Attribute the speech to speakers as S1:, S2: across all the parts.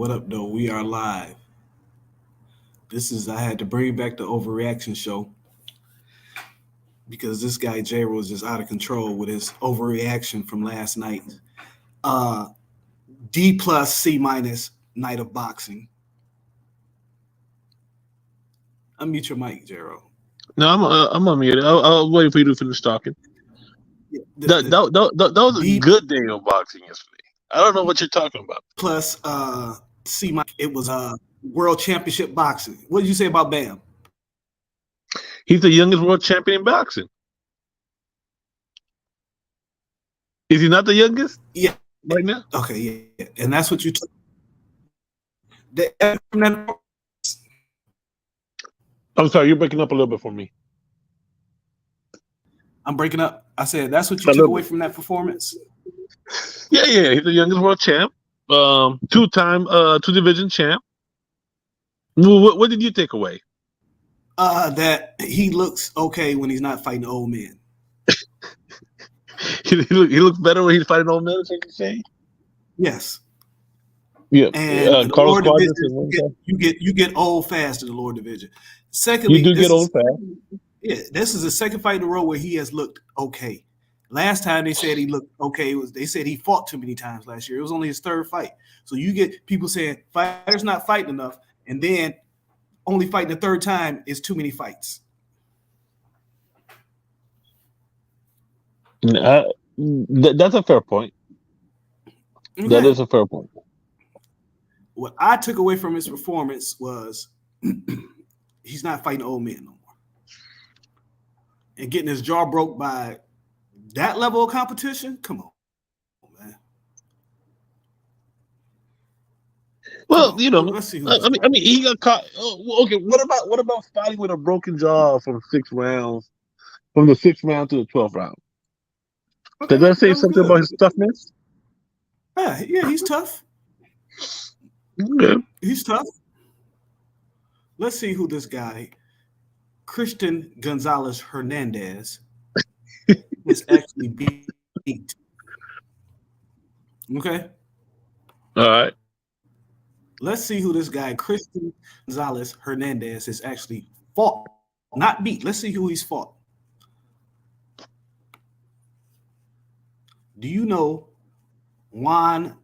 S1: What up, though? We are live. I had to bring back the overreaction show because this guy, J was just out of control with his overreaction from last night. Uh, D plus, C minus night of boxing. Unmute your mic, Jero.
S2: No, I'm unmuted. I'll wait for you to finish talking. That was a
S1: D
S2: good day of boxing yesterday. I don't know what you're talking about.
S1: plus C minus. It was world championship boxing. What did you say about Bam?
S2: He's the youngest world champion in boxing. Is he not the youngest?
S1: Yeah.
S2: Right now?
S1: Okay, yeah. And that's what you took.
S2: I'm sorry, you're breaking up a little bit for me.
S1: I'm breaking up. I said that's what you took away from that performance.
S2: Yeah. He's the youngest world champ. Two-time two-division champ. What did you take away?
S1: That he looks okay when he's not fighting old men.
S2: he looks better when he's fighting old men. Is what you're saying?
S1: Yes.
S2: Yeah.
S1: And the
S2: Carlos
S1: lower division, you get old fast in the lower division. Secondly,
S2: you do get old fast.
S1: Yeah, this is the second fight in a row where he has looked okay. Last time they said he looked okay. They said he fought too many times last year. It was only his third fight. So you get people saying fighters not fighting enough, and then only fighting the third time is too many fights.
S2: That's a fair point. Okay. That is a fair point.
S1: What I took away from his performance was he's not fighting old men no more. And getting his jaw broke by that level of competition, come on, man.
S2: Well, let's see. I mean, he got caught. Okay, what about fighting with a broken jaw from 6 rounds, from the 6th round to the 12th round? Okay, does that say something about his toughness?
S1: Yeah, he's tough.
S2: Okay.
S1: He's tough. Let's see who this guy, Christian Gonzalez Hernandez, is actually beat. Okay?
S2: All right.
S1: Let's see who this guy, Christian Gonzalez Hernandez, is actually fought. Not beat. Let's see who he's fought. Do you know Juan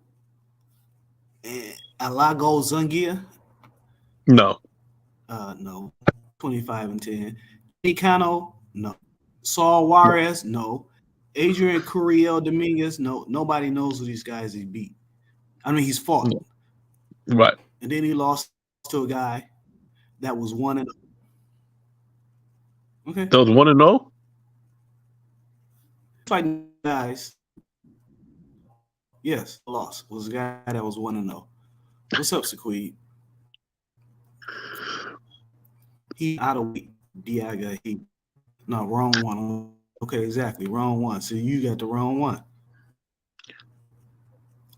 S1: Alago Zungia?
S2: No.
S1: No. 25-10. Nicano? No. Saul Juarez? No. Adrian Curiel Dominguez? No. Nobody knows who these guys he beat. I mean, he's fought.
S2: No. Right.
S1: And then he lost to a guy that was 1-0. Okay.
S2: That was 1-0?
S1: Fighting guys. Yes, lost. It was a guy that was 1-0. What's up, Sequid? He out of weight. Diaga. No, wrong one. Okay, exactly. Wrong one. So you got the wrong one.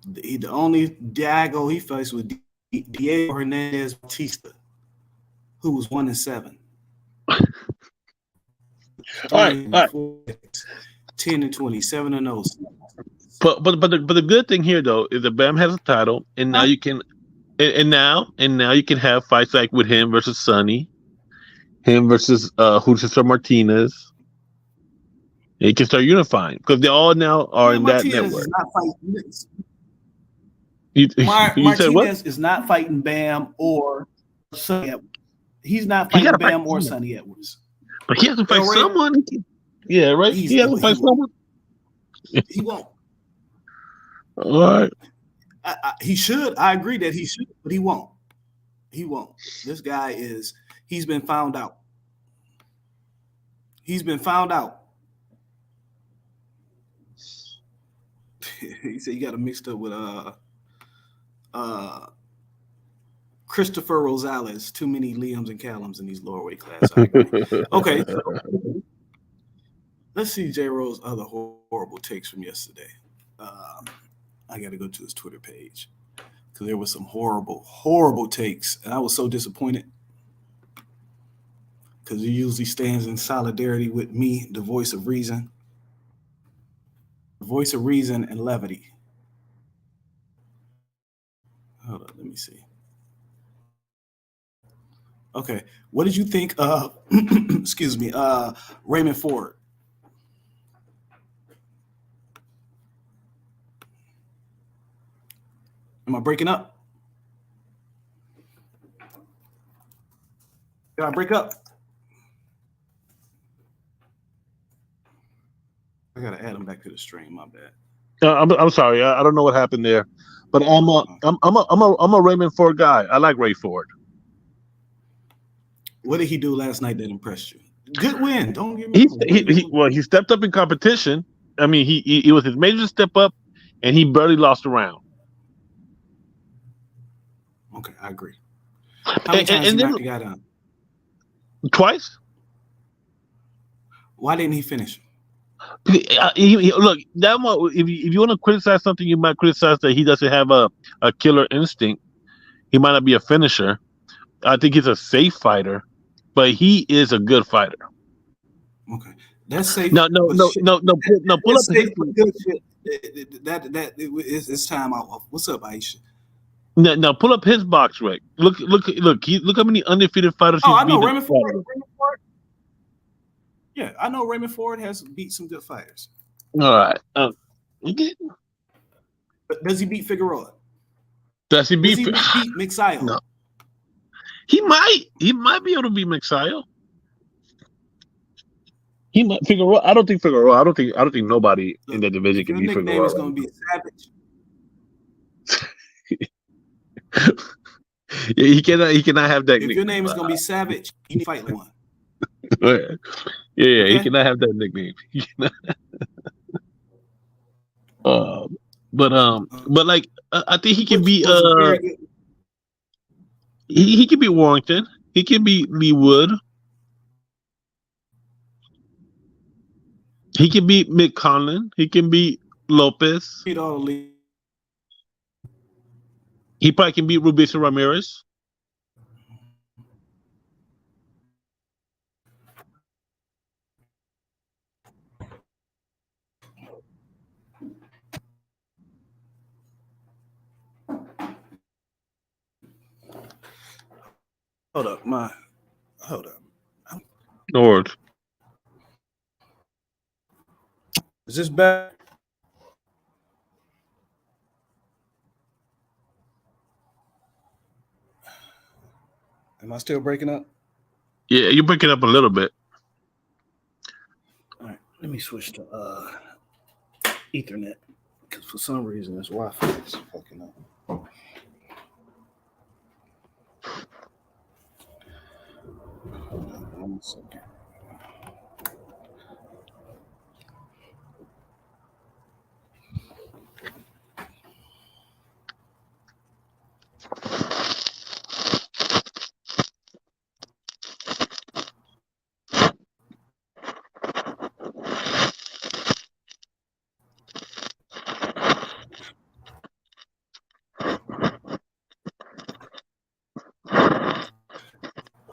S1: The only Diago he faced was Diego Hernandez Bautista, who was 1-7.
S2: All right.
S1: 10-20, 7-0.
S2: But the good thing here though is that Bam has a title, and now you can, and now you can have fights like with him versus Sonny, him versus Julio Martinez. And you can start unifying because they all now are in that network.
S1: Is not fighting
S2: Martinez
S1: is not fighting Bam or Sonny Edwards. He's not fighting Bam or Sonny Edwards.
S2: But he has to fight someone. Yeah, right. He has to fight someone.
S1: He won't.
S2: All right.
S1: He should. I agree that he should, but he won't. He won't. This guy he's been found out. He's been found out. He said you got him mixed up with Christopher Rosales. Too many Liams and Callums in these lower weight classes. Okay. Let's see J. Rose's other horrible takes from yesterday. I got to go to his Twitter page because there were some horrible, horrible takes, and I was so disappointed because he usually stands in solidarity with me, the voice of reason and levity. Hold on, let me see. Okay, what did you think of? Excuse me, Raymond Ford. Am I breaking up? Did I break up? I gotta add him back to the stream. My bad.
S2: I'm sorry. I don't know what happened there, but I'm a Raymond Ford guy. I like Ray Ford.
S1: What did he do last night that impressed you? Good win. Don't get me wrong.
S2: Well, he stepped up in competition. I mean, he was his major step up, and he barely lost a round.
S1: Okay, I agree. How many times
S2: And
S1: he
S2: then
S1: knocked the guy down?
S2: twice.
S1: Why didn't he finish?
S2: Look, that one. If you want to criticize something, you might criticize that he doesn't have a killer instinct. He might not be a finisher. I think he's a safe fighter, but he is a good fighter.
S1: Okay, that's safe.
S2: No. Pull up his.
S1: Good shit. It's time out. What's up, Aisha?
S2: Now pull up his box rec. Look how many undefeated fighters he's
S1: I know
S2: beaten.
S1: Raymond Ford. Yeah, I know Raymond Ford has beat some good fighters.
S2: All right.
S1: But does he beat Figueroa?
S2: Does he beat
S1: Mixayo?
S2: No. He might be able to beat Mixayo. He might Figueroa. I don't think Figueroa. I don't think nobody in that division can beat Figueroa.
S1: Your nickname is going to be Savage.
S2: He cannot have that.
S1: If your name is going to be Savage, you need to fight one.
S2: Yeah, he cannot have that nickname. But like I think he can beat he can beat Warrington. He can beat Lee Wood. He can beat Mick Conlon. He can beat Lopez.
S1: Beat all the
S2: He probably can beat Rubisa Ramirez.
S1: Hold up.
S2: Lord.
S1: Is this bad? Am I still breaking up?
S2: Yeah, you're breaking up a little bit.
S1: All right, let me switch to Ethernet because for some reason this Wi-Fi is fucking up. Hold on 1 second.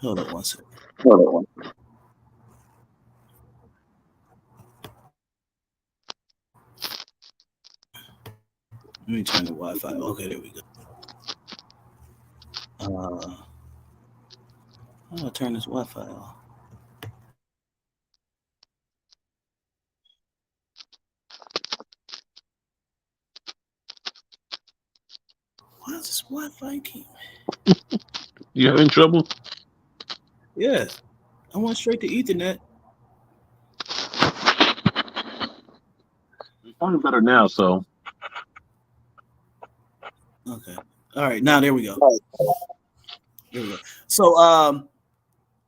S1: Hold on 1 second. Let me turn the Wi-Fi. Okay, there we go. How do I turn this Wi-Fi off? Why is this Wi-Fi keep?
S2: You having trouble?
S1: Yes. I went straight to Ethernet.
S2: It's probably better now, so.
S1: Okay. All right. Now there we go. There we go. So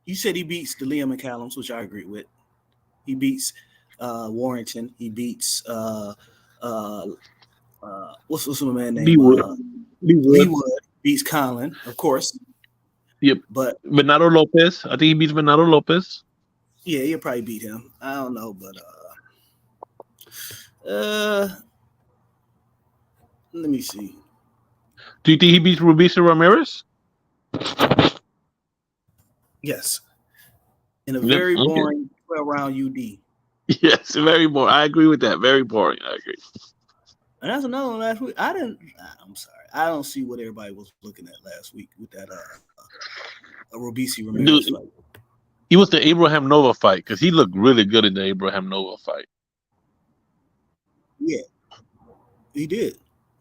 S1: you said he beats the Liam McCallums, which I agree with. He beats Warrington. He beats what's my man name? Lee Wood beats Conlon, of course.
S2: Yep.
S1: But
S2: Bernardo Lopez. I think he beats Bernardo Lopez.
S1: Yeah, he'll probably beat him. I don't know, but let me see.
S2: Do you think he beats Rubisa Ramirez?
S1: Yes. In a very boring 12-round UD.
S2: Yes, very boring. I agree with that. Very boring. I agree.
S1: And that's another one last week. I'm sorry. I don't see what everybody was looking at last week with that Robisi
S2: Dude,
S1: Ramirez fight.
S2: he was the Abraham Nova fight because he looked really good in the Abraham Nova fight.
S1: Yeah, he did,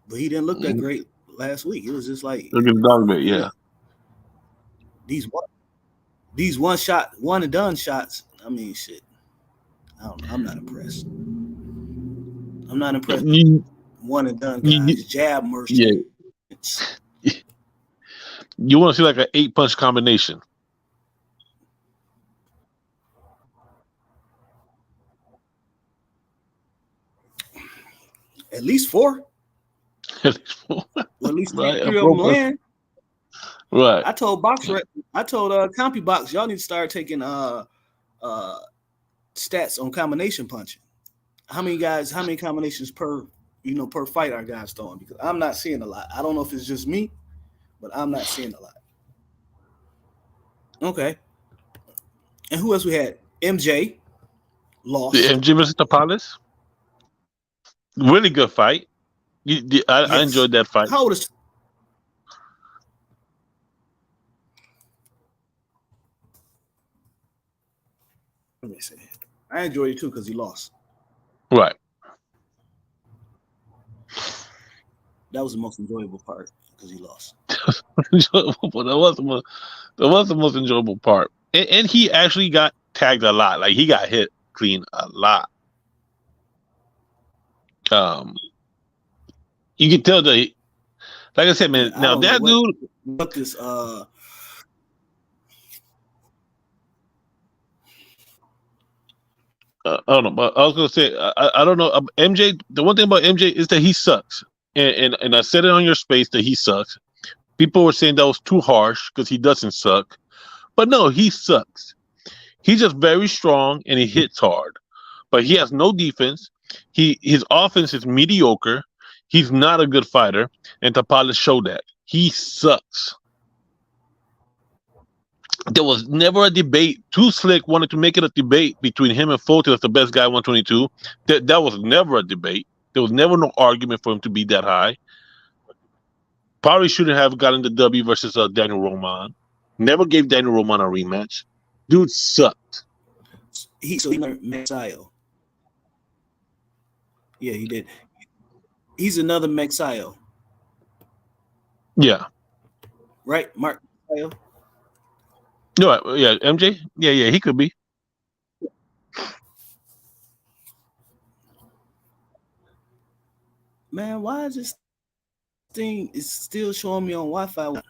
S1: but he didn't look that great last week. It was just like
S2: Dog bit, yeah.
S1: These one and done shots. I mean, shit. I'm not impressed. I'm not impressed. One and done guys, jab merchants.
S2: Yeah. You want to see like an 8-punch combination?
S1: At least 4.
S2: At least 4.
S1: Well, at least 3
S2: right.
S1: of them land.
S2: Right.
S1: I told Compy Box, y'all need to start taking stats on combination punching. How many combinations per fight our guys throwing? Because I'm not seeing a lot. I don't know if it's just me, but I'm not seeing a lot. Okay. And who else we had? MJ lost.
S2: The MJ versus Tapales. Really good fight. I enjoyed that fight.
S1: How old is? Let me see. I enjoyed it too because he lost.
S2: Right.
S1: That was the most enjoyable part because he lost.
S2: That was the most enjoyable part, and he actually got tagged a lot. Like he got hit clean a lot. You can tell that. Like I said, man. Now that dude.
S1: What this? I
S2: don't know, but I was gonna say I don't know. MJ. The one thing about MJ is that he sucks, and I said it on your space that he sucks. People were saying that was too harsh because he doesn't suck, but no, he sucks. He's just very strong and he hits hard, but he has no defense. His offense is mediocre. He's not a good fighter, and Tapales showed that he sucks. There was never a debate. Too Slick wanted to make it a debate between him and Fote as the best guy 122. That was never a debate. There was never no argument for him to be that high. Probably shouldn't have gotten the W versus Daniel Roman. Never gave Daniel Roman a rematch. Dude sucked.
S1: He learned Mexio. Yeah, he did. He's another Mexio.
S2: Yeah.
S1: Right, Mark Mexio?
S2: No, yeah, MJ? Yeah, he could be.
S1: Man, why is this thing is still showing me on Wi-Fi?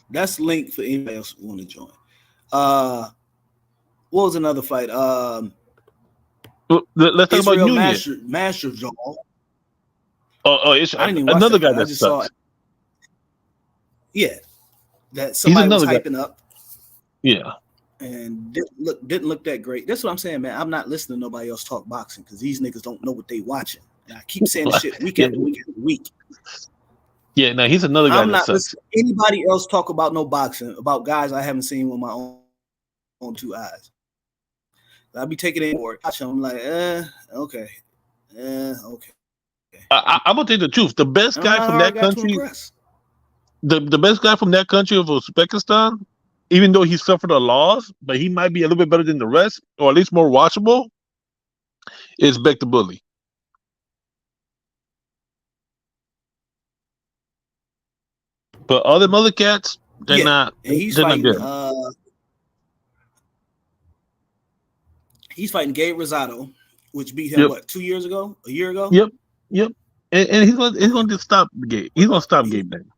S1: That's linked for anybody else who want to join. What was another fight?
S2: Let's talk about Nunez.
S1: Master Jaw.
S2: It's another guy that sucks.
S1: Yeah, that somebody was hyping up.
S2: Yeah,
S1: and didn't look that great. That's what I'm saying, man. I'm not listening to nobody else talk boxing because these niggas don't know what they watching. And I keep saying this shit week after week after week.
S2: Yeah, now he's another guy. I'm not
S1: listening to anybody else talk about no boxing, about guys I haven't seen with my own 2 eyes. I'll be taking it forward. I'm like, okay. Okay.
S2: I'm gonna tell you the truth. The best guy from that country, the best guy from that country of Uzbekistan, even though he suffered a loss, but he might be a little bit better than the rest, or at least more watchable, is Bek the Bully. But all them other cats, they're not.
S1: And he's
S2: they're
S1: fighting.
S2: Not good.
S1: He's fighting Gabe Rosado, which beat him 2 years ago, a year ago.
S2: Yep. And he's going to stop Gabe. He's going to stop Gabe then.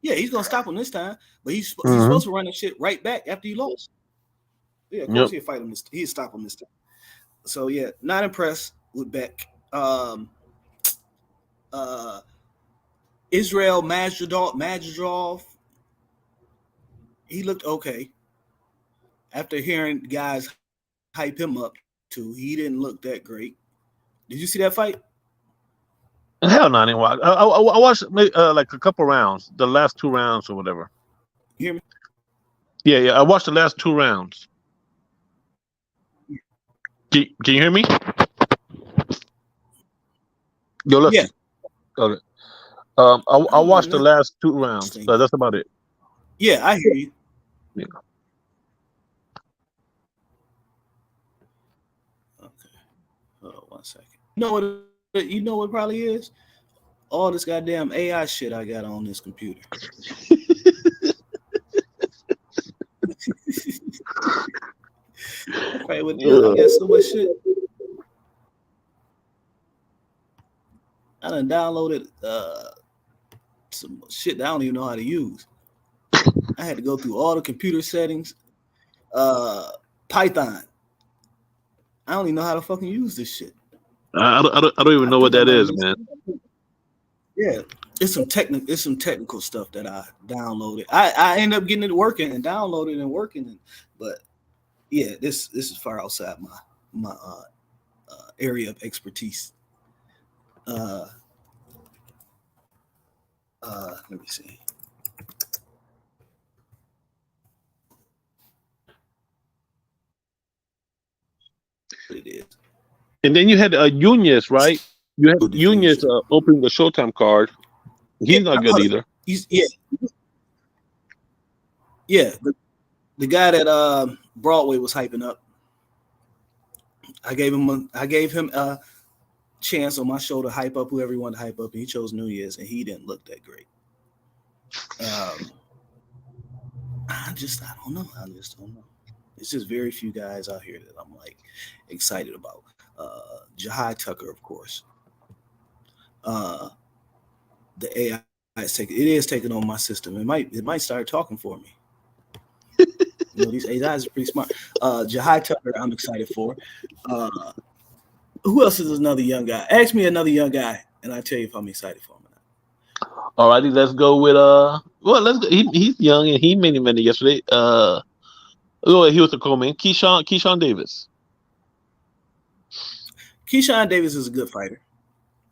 S1: Yeah, he's going to stop him this time, but he's supposed to run that shit right back after he lost. Yeah, of course he'll fight him. He'll stop him this time. So yeah, not impressed with Beck. Israel Majidov, he looked okay. After hearing guys hype him up too, he didn't look that great. Did you see that fight?
S2: Hell no, I didn't watch. I watched like a couple rounds, the last 2 rounds or whatever.
S1: You hear me?
S2: Yeah. I watched the last 2 rounds. Can you hear me? Yo, look.
S1: Yeah,
S2: Okay.
S1: I
S2: I
S1: don't know
S2: watched the
S1: nothing.
S2: last 2 rounds. So that's about it.
S1: Yeah, I hear you.
S2: Yeah.
S1: Okay. Hold on 1 second. You know what probably is? All this goddamn AI shit I got on this computer. That's probably what it is. I got so much shit. I done downloaded some shit that I don't even know how to use. I had to go through all the computer settings. Python. I don't even know how to fucking use this shit.
S2: I don't even
S1: I
S2: know what
S1: think I
S2: that
S1: might
S2: is,
S1: need
S2: man.
S1: Yeah. It's some technical stuff that I downloaded. I end up getting it working and downloaded and working, but yeah, this is far outside my area of expertise. Let me see. What it is.
S2: And then you had Nunez, right? You had Nunez
S1: Diffusion.
S2: opening the Showtime card. He's not good either.
S1: Yeah. The guy that Broadway was hyping up. I gave him a chance on my show to hype up whoever he wanted to hype up, and he chose New Year's, and he didn't look that great. I don't know. It's just very few guys out here that I'm like excited about. Jahai Tucker, of course. The AI is taking on my system. It might start talking for me. You know, these AIs are pretty smart. Jahai Tucker, I'm excited for. Who else is another young guy? Ask me another young guy, and I'll tell you if I'm excited for him or not.
S2: Alrighty, let's go with well, let's go. He's young and he made him yesterday. He was a co-main. Keyshawn Davis.
S1: Keyshawn Davis is a good fighter.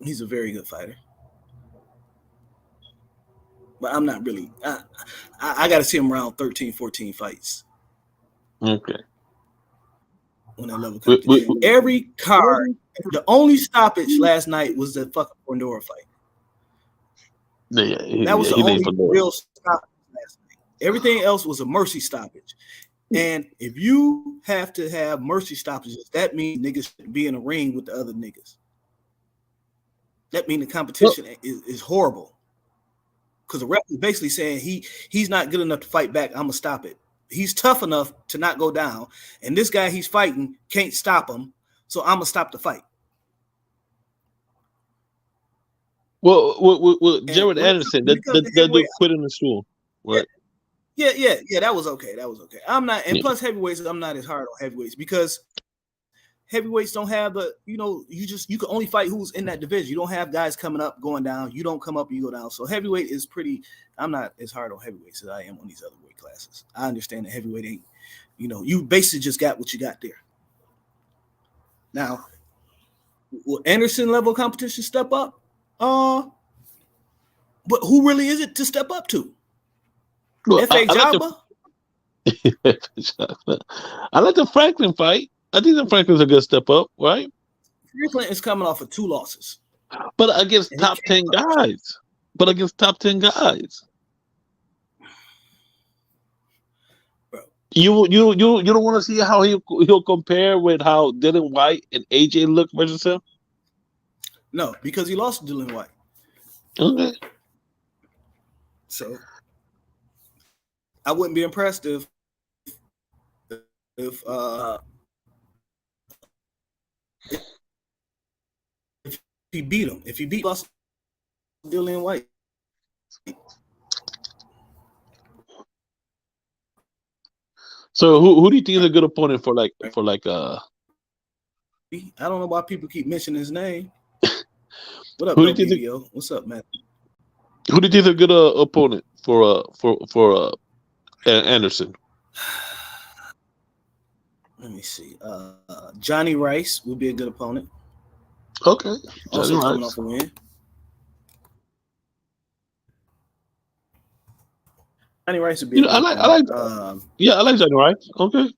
S1: He's a very good fighter. But I'm not really. I got to see him around 13, 14 fights.
S2: Okay.
S1: On that level competition. Every card, the only stoppage last night was the fucking Pandora fight. That was the only real stoppage last night. Everything else was a mercy stoppage. And if you have to have mercy stoppages, that means niggas should be in a ring with the other niggas. That means the competition is horrible. Because the ref is basically saying he's not good enough to fight back. I'm going to stop it. He's tough enough to not go down. And this guy he's fighting can't stop him. So I'm going to stop the fight.
S2: Well, Jared Anderson, that dude quit in the stool. Right?
S1: Yeah, that was okay. I'm not, and plus heavyweights, I'm not as hard on heavyweights because heavyweights don't have you can only fight who's in that division. You don't have guys coming up, going down. You don't come up and you go down. So heavyweight is I'm not as hard on heavyweights as I am on these other weight classes. I understand that heavyweight ain't, you basically just got what you got there. Now, will Anderson level competition step up? But who really is it to step up to?
S2: Well,
S1: F.A. Jabba?
S2: I like the Franklin fight. I think the Franklin's a good step up, right?
S1: Franklin is coming off of 2 losses.
S2: But against top 10 guys. Bro. You don't want to see how he'll compare with how Dylan White and AJ look versus him?
S1: No, because he lost to Dylan White.
S2: Okay.
S1: So I wouldn't be impressed if he beat him. If he beat Dylan White.
S2: So who do you think is a good opponent for I
S1: don't know why people keep mentioning his name. What up, BBO? What's up, man?
S2: Who do you think is a good opponent for Anderson?
S1: Let me see. Johnny Rice would be a good opponent.
S2: Okay.
S1: Also coming off a win. Johnny Rice would be a good opponent. I
S2: like Johnny Rice. Okay.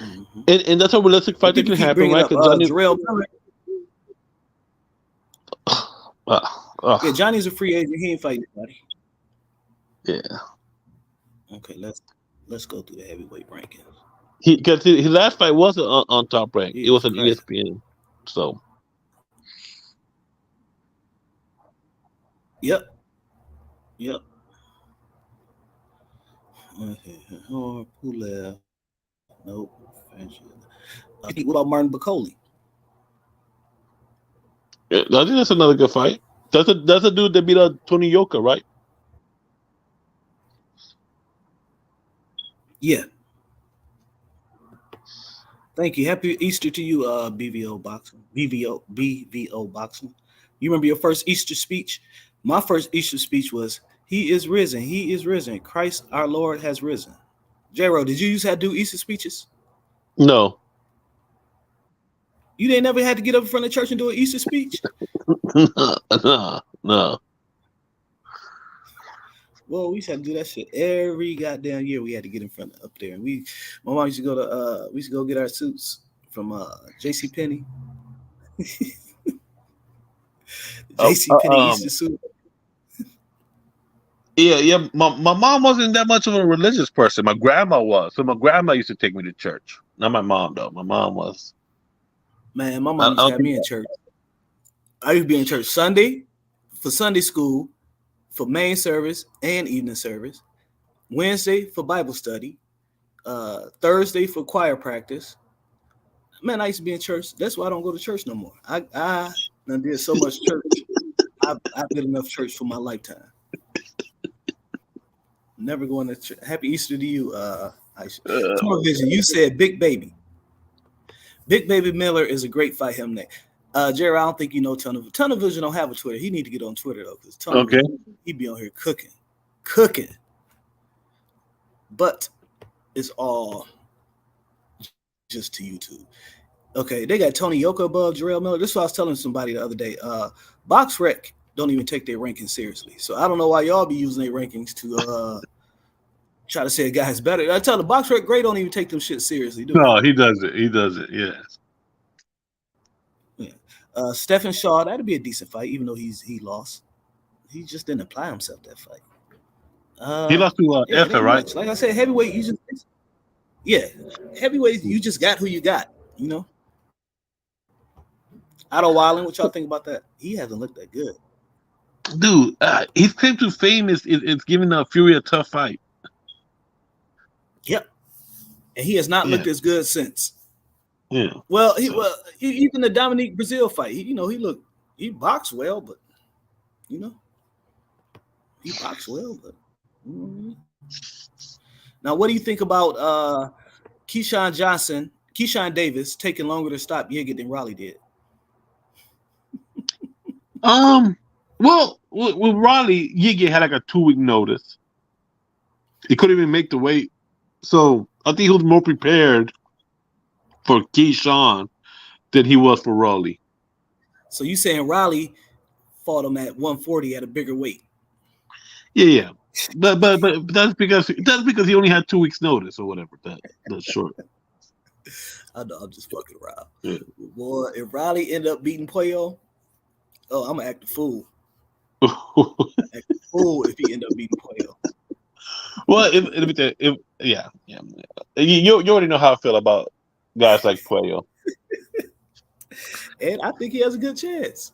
S2: Mm-hmm. And that's a realistic fight that can happen, right?
S1: Jarrell Miller. Yeah, Johnny's a free agent. He ain't fighting anybody.
S2: yeah.
S1: Okay, let's go through the heavyweight rankings.
S2: Because his last fight wasn't on Top Rank. It
S1: Jesus
S2: was on
S1: Christ.
S2: ESPN. So
S1: Yep. Yep. Okay. Oh, who left? Nope. What about Martin Bacoli?
S2: yeah, I think that's another good fight. That's a dude that beat up Tony Yoka, right?
S1: Yeah. Thank you. Happy Easter to you, BVO boxing. BVO boxing. You remember your first Easter speech? My first Easter speech was, "He is risen. He is risen. Christ our Lord has risen." J-Ro, did you used to have to do Easter speeches?
S2: No,
S1: You didn't never had to get up in front of church and do an Easter speech?
S2: no.
S1: Well, we used to have to do that shit every goddamn year. We had to get in front of up there, and my mom used to go to, we used to go get our suits from J.C. Penney.
S2: Uh,
S1: J.C.
S2: uh,
S1: Penney
S2: um,
S1: Easter suit.
S2: yeah. My mom wasn't that much of a religious person. My grandma was. So my grandma used to take me to church. Not my mom though. My mom was.
S1: Man, my
S2: I
S1: mom used to
S2: don't
S1: have
S2: think.
S1: me in church. I used to be in church Sunday for Sunday school, for main service and evening service, Wednesday for Bible study, Thursday for choir practice. Man, I used to be in church. That's why I don't go to church no more. I done did so much church. I did enough church for my lifetime. Never going to church. Happy Easter to you, Aisha. Tunnel Vision, you said Big Baby. Big Baby Miller is a great fight him next. Jerry, I don't think you know Tunnel Vision don't have a Twitter. He need to get on Twitter though, because Tunnel
S2: Okay.
S1: Vision, he be on here cooking. But it's all just to YouTube. Okay, they got Tony Yoka above Jarrell Miller. This is what I was telling somebody the other day. BoxRec don't even take their rankings seriously. So I don't know why y'all be using their rankings to try to say a guy's better. I tell the BoxRec Gray don't even take them shit seriously, do
S2: No, he does it. He does it. Yes.
S1: they? Yeah. Stephen Shaw, that'd be a decent fight, even though he lost. He just didn't apply himself that fight.
S2: He lost to
S1: Yeah, it
S2: Effa,
S1: ain't
S2: right?
S1: much. Like I said, heavyweight, heavyweight, you just got who you got, you know. Otto Wilding, what y'all think about that? He hasn't looked that good.
S2: Dude, his claim to fame is giving Fury a tough fight.
S1: Yep. And he has not
S2: Yeah.
S1: looked as good since.
S2: Yeah.
S1: Well, even the Dominique Brazil fight, he boxed well, but you know, he boxed well, but now what do you think about Keyshawn Davis taking longer to stop Yiga than Raleigh did?
S2: Well, with Raleigh, Yigi had like a 2-week notice. He couldn't even make the weight, so I think he was more prepared for Keyshawn than he was for Raleigh.
S1: So you saying Raleigh fought him at 140 at a bigger weight?
S2: Yeah. But that's because he only had 2 weeks notice or whatever. That's short.
S1: I know, I'm just fucking around.
S2: Yeah.
S1: Boy, if Raleigh ended up beating Puello, I'm gonna act a fool. If he ended up beating Puello.
S2: Well, yeah. You already know how I feel about guys like Puello.
S1: And I think he has a good chance.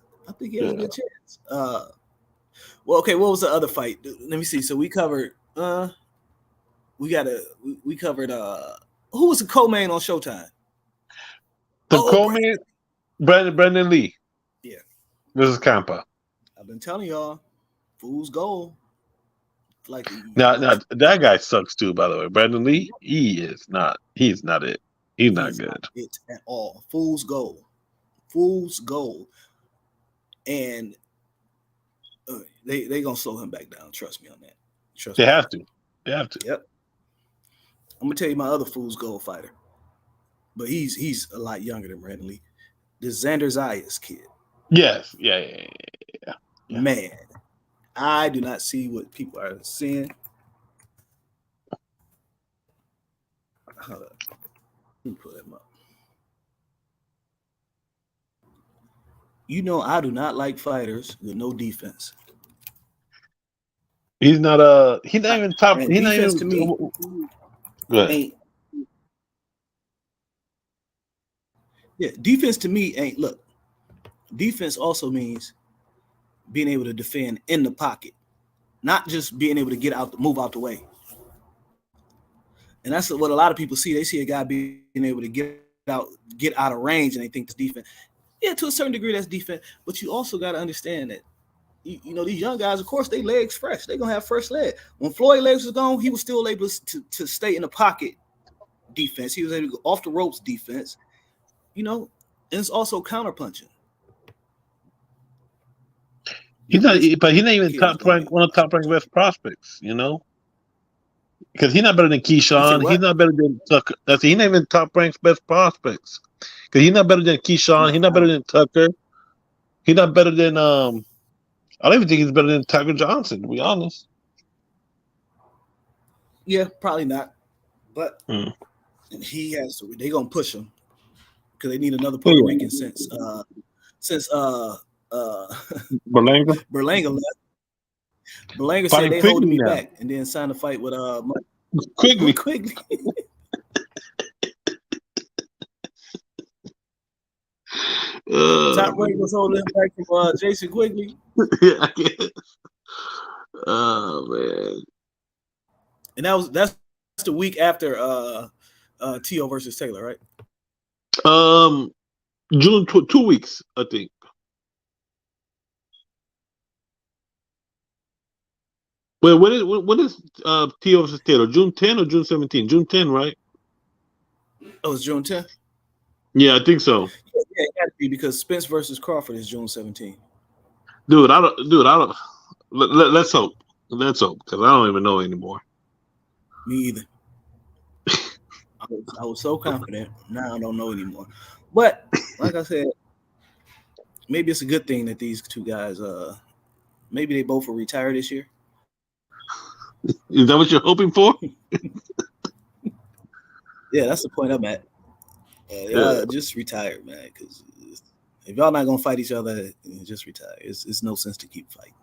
S1: Well, okay, what was the other fight? Let me see. So we covered we covered who was the co-main on Showtime?
S2: The co-main, Brandon Lee.
S1: Yeah.
S2: Versus Campa.
S1: I've been telling y'all, fool's gold. Like
S2: now that guy sucks too, by the way. Brandon Lee, he's not it. He's not good.
S1: Not it at all. Fool's gold. And they gonna slow him back down. Trust me on that.
S2: They have to.
S1: Yep. I'm gonna tell you my other fool's gold fighter, but he's a lot younger than Brandon Lee. This Xander Zayas kid.
S2: Yes. Yeah.
S1: Man, I do not see what people are seeing. Hold up. Let me pull him up. You know, I do not like fighters with no defense.
S2: He's not a. He's not even top.
S1: And
S2: He's not
S1: defense
S2: even.
S1: to me
S2: Good.
S1: ain't yeah. Defense to me ain't look. Defense also means being able to defend in the pocket, not just being able to move out the way. And that's what a lot of people see. They see a guy being able to get out of range, and they think that's defense. Yeah, to a certain degree, that's defense. But you also got to understand that you know these young guys. Of course, they legs fresh. They're gonna have fresh leg. When Floyd legs was gone, he was still able to stay in the pocket defense. He was able to go off the ropes defense. You know, and it's also counter punching.
S2: He's
S1: Young
S2: not.
S1: this
S2: But he's not even
S1: kid is
S2: top
S1: gonna
S2: rank.
S1: be.
S2: One of the top ranked best prospects. You know, because he's not better than
S1: You say
S2: Keyshawn. He's
S1: what?
S2: not better than Tucker. He's not even top ranked best prospects. Because he's not better than Keyshawn. He's not better
S1: No.
S2: than Tucker. He's not better than. I don't even think he's better than Tiger Johnson. To be honest.
S1: Yeah, probably not. But
S2: Hmm.
S1: he has to. They gonna push him because they need another
S2: Oh
S1: Puerto
S2: yeah,
S1: Rican since uh
S2: Berlanga
S1: Berlanga left. Berlanga said
S2: fighting
S1: they holding
S2: Quigley
S1: me
S2: now.
S1: back, and then signed a fight with
S2: Quigley.
S1: Quigley. Top
S2: Man.
S1: rank was holding him back from Jason Quigley,
S2: Yeah, I guess. Oh man.
S1: and that's the week after T.O. versus Taylor, right?
S2: Um, June 2 weeks, I think. Wait, what is T versus Taylor? June 10 or June 17? June 10, right?
S1: Oh, it's June 10th.
S2: Yeah, I think so.
S1: Yeah, it got to be because Spence versus Crawford is June 17th.
S2: Dude, I don't. Dude, I don't. Let's hope. Let's hope because I don't even know anymore.
S1: Me either. I was so confident. Now I don't know anymore. But like I said, maybe it's a good thing that these two guys, maybe they both will retire this year.
S2: Is that what you're hoping for?
S1: Yeah, that's the point I'm at.
S2: Yeah.
S1: Y'all just retire, man. Because if y'all not gonna fight each other, just retire. It's no sense to keep fighting.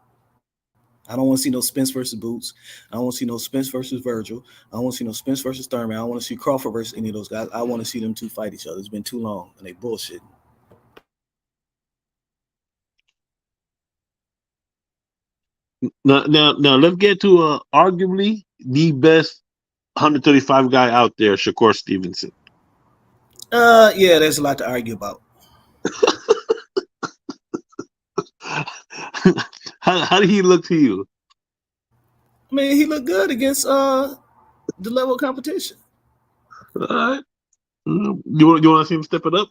S1: I don't want to see no Spence versus Boots. I don't want to see no Spence versus Virgil. I don't want to see no Spence versus Thurman. I don't want to see Crawford versus any of those guys. I want to see them two fight each other. It's been too long, and they bullshit.
S2: Now, let's get to arguably the best 135 guy out there, Shakur Stevenson.
S1: Yeah, there's a lot to argue about.
S2: How did he look to you?
S1: I mean, he looked good against the level of competition.
S2: All right. You want to see him step it up?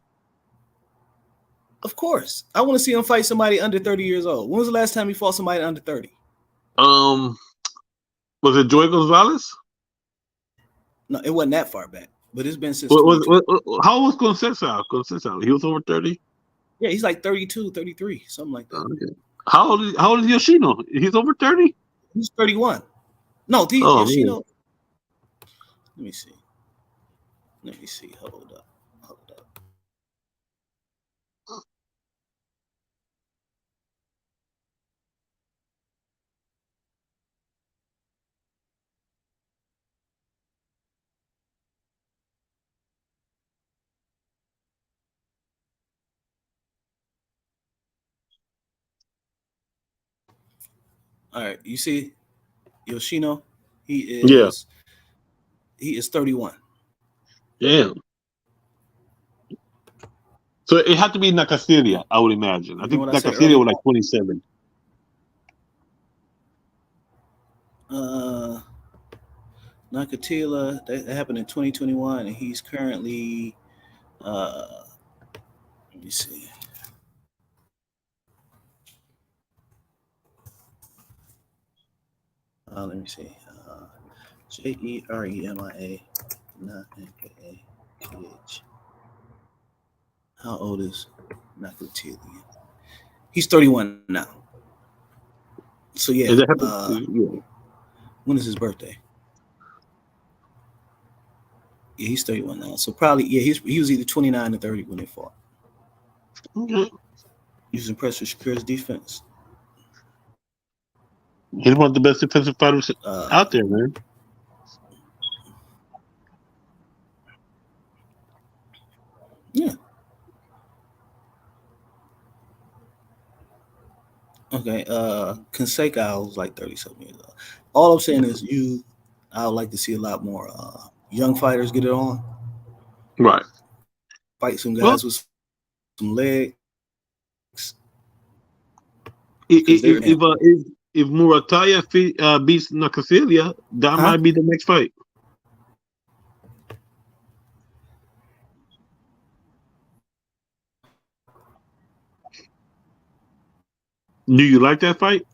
S1: Of course. I want to see him fight somebody under 30 years old. When was the last time he fought somebody under 30?
S2: Um, was it Joey Gonzalez?
S1: No, it wasn't that far back, but it's been since
S2: What,
S1: 2020.
S2: how old was Conceição? He was over 30.
S1: Yeah, he's like 32, 33, something like that.
S2: Okay. How old is Yoshino? He's over 30.
S1: He's 31. No,
S2: Oh man.
S1: Yoshino. Let me see. Hold up. All right, you see Yoshino. He
S2: Yeah.
S1: is he is 31.
S2: Damn. So it had to be Nakasiria, I would imagine. I
S1: Remember
S2: think
S1: what I said
S2: Nakasiria
S1: earlier?
S2: was like 27.
S1: Uh, Nakatila. That happened in 2021, and he's currently. Let me see. Let me see. Jeremia, not Nkah. How old is Nakatili? He's 31 now. So yeah.
S2: And that happened. Yeah.
S1: When is his birthday? Yeah, he's 31 now. So probably he was either 29 or 30 when they fought.
S2: Okay.
S1: He's impressed with Shakur's defense.
S2: He's one of the best defensive fighters
S1: Uh,
S2: out there, man.
S1: yeah. Okay. Conseca was like 30 something years old. All I'm saying is I would like to see a lot more young fighters get it on,
S2: Right.
S1: fight some
S2: Well,
S1: guys with some legs, because
S2: if
S1: they're
S2: if uh, if, if Murataya beats Nakathila, that
S1: huh?
S2: might be the next fight. Do you like that fight?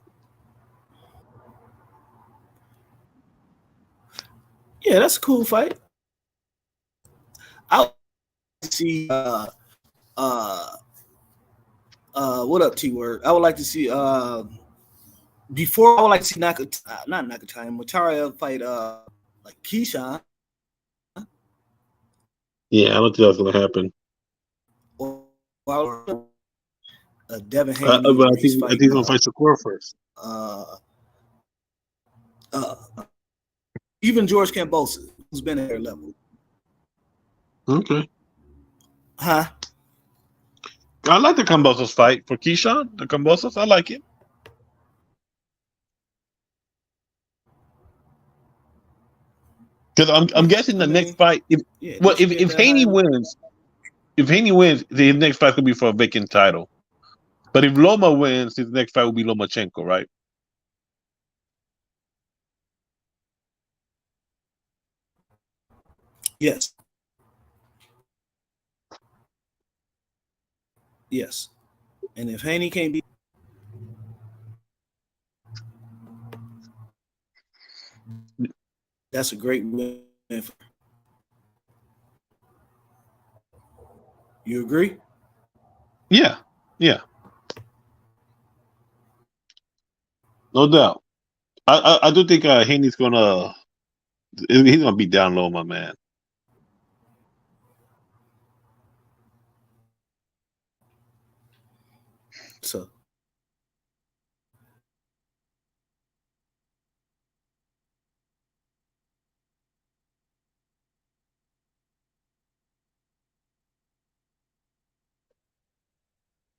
S1: Yeah, that's a cool fight. I would like to see uh what up T word? I would like to see before I would like to see not Nakatani Mataria fight like Keyshawn
S2: Yeah, I don't think that's gonna happen.
S1: or Devin Haney
S2: But
S1: where he's
S2: I think he's
S1: fighting
S2: gonna fight Shakur first.
S1: uh uh even George Cambosa, who's been at their level.
S2: Okay.
S1: Huh?
S2: I like the Kambosos fight for Keyshawn. The Kambosos, I like it. Because I'm
S1: Yeah.
S2: guessing
S1: I
S2: the next
S1: mean,
S2: fight,
S1: yeah, they should be at
S2: if
S1: that high
S2: Haney
S1: level.
S2: wins, his next fight could be for a vacant title. But if Loma wins, his next fight will be Lomachenko, right?
S1: Yes. Yes. And if Haney can't be, that's a great win. You agree?
S2: Yeah, yeah, no doubt. I do think Haney's gonna he's gonna beat down Loma, man.
S1: So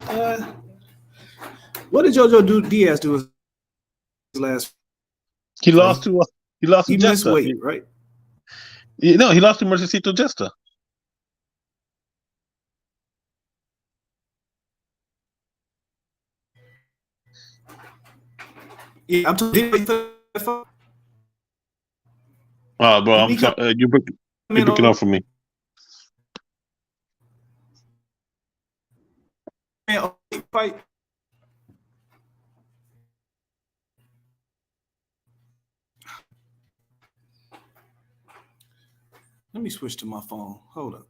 S1: uh, what did Diaz do his last
S2: He
S1: fight?
S2: lost to he lost to
S1: He missed
S2: Jesta.
S1: weight, right?
S2: No, he lost to Mercesito Jesta.
S1: Yeah, I'm talking.
S2: Bro,
S1: Didn't he come
S2: you're
S1: in
S2: breaking
S1: on
S2: up for me.
S1: fight? Let me switch to my phone. Hold up.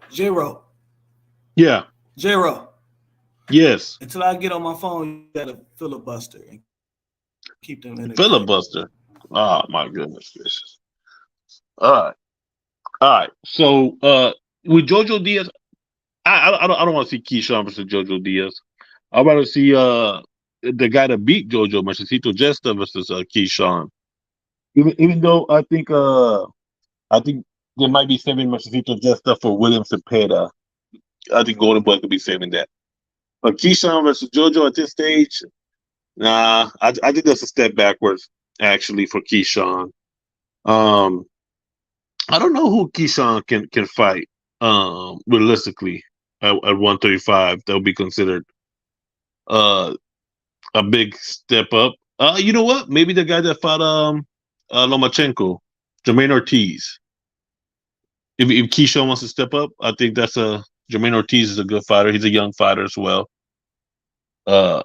S1: J-Ro.
S2: Yeah.
S1: J-Ro.
S2: Yes.
S1: Until I get on my phone, you gotta filibuster and keep them entertained.
S2: Filibuster. Oh my goodness gracious. All right. All right. So with Jojo Diaz, I don't want to see Keyshawn versus Jojo Diaz. I'd rather see the guy that beat Jojo, Mercesito Jesta versus Keyshawn. Even though I think they might be saving Mercesito Jesta for William Cepeda. I think Golden Boy could be saving that. But Keyshawn versus Jojo at this stage, nah, I think that's a step backwards actually for Keyshawn. Um, I don't know who Keyshawn can fight realistically at 135. That would be considered uh a big step up. You know what? Maybe the guy that fought Lomachenko, Jermaine Ortiz. If Keyshawn wants to step up, I think that's a Jermaine Ortiz is a good fighter. He's a young fighter as well. Uh,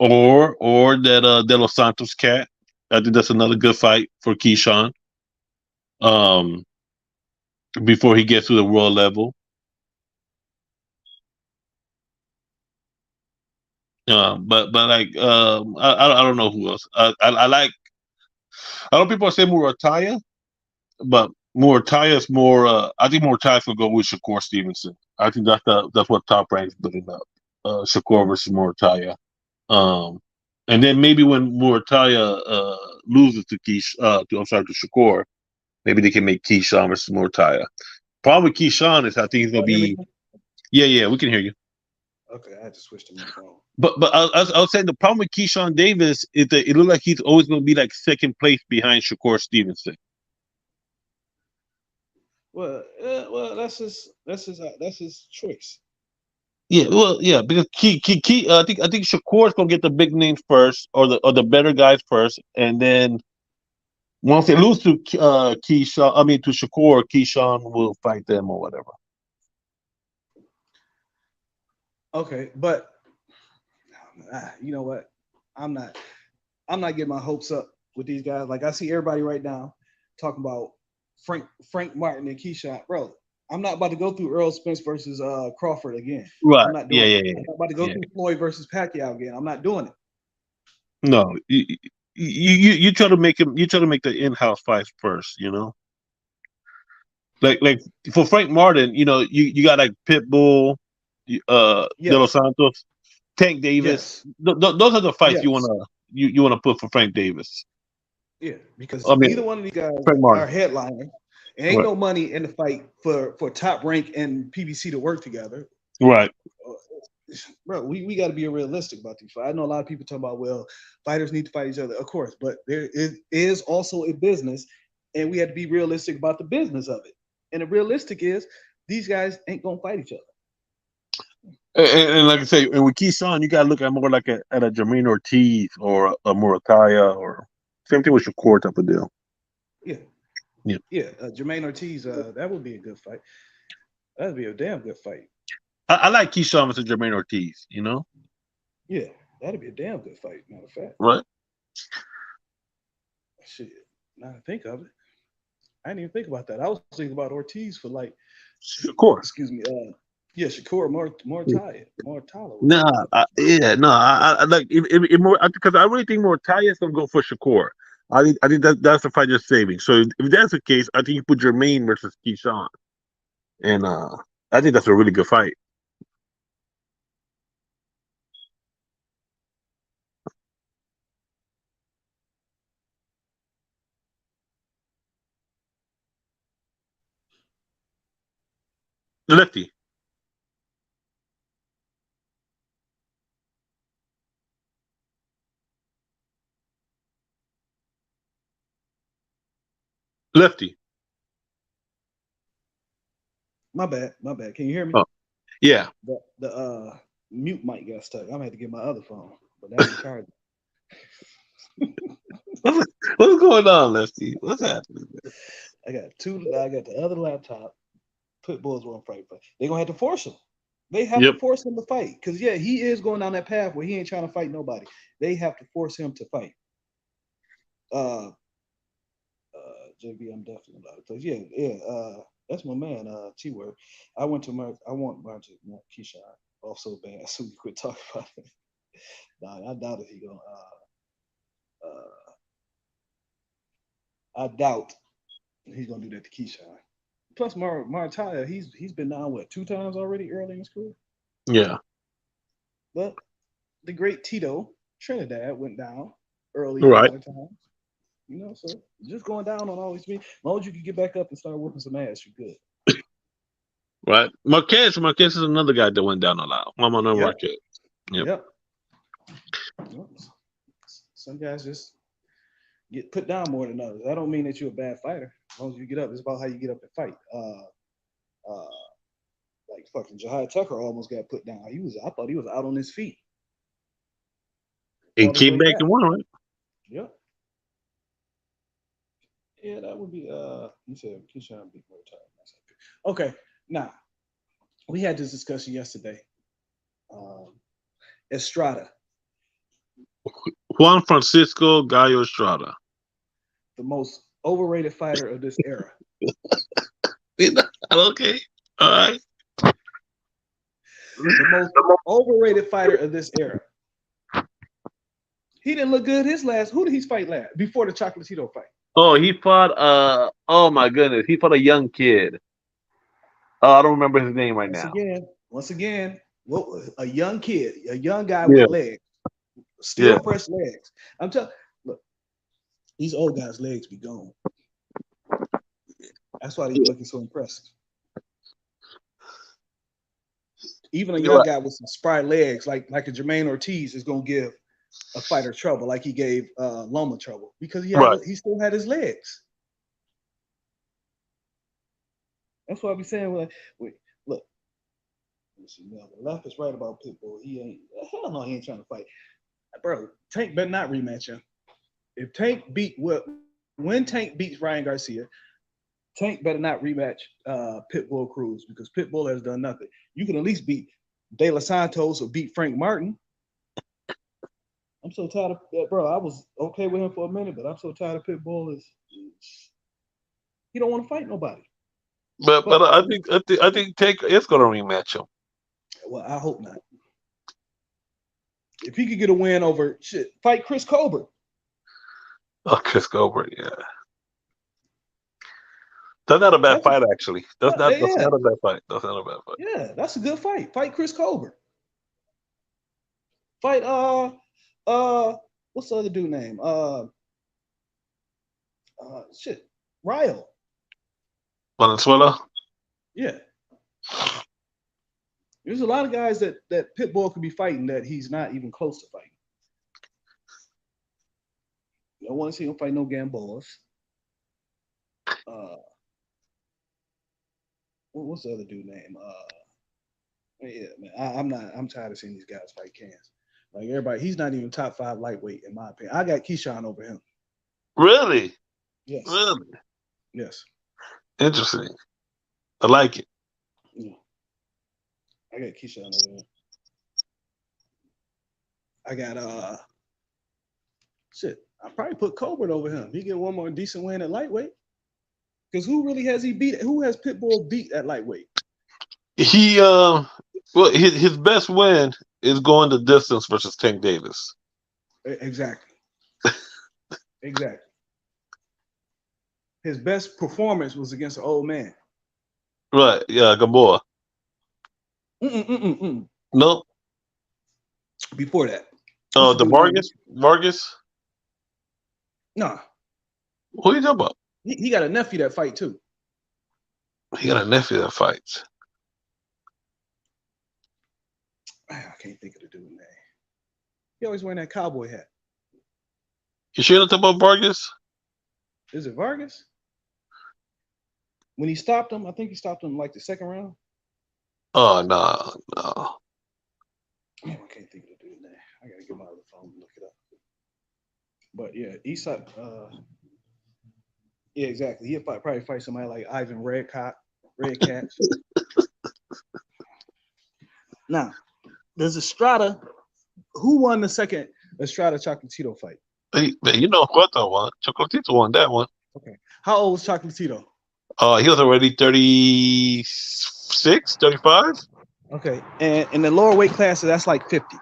S2: or that De Los Santos cat. I think that's another good fight for Keyshawn. Um, before he gets to the world level. But like I don't know who else. I like a lot of people say Murataya, but Murataya's more. I think Murataya's will go with Shakur Stevenson. I think that's what Top Rank's building up. Shakur versus Murataya. Um, and then maybe when Murataya loses to I'm sorry, to Shakur, maybe they can make Keyshawn versus Murataya. Problem with Keyshawn is I think he's gonna
S1: Oh, hear me?
S2: be. Yeah, we can hear you.
S1: Okay, I had to switch to my phone.
S2: But I was saying the problem with Keyshawn Davis is that it looks like he's always going to be like second place behind Shakur Stevenson.
S1: Well, that's his choice.
S2: Yeah, because I think Shakur's going to get the big names first, or the better guys first, and then once they lose to Keyshawn, I mean to Shakur, Keyshawn will fight them or whatever.
S1: Okay, but you know what? I'm not. I'm not getting my hopes up with these guys. Like I see everybody right now talking about Frank Martin and Keyshawn, bro. I'm not about to go through Earl Spence versus Crawford again. I'm
S2: Right?
S1: not
S2: Yeah,
S1: doing it.
S2: yeah,
S1: I'm
S2: yeah,
S1: not about to go
S2: yeah.
S1: through Floyd versus Pacquiao again. I'm not doing it.
S2: No, you try to make him. You try to make the in-house fights first. You know. Like for Frank Martin, you got like Pitbull, De Los
S1: Yes,
S2: Santos, Tank Davis.
S1: yes,
S2: Those are the fights
S1: yes,
S2: you wanna put for Frank Davis.
S1: yeah. Because
S2: I
S1: neither
S2: mean
S1: one of these guys
S2: Frank
S1: are
S2: Martin.
S1: headliners. And ain't
S2: Right,
S1: no money in the fight for Top Rank and PBC to work together.
S2: right.
S1: Bro, we got to be realistic about these fights. I know a lot of people talk about, well, fighters need to fight each other, of course, but is also a business, and we have to be realistic about the business of it. And the realistic is these guys ain't gonna fight each other.
S2: And like I say, and with Keyshawn, you gotta look at more like at a Jermaine Ortiz or a Murataya or same thing with Shakur type of deal.
S1: Yeah,
S2: Yeah,
S1: yeah. Jermaine Ortiz, that would be a good fight. That'd be a damn good fight.
S2: I like Keyshawn versus Jermaine Ortiz. You know,
S1: Yeah, that'd be a damn good fight. Matter of fact,
S2: right?
S1: shit. Now I think of it, I didn't even think about that. I was thinking about Ortiz for like,
S2: Shakur.
S1: excuse me, yeah, Shakur Mortala, whatever.
S2: Nah, yeah, no, I like if more because I really think Mortalia is gonna go for Shakur. I think that's the fight you're saving. So if that's the case, I think you put Jermaine versus Keyshawn, and I think that's a really good fight. Lefty, lefty.
S1: My bad, my bad. Can you hear me?
S2: Oh, yeah.
S1: The mute mic got stuck. I'm gonna have to get my other phone, but that ain't charging.
S2: What's going on, Lefty? What's happening?
S1: I got two. I got the other laptop. Pitbull's won't fight, but they're gonna have to force him. They have to
S2: Yep.
S1: force him to fight because yeah, he is going down that path where he ain't trying to fight nobody. They have to force him to fight. Uh, JB, I'm definitely about it. Cause yeah. That's my man. T word. I went to my. I want Martin Keyshawn off so bad, so we quit talking about it. Nah, I doubt if he gonna. I doubt he's gonna do that to Keyshawn. Plus, Martaya, he's been down what 2 times already early in his career.
S2: Yeah.
S1: But the great Tito Trinidad went down early a
S2: Right.
S1: lot of times. So just going down on always me. As long as you can get back up and start whooping some ass, you're good.
S2: Right. Marquez is another guy that went down a lot. Mama no
S1: Yep,
S2: Marquez. Yep.
S1: yep. Yep. Some guys just get put down more than others. That don't mean that you're a bad fighter. As long as you get up, it's about how you get up and fight. Uh, like fucking Jahad Tucker almost got put down. I thought he was out on his feet.
S2: And
S1: Fought his
S2: came
S1: way
S2: back
S1: back.
S2: and won, right?
S1: Yep. Yeah, that would be you said Keyshawn beat more time. Okay. Now we had this discussion yesterday. Um Estrada.
S2: Juan Francisco Gallo Estrada.
S1: The most overrated fighter of this era.
S2: Okay. All right.
S1: The most overrated fighter of this era. He didn't look good his last. Who did he fight last? Before the Chocolatito fight.
S2: Oh, he fought. Oh my goodness, he fought a young kid. I don't remember his name right now.
S1: Once again, a young kid, a young guy
S2: Yeah.
S1: with legs, still fresh legs. I'm telling. Look, these old guys' legs be gone. That's why they're looking so impressive. Even a young guy with some spry legs, like a Jermaine Ortiz, is gonna give a fighter trouble, like he gave Loma trouble, because he still had his legs. That's what I be saying. Look, the left is right about Pitbull. He ain't. Hell no, he ain't trying to fight, bro. Tank better not rematch him. If Tank when Tank beats Ryan Garcia, Tank better not rematch Pitbull Cruz, because Pitbull has done nothing. You can at least beat De Los Santos or beat Frank Martin. I'm so tired of that, bro. I was okay with him for a minute, but I'm so tired of Pitbull. He don't want to fight nobody.
S2: But I think Tank is gonna rematch him.
S1: Well, I hope not. If he could get a win over fight Chris Colbert.
S2: Oh, Chris Colbert, yeah. That's not a bad fight, actually. That's not a bad fight. That's not a bad fight.
S1: Yeah, that's a good fight. Fight Chris Colbert. Fight what's the other dude name? Ryo.
S2: Valenzuela?
S1: Yeah. There's a lot of guys that Pitbull could be fighting that he's not even close to fighting. I don't want to see him fight no Gamboas. What's the other dude name? Yeah, man. I'm tired of seeing these guys fight cans. Like everybody, he's not even top 5 lightweight in my opinion. I got Keyshawn over him.
S2: Really?
S1: Yes.
S2: Really?
S1: Yes.
S2: Interesting. I like it.
S1: Yeah. I got Keyshawn over him. I got I probably put Colbert over him. He get one more decent win at lightweight. Because who really has he beat? Who has Pitbull beat at lightweight?
S2: He well, his best win is going the distance versus Tank Davis.
S1: Exactly. Exactly. His best performance was against an old man.
S2: Right. Yeah, Gamboa. No.
S1: Before that.
S2: Oh, the Vargas?
S1: Nah.
S2: What are you talking about?
S1: He got a nephew that fight too.
S2: He got a nephew that fights.
S1: I can't think of the dude's name. He always wearing that cowboy hat.
S2: You sure you're talking about Vargas?
S1: Is it Vargas? When he stopped him, I think he stopped him like the second round.
S2: Oh, no.
S1: Man, I can't think of the dude's name. I gotta get my other phone and look it up. But yeah, Eastside. Yeah, exactly. He'll probably fight somebody like Ivan Redcat. Now, there's Estrada. Who won the second Estrada Chocolatito fight?
S2: Hey, man, you know what that one? Chocolatito won that one.
S1: Okay. How old was Chocolatito?
S2: He was already 36, 35.
S1: Okay. And in the lower weight classes, that's like 50.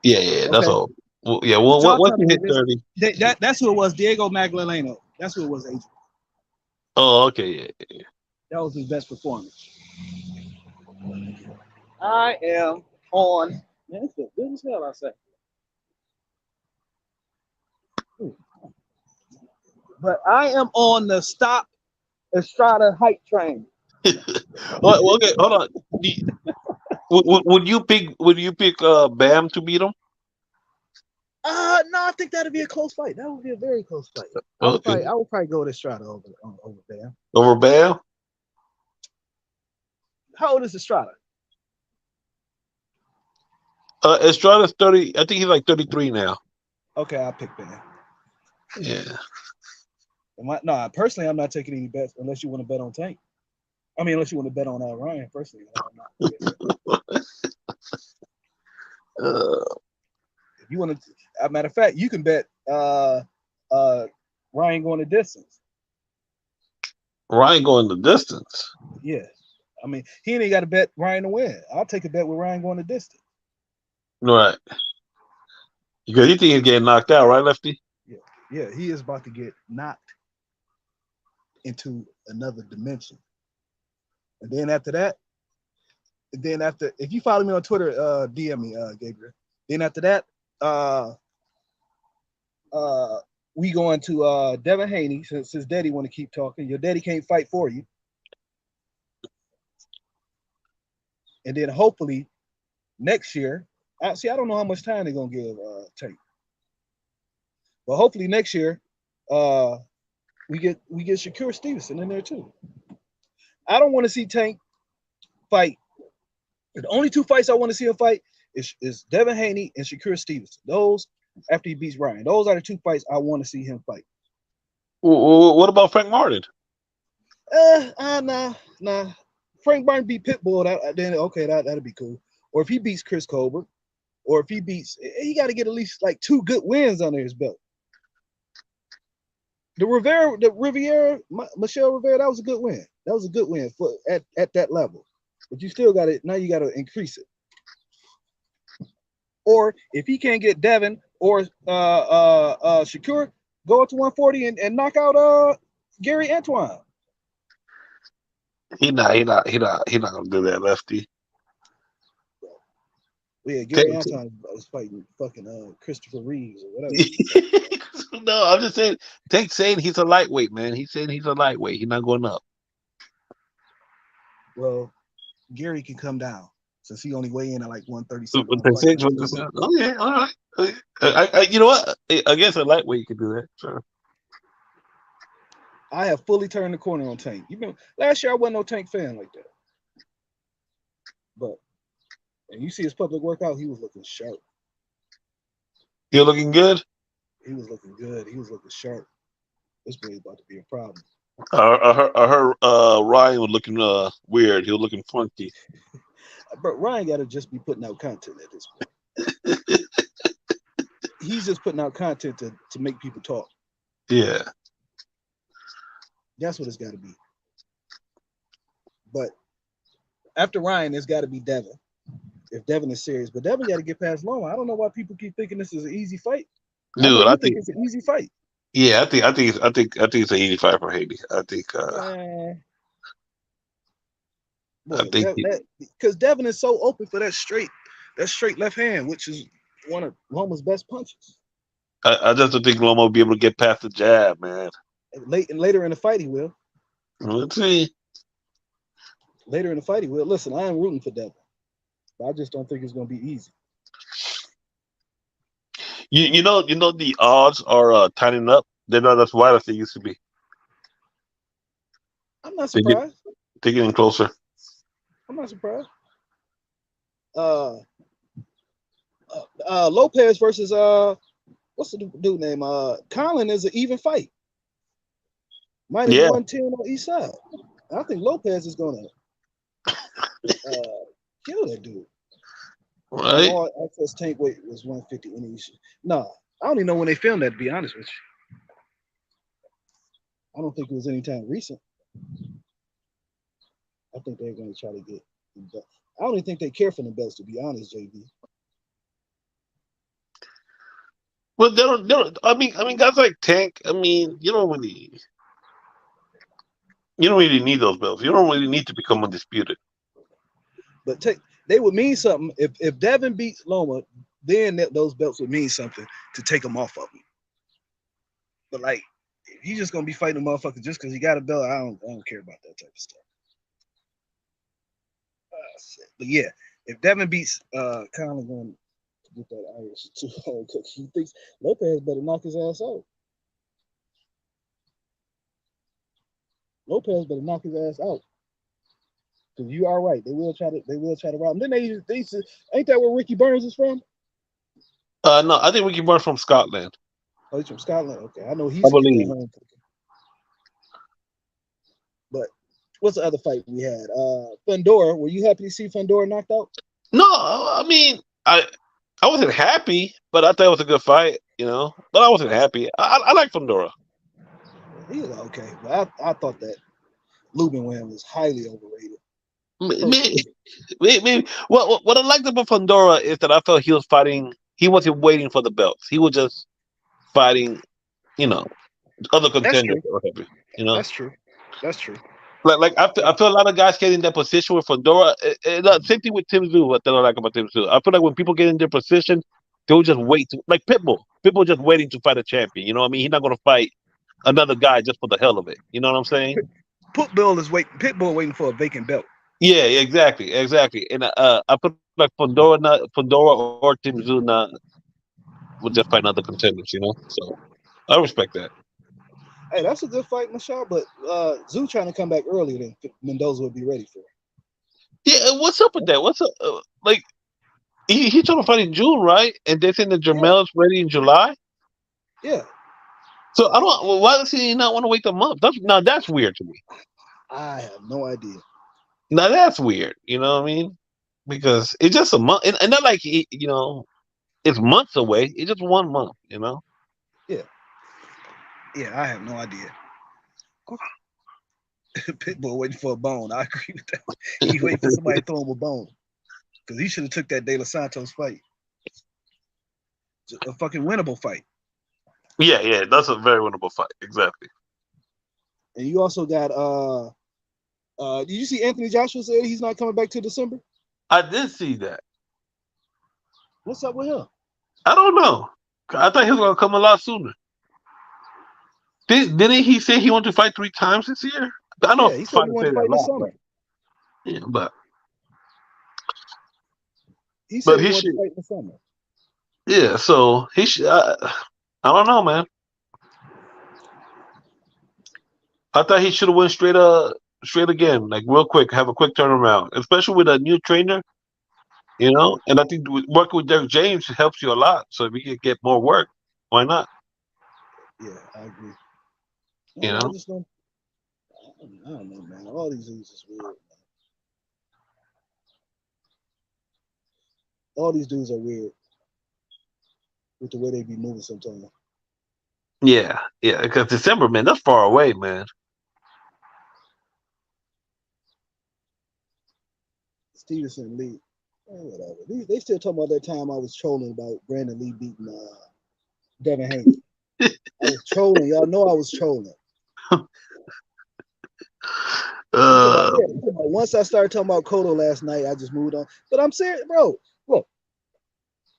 S2: Yeah, that's all. Well, yeah, once you hit 30.
S1: That's who it was, Diego Magdaleno. That's who it was, agent.
S2: Oh, okay, yeah.
S1: That was his best performance. I am on. Man, it's good as hell, I say. But I am on the stop Estrada hype train.
S2: Well, okay, hold on. Would you pick Bam to beat him?
S1: No, I think that'd be a close fight. That would be a very close fight. I would probably go with Estrada over Bam.
S2: Over Bam?
S1: How old is Estrada?
S2: Estrada's 30. I think he's like 33 now.
S1: Okay, I'll pick Bam.
S2: Yeah.
S1: No, personally, I'm not taking any bets unless you want to bet on Tank. I mean, unless you want to bet on Ryan. Personally, I'm not.
S3: If you want to, a matter of fact, you can bet Ryan going the distance.
S2: Ryan going the distance.
S3: Yeah. I mean, he ain't got to bet Ryan to win. I'll take a bet with Ryan going the distance.
S2: Right. Because you think he's getting knocked out, right, Lefty?
S3: Yeah. Yeah. He is about to get knocked into another dimension. And then after that, if you follow me on Twitter, DM me, Gabriel. Then after that, we going to Devin Haney, since his daddy want to keep talking. Your daddy can't fight for you. And then hopefully next year, I don't know how much time they're gonna give Tank. But hopefully next year, we get Shakur Stevenson in there too. I don't want to see Tank fight. The only two fights I want to see him fight is Devin Haney and Shakur Stevenson. Those after he beats Ryan. Those are the two fights I want to see him fight.
S2: What about Frank Martin?
S3: Nah. Frank Martin beat Pitbull. Then okay, that'd be cool. Or if he beats Chris Colbert, or if he got to get at least like 2 good wins under his belt. Michelle Rivera, that was a good win. That was a good win for at that level. But you still got it. Now you got to increase it. Or if he can't get Devin or Shakur, go up to 140 and knock out Gary Antoine.
S2: He not gonna do that, Lefty.
S3: Yeah, Gary Antoine was fighting fucking Christopher Reeves or whatever.
S2: No, I'm just saying. Tank saying he's a lightweight, man. He's saying he's a lightweight. He's not going up.
S3: Well, Gary can come down since he only weigh in at like 137.
S2: 136. Okay, all right. You know what? Against a lightweight, you can do that. Sure.
S3: I have fully turned the corner on Tank. Last year I wasn't no Tank fan like that. But and you see his public workout, he was looking sharp.
S2: You're looking good?
S3: He was looking good. He was looking sharp. This boy about to be a problem.
S2: I heard Ryan was looking weird. He was looking funky.
S3: But Ryan got to just be putting out content at this point. He's just putting out content to make people talk.
S2: Yeah.
S3: That's what it's got to be. But after Ryan, it's got to be Devin. If Devin is serious, but Devin got to get past Loma. I don't know why people keep thinking this is an easy fight.
S2: Dude, I think
S3: it's an easy fight.
S2: Yeah, I think it's an 85 for Haiti. I think.
S3: Because Devin is so open for that straight left hand, which is one of Loma's best punches.
S2: I just don't think Loma will be able to get past the jab, man.
S3: Later in the fight, he will.
S2: Let's see.
S3: Later in the fight, he will. Listen, I am rooting for Devin, but I just don't think it's going to be easy.
S2: You know the odds are tightening up. They're not as wide as they used to be.
S3: I'm not surprised.
S2: They're getting closer.
S3: I'm not surprised. Lopez versus what's the dude name? Colin is an even fight. Minus 110 on each side. I think Lopez is gonna kill that dude.
S2: Right.
S3: All access tank weight was 150 in each. No, I don't even know when they filmed that, to be honest with you. I don't think it was anytime recent. I think they're going to try to get. I don't even think they care for the belts, to be honest, JB.
S2: Well, they don't. I mean, guys like Tank. I mean, you don't really need those belts. You don't really need to become undisputed.
S3: But they would mean something if Devin beats Loma. Then those belts would mean something to take them off of him. But like, if you just gonna be fighting a motherfucker just because he got a belt, I don't care about that type of stuff. But yeah, if Devin beats Conor, going to get that Irish too hard because he thinks Lopez better knock his ass out. Lopez better knock his ass out. Because you are right, they will try to rob him. Then they ain't that where Ricky Burns is from?
S2: No, I think Ricky Burns from Scotland.
S3: Oh, he's from Scotland. Okay, I know he's.
S2: I believe.
S3: But what's the other fight we had? Fundora. Were you happy to see Fundora knocked out?
S2: No, I mean, I wasn't happy, but I thought it was a good fight. But I wasn't happy. I like Fundora.
S3: He was okay, but I thought that Lubin Wham was highly overrated.
S2: Me, what I liked about Fundora is that I felt he was fighting. He wasn't waiting for the belts. He was just fighting. You know, other
S3: That's
S2: contenders
S3: true.
S2: or whatever. You know,
S3: That's true. That's true.
S2: I feel a lot of guys get in that position with Fundora. Same thing with Tim Zoo. What I like about Tim Zoo, I feel like when people get in their position, they'll just wait to like Pitbull. Pitbull just waiting to fight a champion. You know what I mean? He's not going to fight another guy just for the hell of it. You know what I'm saying?
S3: Pitbull waiting for a vacant belt.
S2: Yeah, exactly. And I feel like Fundora or Tim Zoo not would just fight other contenders. So I respect that.
S3: Hey, that's a good fight, Michelle. But Zoo trying to come back earlier than Mendoza would be ready for.
S2: Yeah, what's up with that? What's up? Like he's trying to fight in June, right? And they saying that
S3: Yeah,
S2: Jermel's ready in July.
S3: yeah.
S2: So I don't. Well, why does he not want to wait a month? That's weird to me.
S3: I have no idea.
S2: Now that's weird. You know what I mean? Because it's just a month, and not like it's months away. It's just 1 month.
S3: Yeah, yeah. I have no idea. Pitbull waiting for a bone. I agree with that. He waiting for somebody to throw him a bone because he should have took that De Los Santos fight. A fucking winnable fight.
S2: Yeah, that's a very winnable fight. Exactly.
S3: And you also got did you see Anthony Joshua said he's not coming back till December?
S2: I did see that.
S3: What's up with him?
S2: I don't know. I thought he was gonna come a lot sooner. Didn't he say he wanted to fight 3 times this year? I know
S3: Yeah, he said he
S2: fighters
S3: wanted
S2: say
S3: to
S2: that
S3: fight
S2: a
S3: in the
S2: lot,
S3: summer.
S2: but
S3: He
S2: but
S3: said he
S2: he
S3: wanted to
S2: should.
S3: fight in the summer.
S2: Yeah, so he should. I don't know, man. I thought he should have went straight again, like real quick, have a quick turnaround, especially with a new trainer. And I think working with Derek James helps you a lot. So if you can get more work, why not?
S3: Yeah, I agree.
S2: You
S3: I
S2: know?
S3: just don't. I don't know, man. All these dudes is weird. Man. All these dudes are weird with the way they be moving sometimes.
S2: Yeah. Because December, man, that's far away, man.
S3: Stevenson Lee. Whatever. They still talking about that time I was trolling about Brandon Lee beating Devin Haney. I was trolling. Y'all know I was trolling.
S2: uh,
S3: Once I started talking about Cotto last night, I just moved on. But I'm serious, bro. Look,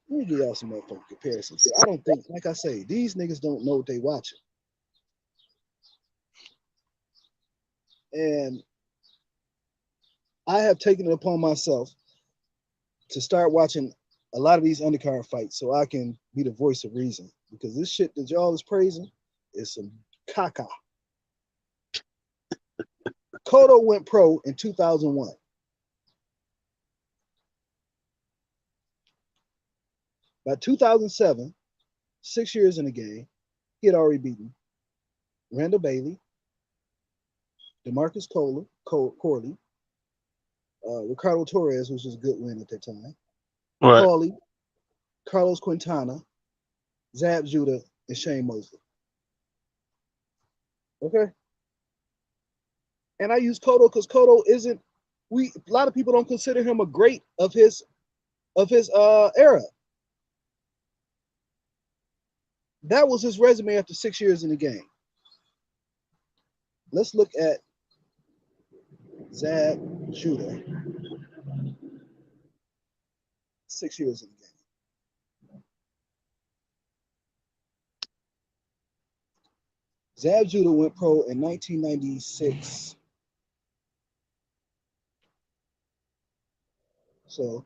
S3: let me give y'all some motherfucking comparisons. I don't think, like I say, these niggas don't know what they watching. And I have taken it upon myself to start watching a lot of these undercard fights so I can be the voice of reason. Because this shit that y'all is praising is some caca. Cotto went pro in 2001. By 2007, 6 years in the game, he had already beaten Randall Bailey, DeMarcus Corley, Ricardo Torres, which was a good win at that time,
S2: right.
S3: Paulie, Carlos Quintana, Zab Judah, and Shane Mosley. Okay? And I use Cotto because Cotto isn't a lot of people don't consider him a great of his era. That was his resume after 6 years in the game. Let's look at Zab Judah. 6 years in the game. Zab Judah went pro in 1996. So,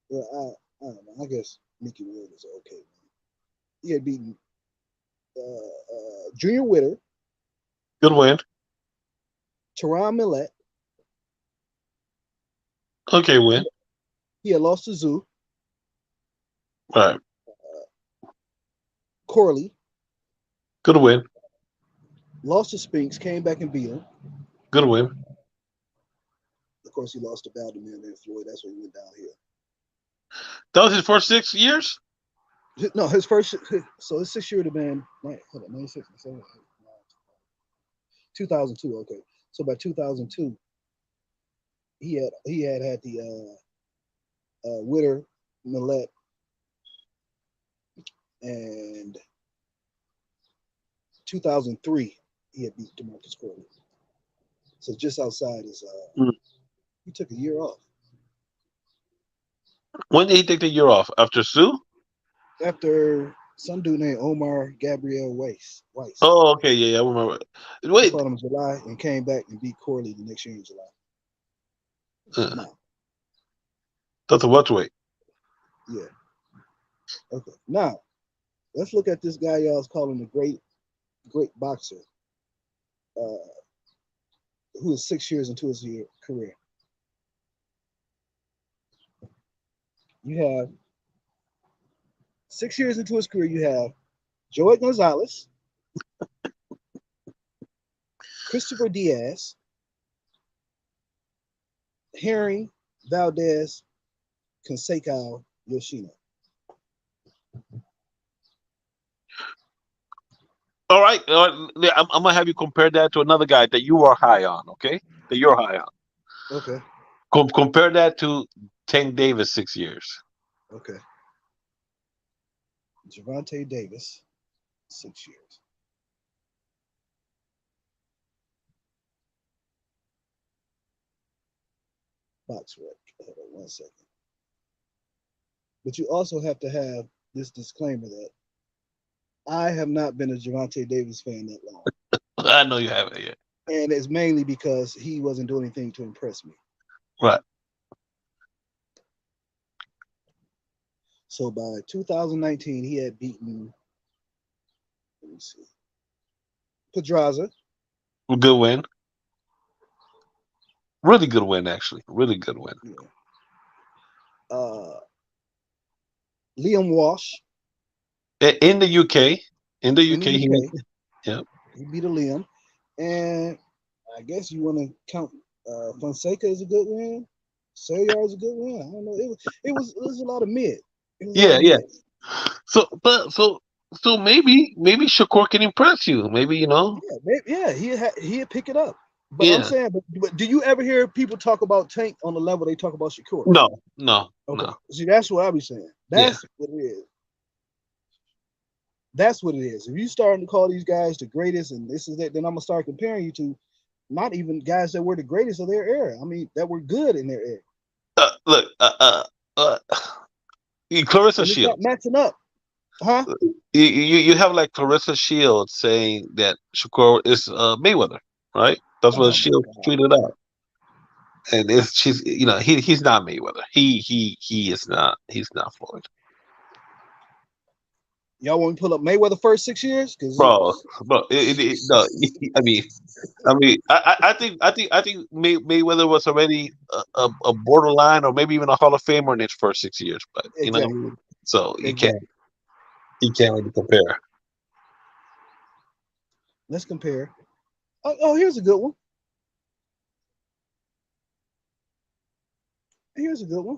S3: well, I don't know. I guess Mickey Ward is okay. Man. He had beaten Junior Witter,
S2: Good win.
S3: Teron Millette.
S2: Okay, win.
S3: He had lost to Zoo,
S2: All right.
S3: Corley,
S2: Good win.
S3: lost to Spinks, came back and beat him.
S2: Good win.
S3: Of course, he lost to Balderman and Floyd. That's when he went downhill.
S2: That was his first 6 years.
S3: No, his first. So his 6 year would have been 96, 2002. Okay, so by 2002, he had the Witter, Millette, and 2003 he had beat DeMarcus Corley. So just outside his. He took a year off.
S2: When did he take the year off? After Sue?
S3: After some dude named Omar Gabriel Weiss.
S2: Oh, okay, yeah, I remember.
S3: He
S2: Wait,
S3: fought him in July and came back and beat Corley the next year in July. No.
S2: That's a welterweight.
S3: Yeah. Okay. Now, let's look at this guy y'all's calling the great boxer, who is 6 years into his career. You have 6 years into his career, you have Joey Gonzalez, Christopher Diaz, Herring, Valdez, Conseco, Yoshino.
S2: All right, I'm gonna have you compare that to another guy that you are high on. Okay, that you're high on.
S3: Okay.
S2: Compare that to Tank Davis 6 years.
S3: Okay. Gervonta Davis, 6 years. Box rec. Hold on 1 second. But you also have to have this disclaimer that I have not been a Gervonta Davis fan that long.
S2: I know you haven't yet.
S3: And it's mainly because he wasn't doing anything to impress me.
S2: Right.
S3: So by 2019, he had beaten, let me see, Pedraza.
S2: Good win. Really good win, actually. Really good win.
S3: Yeah. Liam Walsh.
S2: In the UK. In the UK.
S3: He beat a Liam. And I guess you want to count Fonseca as a good win. Sayar is a good win. I don't know. It was a lot of mid.
S2: Yeah. So maybe Shakur can impress you. Maybe
S3: he'd pick it up. But
S2: yeah.
S3: I'm saying, but do you ever hear people talk about Tank on the level they talk about Shakur?
S2: No.
S3: Okay. See, that's what I be saying. That's what it is. That's what it is. If you starting to call these guys the greatest and this is that, then I'm gonna start comparing you to not even guys that were the greatest of their era. I mean, that were good in their era.
S2: Look, Clarissa
S3: and it's not
S2: Shields.
S3: matching up. Huh?
S2: You have like Clarissa Shields saying that Shakur is Mayweather, right? That's what Shields tweeted out. And he's not Mayweather. He is not. He's not Floyd.
S3: Y'all want to pull up Mayweather first 6 years?
S2: Bro, no. I think Mayweather was already a borderline or maybe even a Hall of Famer in his first 6 years. But you know what I mean? So you can't really compare.
S3: Let's compare. Oh, here's a good one. Here's a good one.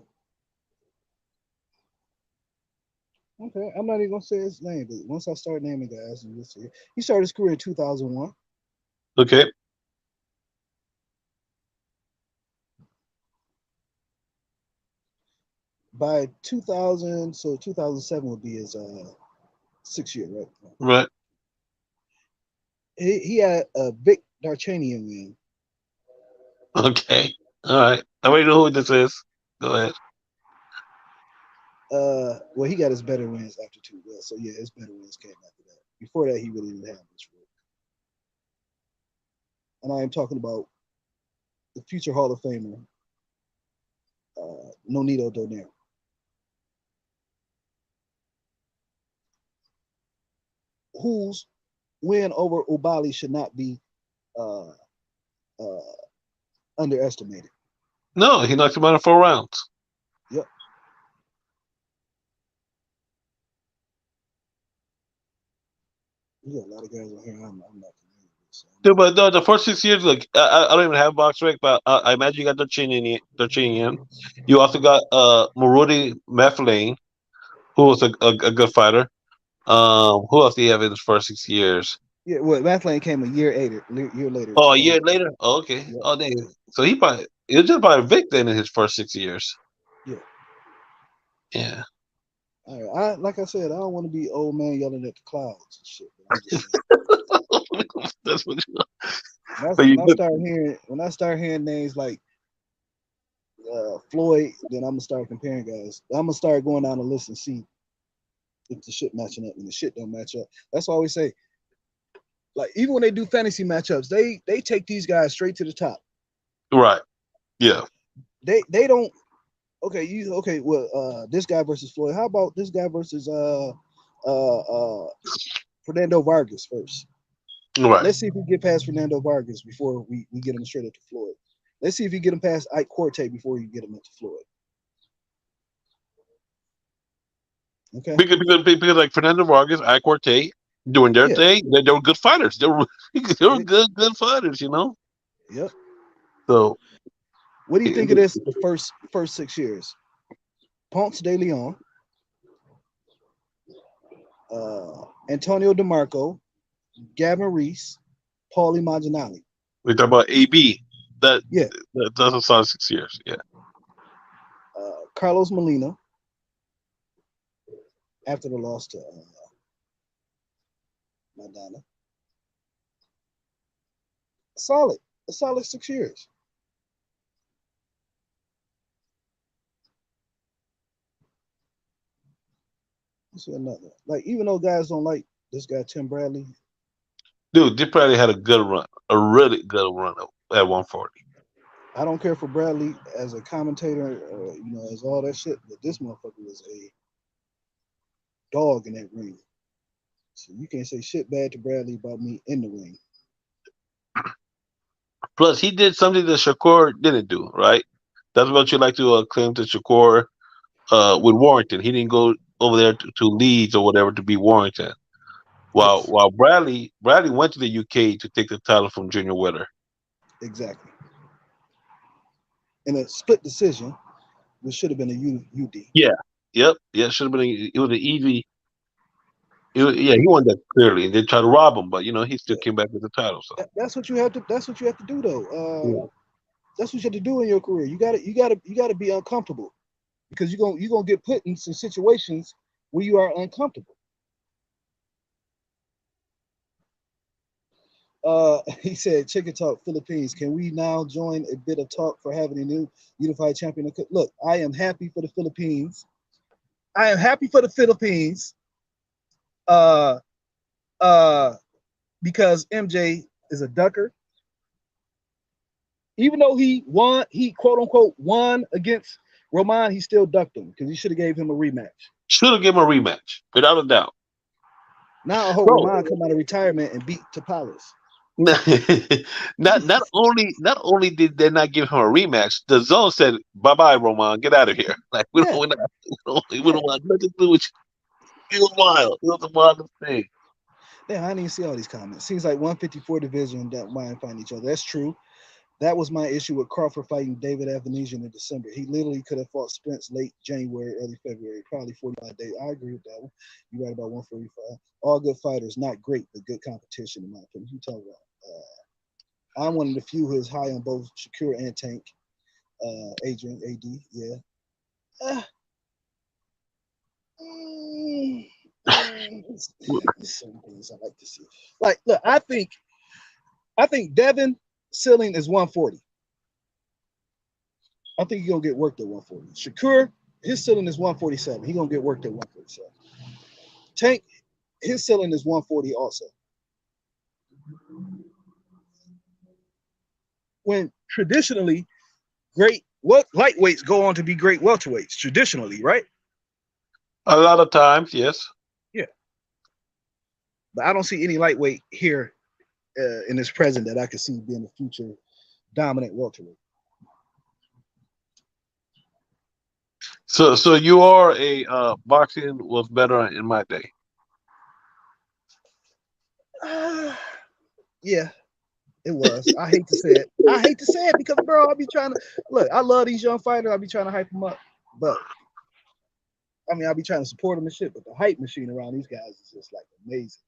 S3: Okay, I'm not even gonna say his name, but once I start naming guys, you'll see. He started his career in 2001.
S2: Okay.
S3: By 2000, so 2007 would be his 6 year, right?
S2: Right.
S3: He had a big Darchanian win.
S2: Okay. All right. I already know who this is. Go ahead.
S3: Well, he got his better wins after 2 wins. So yeah, his better wins came after that. Before that, he really didn't have much work. And I am talking about the future Hall of Famer, Nonito Donaire. Whose win over Ubali should not be underestimated.
S2: No, he knocked him out in 4 rounds.
S3: Yep. You got a lot of guys on here I'm not familiar with.
S2: Yeah, but the first 6 years, like I don't even have box rec, but I imagine you got Darchinyan. You also got Marudi Meflane, who was a good fighter. Who else do you have in his first 6 years?
S3: Yeah, well, Mathlane came a year later,
S2: Oh, a year
S3: 2000.
S2: later. Oh, okay.
S3: Yeah,
S2: Oh, dang. So he was just about Vic then in his first 6 years.
S3: yeah.
S2: Yeah.
S3: All right. Like I said, I don't want to be old man yelling at the clouds and shit. But I'm just saying.
S2: That's what. So
S3: When
S2: you
S3: I
S2: good.
S3: start hearing names like Floyd, then I'm gonna start comparing guys. I'm gonna start going down the list and see if the shit matching up and the shit don't match up. That's why I always say, like even when they do fantasy matchups, they take these guys straight to the top.
S2: Right. Yeah.
S3: They don't. Okay. Well, this guy versus Floyd. How about this guy versus Fernando Vargas first?
S2: Right.
S3: Let's see if we get past Fernando Vargas before we get him straight up to Floyd. Let's see if we get him past Ike Corte before you get him into Floyd. Okay.
S2: Because like Fernando Vargas, Icorte, doing their
S3: Yeah.
S2: thing, they were good fighters. They were good fighters.
S3: Yep.
S2: So
S3: What do you think of this first 6 years? Ponce de Leon, Antonio DeMarco, Gavin Reese, Paulie Malignaggi.
S2: we talk about AB. That
S3: Yeah.
S2: that's a solid 6 years. Yeah.
S3: Carlos Molina after the loss to Madonna. A solid 6 years. Let's see another. Like even though guys don't like this guy Tim Bradley,
S2: Dude, they probably had a good run, a really good run at 140.
S3: I don't care for Bradley as a commentator, as all that shit. But this motherfucker was a dog in that ring. So you can't say shit bad to Bradley about me in the ring.
S2: Plus, he did something that Shakur didn't do, right? That's what you like to claim to Shakur with Warrington. He didn't go over there to Leeds or whatever to be Warrington. While
S3: Yes,
S2: while Bradley went to the UK to take the title from Junior Witter.
S3: exactly. In a split decision, which should have been a UD.
S2: Yeah. Yep. Yeah. Should have been. It was an easy. Yeah, he won that clearly, and they tried to rob him, but he still
S3: Yeah.
S2: came back with the title. So
S3: That's what you have to. That's what you have to do, though.
S2: yeah.
S3: That's what you have to do in your career. You gotta be uncomfortable because you're gonna get put in some situations where you are uncomfortable. He said, Chicken Talk Philippines. Can we now join a bit of talk for having a new unified champion? Look, I am happy for the Philippines. I am happy for the Philippines. Uh, because MJ is a ducker. Even though he won, he quote unquote won against Roman, he still ducked him because he should have gave him a rematch.
S2: Should have given him a rematch, without a doubt.
S3: Now I hope
S2: Bro,
S3: Roman come out of retirement and beat Tapalas.
S2: not only did they not give him a rematch, the zone said, "Bye bye, Roman, get out of here." Like we don't,
S3: Yeah,
S2: we
S3: yeah.
S2: don't want nothing to do with you. It was wild. It was the wildest thing.
S3: Damn, I didn't even see all these comments. Seems like 154 division that mind find each other. That's true. That was my issue with Crawford fighting David Avanesian in December. He literally could have fought Spence late January, early February, probably 45 days. I agree with that one. You're right about 145. All good fighters, not great, but good competition, in my opinion. You talk about. I'm one of the few who is high on both Shakur and Tank. Adrian, AD, yeah. Uh, some things I like to see. Like, look, I think Devin ceiling is 140. I think he's gonna get worked at 140. Shakur, his ceiling is 147. He's gonna get worked at 147. Tank, his ceiling is 140 also. When traditionally great what lightweights go on to be great welterweights, traditionally, right?
S2: A lot of times, yes.
S3: Yeah. But I don't see any lightweight here in this present that I could see being a future dominant welterweight.
S2: So you are a boxing was better in my day.
S3: Yeah, It was. I hate to say it. I hate to say it because, bro, I be trying to look. I love these young fighters. I be trying to hype them up, but I mean, I be trying to support them and shit. But the hype machine around these guys is just like amazing,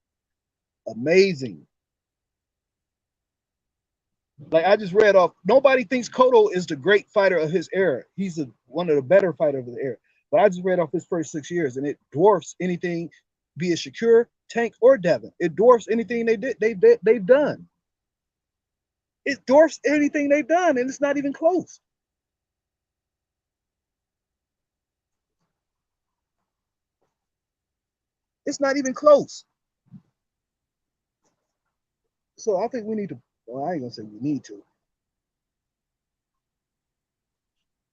S3: amazing. Like I just read off. Nobody thinks Cotto is the great fighter of his era. He's one of the better fighters of the era. But I just read off his first 6 years, and it dwarfs anything, be it Shakur, Tank, or Devin. It dwarfs anything they've done. It dwarfs anything they've done, and it's not even close. It's not even close. So I think we need to. Well, I ain't gonna say we need to.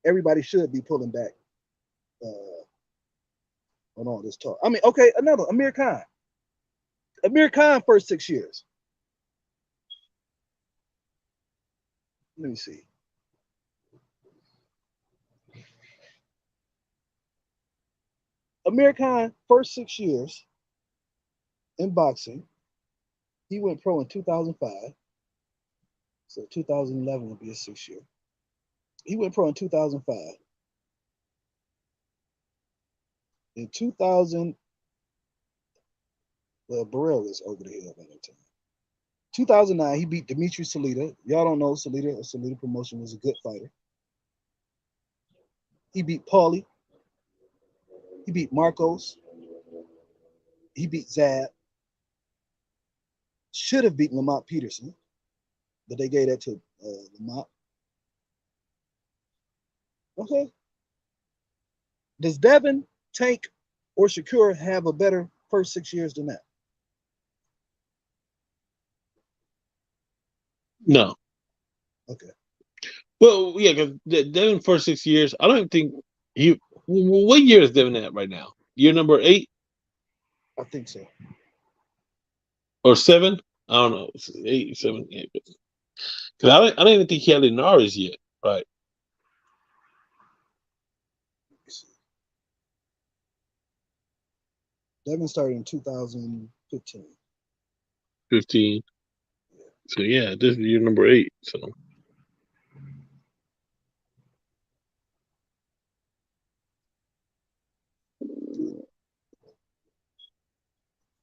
S3: Everybody should be pulling back on all this talk. I mean, okay, another Amir Khan. Amir Khan first 6 years. Let me see. Amir Khan first 6 years in boxing. He went pro in 2005. So 2011 will be his 6th year. He went pro in 2005. In 2000, well, Burrell was over the hill by that time. 2009, he beat Dimitri Salita. Y'all don't know Salita. Salita Promotion was a good fighter. He beat Paulie. He beat Marcos. He beat Zab. Should have beaten Lamont Peterson, but they gave that to Lamont. Okay. Does Devin, Tank, or Shakur have a better first 6 years than that?
S2: No.
S3: Okay.
S2: Well, yeah, because Devin first 6 years, I don't think he. What year is Devin at right now? Year number 8
S3: I think so.
S2: or 7? I don't know. It's 8, 7, 8. Because I don't even think he had Linares yet, right?
S3: Devin started in 2015.
S2: 15. So yeah, this is year number 8.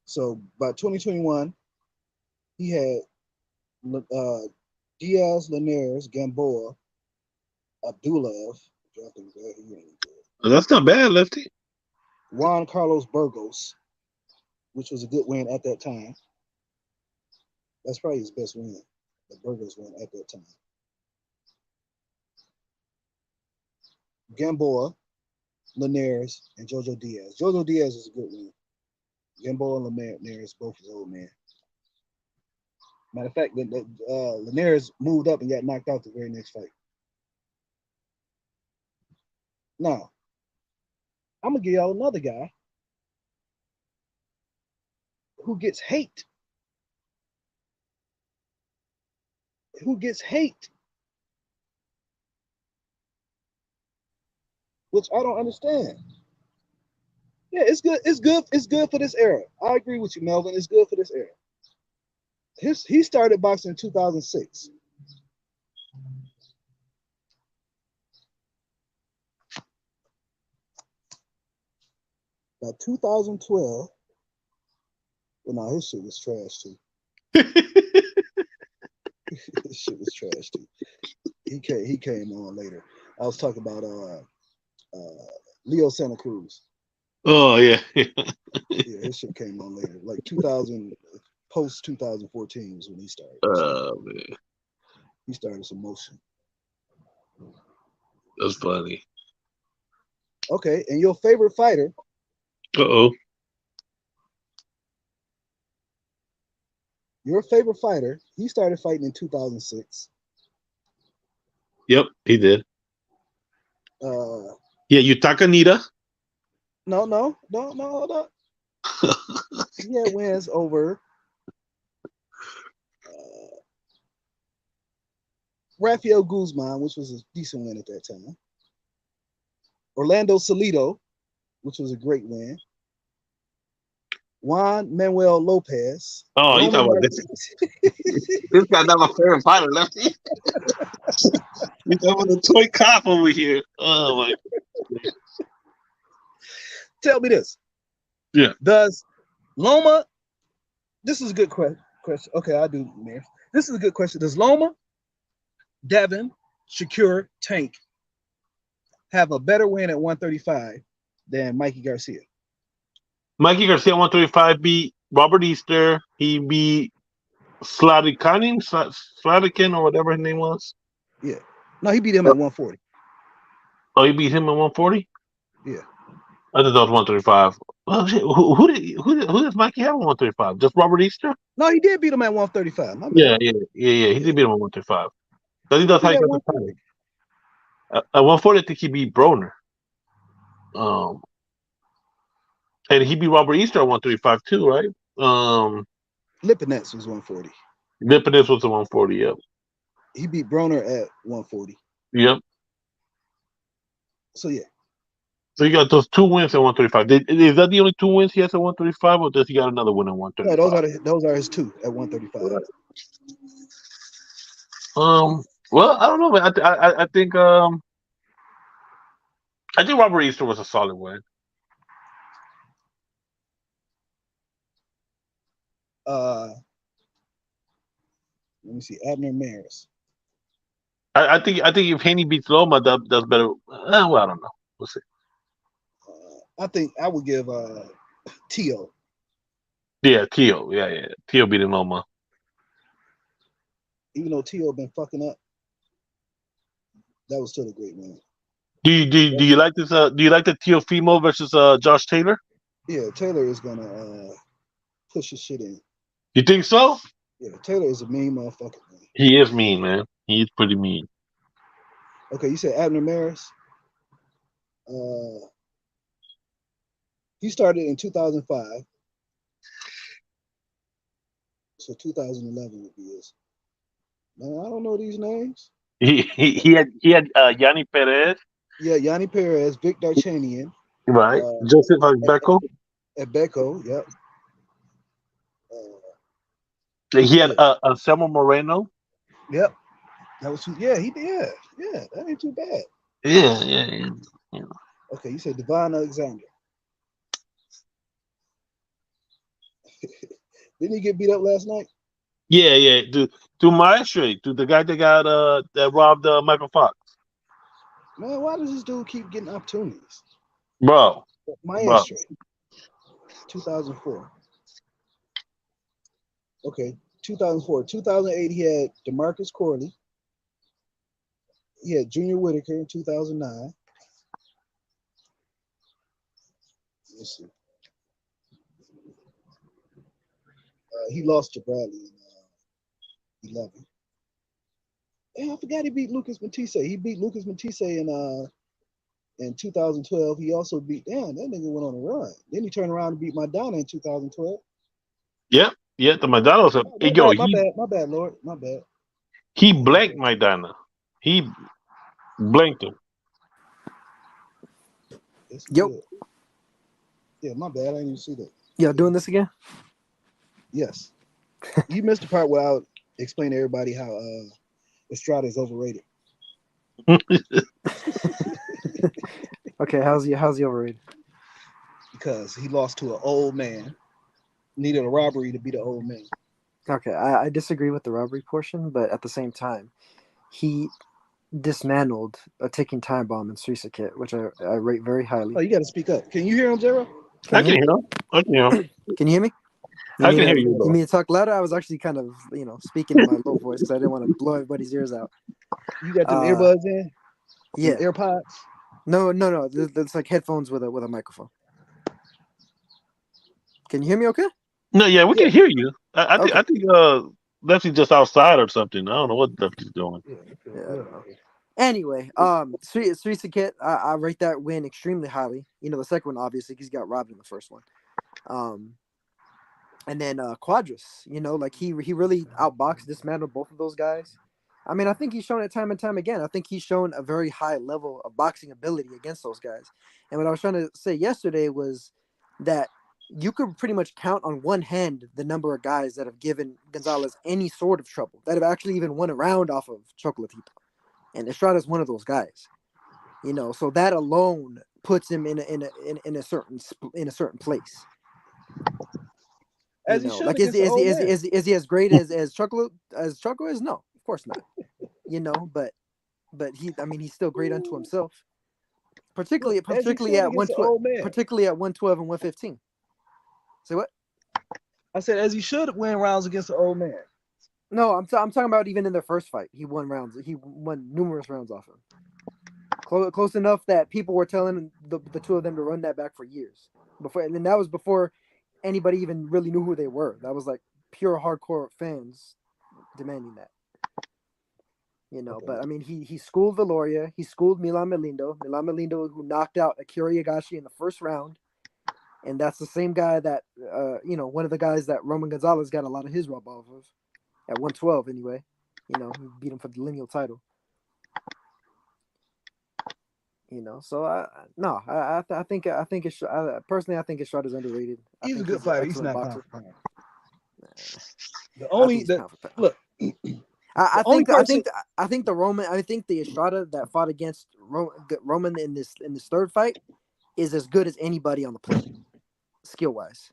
S3: So by 2021, he had Diaz, Linares, Gamboa, Abdulov,
S2: That's not bad, Lefty.
S3: Juan Carlos Burgos, which was a good win at that time. That's probably his best win, the Burgos win at that time. Gamboa, Linares, and Jojo Diaz. Jojo Diaz is a good win. Gamboa and Linares, both his old man. Matter of fact, Linares moved up and got knocked out the very next fight. Now, I'm gonna give y'all another guy who gets hate. Who gets hate? Which I don't understand. Yeah, it's good. It's good. It's good for this era. I agree with you, Melvin. It's good for this era. He started boxing in 2006. By 2012, well, no, his shit was trash too. His shit was trash too. He came on later. I was talking about Leo Santa Cruz.
S2: Oh yeah.
S3: Yeah, his shit came on later. Like 2000, post 2014 was when he started.
S2: Oh man,
S3: He started some motion.
S2: that's funny.
S3: Okay, and your favorite fighter?
S2: Uh-oh.
S3: Your favorite fighter? He started fighting in 2006.
S2: Yep, he did. Yeah, Yutaka Nita.
S3: No, hold up. He had wins over Rafael Guzman, which was a decent win at that time. Orlando Salido, which was a great win. Juan Manuel Lopez.
S2: Oh, you
S3: Roman
S2: talking about this? This guy's not my favorite fighter, Lefty. You talking about the toy cop over here? Oh my.
S3: Tell me this.
S2: Yeah.
S3: Does Loma, this is a good question. Okay, I do, man. This is a good question. Does Loma, Devin, Shakur, Tank have a better win at 135 than Mikey Garcia?
S2: Mikey Garcia 135 beat Robert Easter. He beat Sladikin or whatever his name was.
S3: Yeah. No, he beat him at 140.
S2: Oh, he beat him at 140.
S3: Yeah.
S2: I thought that was 135. Well, shit, who does Mikey have at 135? Just Robert Easter?
S3: No, he did beat him at 135. My bad.
S2: Yeah. He did beat him at 135. Because he does how he got the title. At 140, I think he beat Broner. And he beat Robert Easter at 135 too, right?
S3: Lipinets was 140.
S2: Lipinets was at 140. Yep.
S3: He beat Broner at 140.
S2: Yep.
S3: So yeah.
S2: So you got those 2 wins at 135. Is that the only 2 wins he has at 135, or does he got another win at 135?
S3: No, those are his 2 at 135.
S2: Well, I don't know, man. I think Robert Easter was a solid win.
S3: Let me see. Abner Maris.
S2: I think if Haney beats Loma, that's better. Well, I don't know. We'll see.
S3: I think I would give Tio.
S2: Yeah, Tio. Yeah. Tio beating Loma.
S3: Even though Tio been fucking up, that was still a great win.
S2: Do you like this? Do you like the Teofimo versus Josh Taylor?
S3: Yeah, Taylor is gonna push his shit in.
S2: You think so?
S3: Yeah, Taylor is a mean motherfucker, man.
S2: He is mean, man. He is pretty mean.
S3: Okay, you said Abner Maris. He started in 2005. So 2011 would be his. Man, I don't know these names.
S2: He had Yanni Perez.
S3: Yeah, Yanni Perez, Vic Darchanian.
S2: Right. Joseph Beko.
S3: At Beko, yep.
S2: He had Anselmo Moreno.
S3: Yep. That was he did. Yeah, that ain't too bad.
S2: Yeah.
S3: Okay, you said Devon Alexander. Didn't he get beat up last night?
S2: Yeah. To Maestro, to the guy that got that robbed Michael Fox.
S3: Man, why does this dude keep getting opportunities?
S2: Bro.
S3: Maestro. 2004. Okay, 2004. 2008, he had DeMarcus Corley. He had Junior Whitaker in 2009. Let's see. He lost to Bradley in 11. And I forgot he beat Lucas Matisse. He beat Lucas Matisse in 2012. He also beat that nigga went on a run. Then he turned around and beat Madonna in 2012.
S2: Yep. Yeah, the Madonna's a
S3: my bad, Lord. My bad.
S2: He blanked Madonna. He blanked him.
S3: Yep. Yeah, my bad. I didn't even see that.
S4: Y'all doing this again?
S3: Yes. You missed the part where I explained to everybody how Estrada is overrated.
S4: Okay, how's he overrated?
S3: Because he lost to an old man. Needed a robbery to beat an old man.
S4: Okay, I disagree with the robbery portion, but at the same time, he dismantled a ticking time bomb in Suisakit, which I rate very highly.
S3: Oh, you got to speak up. Can you hear him, Zero?
S2: I can hear him.
S4: Can you hear me?
S2: I can hear you.
S4: You mean to talk louder? I was actually kind of, speaking in my low voice because I didn't want to blow everybody's ears out.
S3: You got them earbuds in?
S4: Yeah.
S3: Them AirPods?
S4: No. It's like headphones with a microphone. Can you hear me okay?
S2: No, yeah, we can hear you. I think Lefty's just outside or something. I don't know what Lefty's doing.
S4: Yeah. Anyway, Suisakit, I rate that win extremely highly. The second one, obviously, he's got robbed in the first one. And then Quadras, he really outboxed, dismantled both of those guys. I mean, I think he's shown it time and time again. I think he's shown a very high level of boxing ability against those guys. And what I was trying to say yesterday was that you could pretty much count on one hand the number of guys that have given Gonzalez any sort of trouble, that have actually even won a round off of Chocolatito. And Estrada's one of those guys. So that alone puts him in a certain place.
S3: As he should
S4: Like
S3: against the old man.
S4: is he as great as Choco is? No, of course not. But he's still great unto himself. Particularly at 112 particularly at 112 and 115. Say what?
S3: I said as he should win rounds against the old man.
S4: No, I'm talking about even in their first fight. He won rounds. He won numerous rounds off him. Close enough that people were telling the two of them to run that back for years. And that was before anybody even really knew who they were. That was like pure hardcore fans demanding that. Okay. But I mean, he schooled Valoria. He schooled Milan Melindo. Milan Melindo, who knocked out Akira Yagashi in the first round. And that's the same guy that, one of the guys that Roman Gonzalez got a lot of his rub off of at 112 anyway. He beat him for the lineal title. So I think personally, I think Estrada's underrated.
S3: He's a good fighter. He's not boxer. Look.
S4: I think the Estrada that fought against Roman in this third fight is as good as anybody on the planet, skill wise.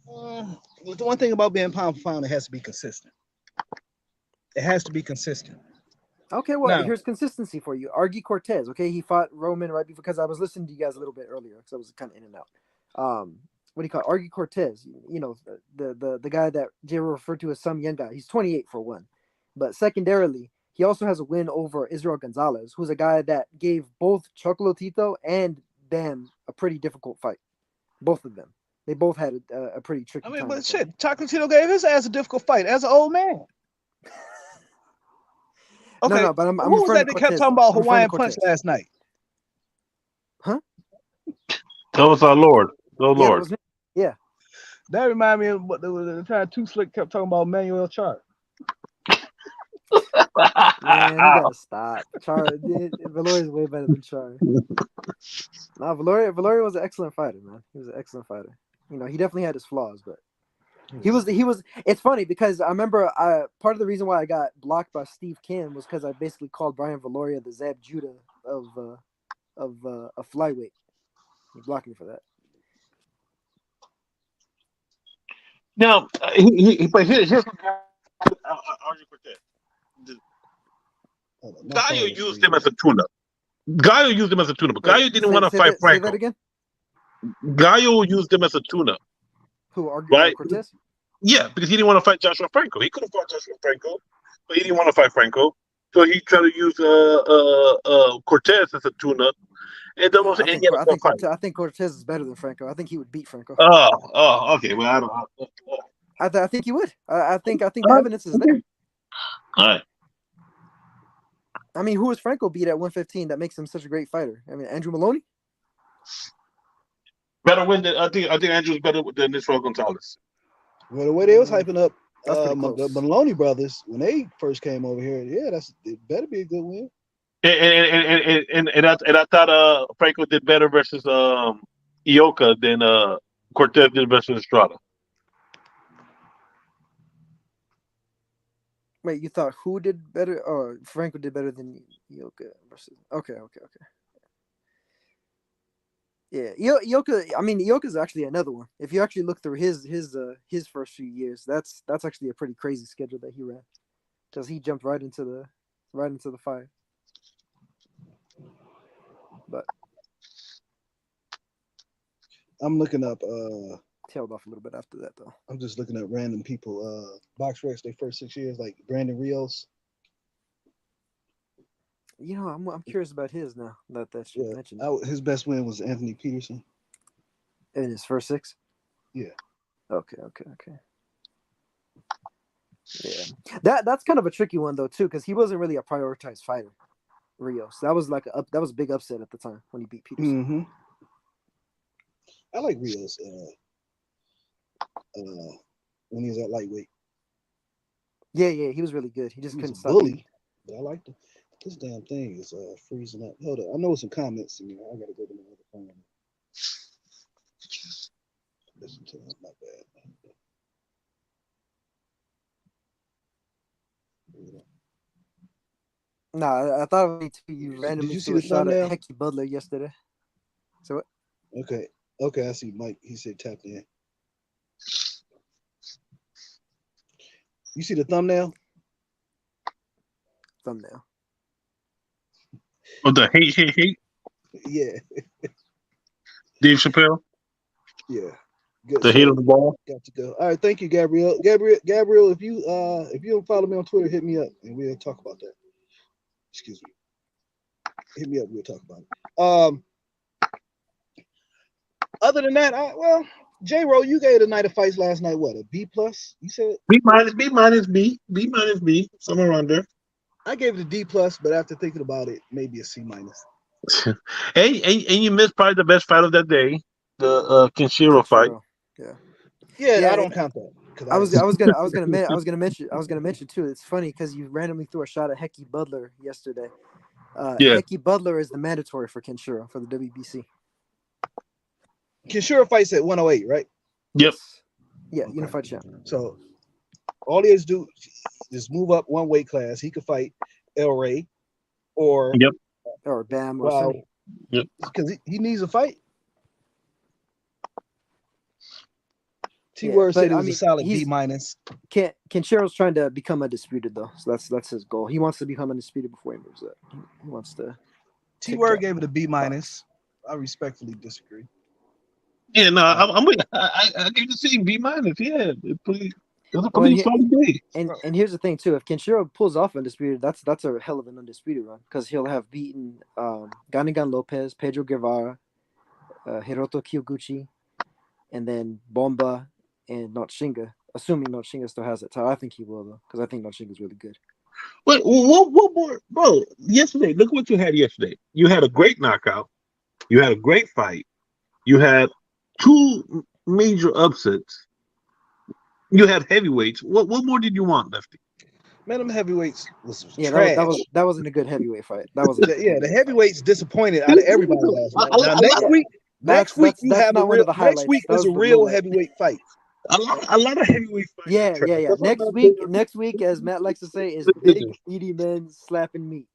S3: The one thing about being pound for pound, it has to be consistent. It has to be consistent.
S4: Okay, well, here's consistency for you. Argy Cortez, okay, he fought Roman right before, because I was listening to you guys a little bit earlier because I was kind of in and out. What do you call it? Argy Cortez? The guy that Jay referred to as some young guy. He's 28 for one, but secondarily, he also has a win over Israel Gonzalez, who's a guy that gave both Chocolatito and Bam a pretty difficult fight. Both of them, they both had a pretty tricky.
S3: But shit, Chocolatito gave his ass a difficult fight as an old man. Okay,
S4: no, but I'm
S3: who was that kept talking about Hawaiian Punch last night?
S4: Huh?
S2: That was our Lord. Oh, Lord.
S4: Yeah.
S3: That reminded me of what the time Too Slick kept talking about Manuel Char.
S4: Man, you gotta stop. Valoria's way better than Char. No, Valoria was an excellent fighter, man. He was an excellent fighter. He definitely had his flaws, but he was. It's funny because I remember part of the reason why I got blocked by Steve Kim was because I basically called Brian Valoria the Zab Judah of a flyweight. He blocked me for that.
S2: Now, but here's what Argy Cortez. Gallo used him as a tune-up. But Gallo didn't want to fight Franco.
S4: Say that again?
S2: Gallo used him as a tune-up.
S4: Who, Argy Cortez?
S2: Yeah, because he didn't want to fight Joshua Franco. He could have fought Joshua Franco, but he didn't want to fight Franco. So he tried to use Cortez as a tune-up. And
S4: I think Cortez is better than Franco. I think he would beat Franco.
S2: Oh, okay. Well, I don't.
S4: I think he would. I think the evidence is there.
S2: All right.
S4: I mean, who is Franco beat at 115 that makes him such a great fighter? I mean, Andrew Maloney.
S2: Better win than I think Andrew's better than Israel Gonzalez.
S3: Well, the way they was hyping up the Maloney brothers when they first came over here, it better be a good win.
S2: And I thought Franco did better versus Ioka than Cortez did versus Estrada.
S4: Wait, you thought who did better? Or Franco did better than Ioka versus? Okay. Yeah, Ioka. I mean, Ioka's actually another one. If you actually look through his first few years, that's actually a pretty crazy schedule that he ran, because he jumped right into the fire. But
S3: I'm looking up.
S4: Tailed off a little bit after that, though.
S3: I'm just looking at random people. Box Rex, their first 6 years, like Brandon Rios.
S4: I'm curious about his now that you mentioned.
S3: His best win was Anthony Peterson.
S4: In his first 6?
S3: Yeah.
S4: Okay. Yeah, that's kind of a tricky one though too, because he wasn't really a prioritized fighter. Rios. That was that was a big upset at the time when he beat Peterson.
S3: Mm-hmm. I like Rios when he was at lightweight.
S4: Yeah, he was really good. He just couldn't stop.
S3: Bully, but I liked him. This damn thing is freezing up. Hold on, I know some comments. I gotta go to my other phone. Listen to him, my bad.
S4: Nah, I thought you
S3: Did
S4: randomly
S3: you see
S4: threw a
S3: the
S4: shot at
S3: thumbnail?
S4: Hecky Butler yesterday. So what?
S3: Okay, I see Mike. He said tapped in. You see the thumbnail?
S4: Thumbnail.
S2: Oh, the hate.
S3: Yeah,
S2: Dave Chappelle,
S3: yeah. Good
S2: the hate
S3: show.
S2: on the ball.
S3: Got to go. All right, thank you, Gabrielle. Gabrielle, if you don't follow me on Twitter, hit me up and we'll talk about that. Excuse me. Hit me up, we'll talk about it. Other than that, J-Ro, you gave the Night of Fights last night what, a B plus? You said
S2: B minus, B, somewhere around there.
S3: I gave it a D plus, but after thinking about it, maybe a C minus.
S2: and you missed probably the best fight of that day, the Kenshiro fight.
S4: Yeah.
S3: Yeah, I
S4: and
S3: don't count that.
S4: I was gonna mention too. It's funny because you randomly threw a shot at Hecky Butler yesterday.
S2: Yeah.
S4: Hecky Butler is the mandatory for Kenshiro for the WBC.
S3: Kenshiro fights at 108, right?
S2: Yep.
S4: Yes. Yeah,
S3: Okay.
S4: unified champ.
S3: So all he has to do is move up one weight class. He could fight El Rey or
S2: Yep.
S4: Or Bam or Sonny.
S2: Yep.
S3: Because he needs a fight.
S4: Yeah,
S3: T-Word
S4: but
S3: said it
S4: I
S3: was a
S4: mean,
S3: solid
S4: he's-
S3: B minus.
S4: Kenshiro's trying to become undisputed though, so that's his goal. He wants to become undisputed before he moves up. He wants to.
S3: T-Word gave it a B minus. I respectfully disagree.
S2: Yeah, no, I'm with. I gave the same B minus. Yeah, it was a pretty solid day.
S4: And here's the thing too: if Kenshiro pulls off undisputed, that's a hell of an undisputed run because he'll have beaten Ganigan Lopez, Pedro Guevara, Hiroto Kyoguchi, and then Bomba and Notshinga. Assuming Notshinga still has that title, I think he will though, because I think Notshinga's really good.
S2: Wait, what more, bro? Yesterday, look what you had yesterday. You had a great knockout. You had a great fight. You had two major upsets. You had heavyweights. What more did you want, Lefty?
S3: Man, them heavyweights was
S4: Yeah,
S3: trash.
S4: that wasn't a good heavyweight fight. That wasn't.
S3: The heavyweights disappointed out of everybody last night. Now next week you have a real. Next week is a real heavyweight fight.
S2: A lot of heavyweight fights.
S4: Yeah. Next week, as Matt likes to say, is big meaty men slapping meat.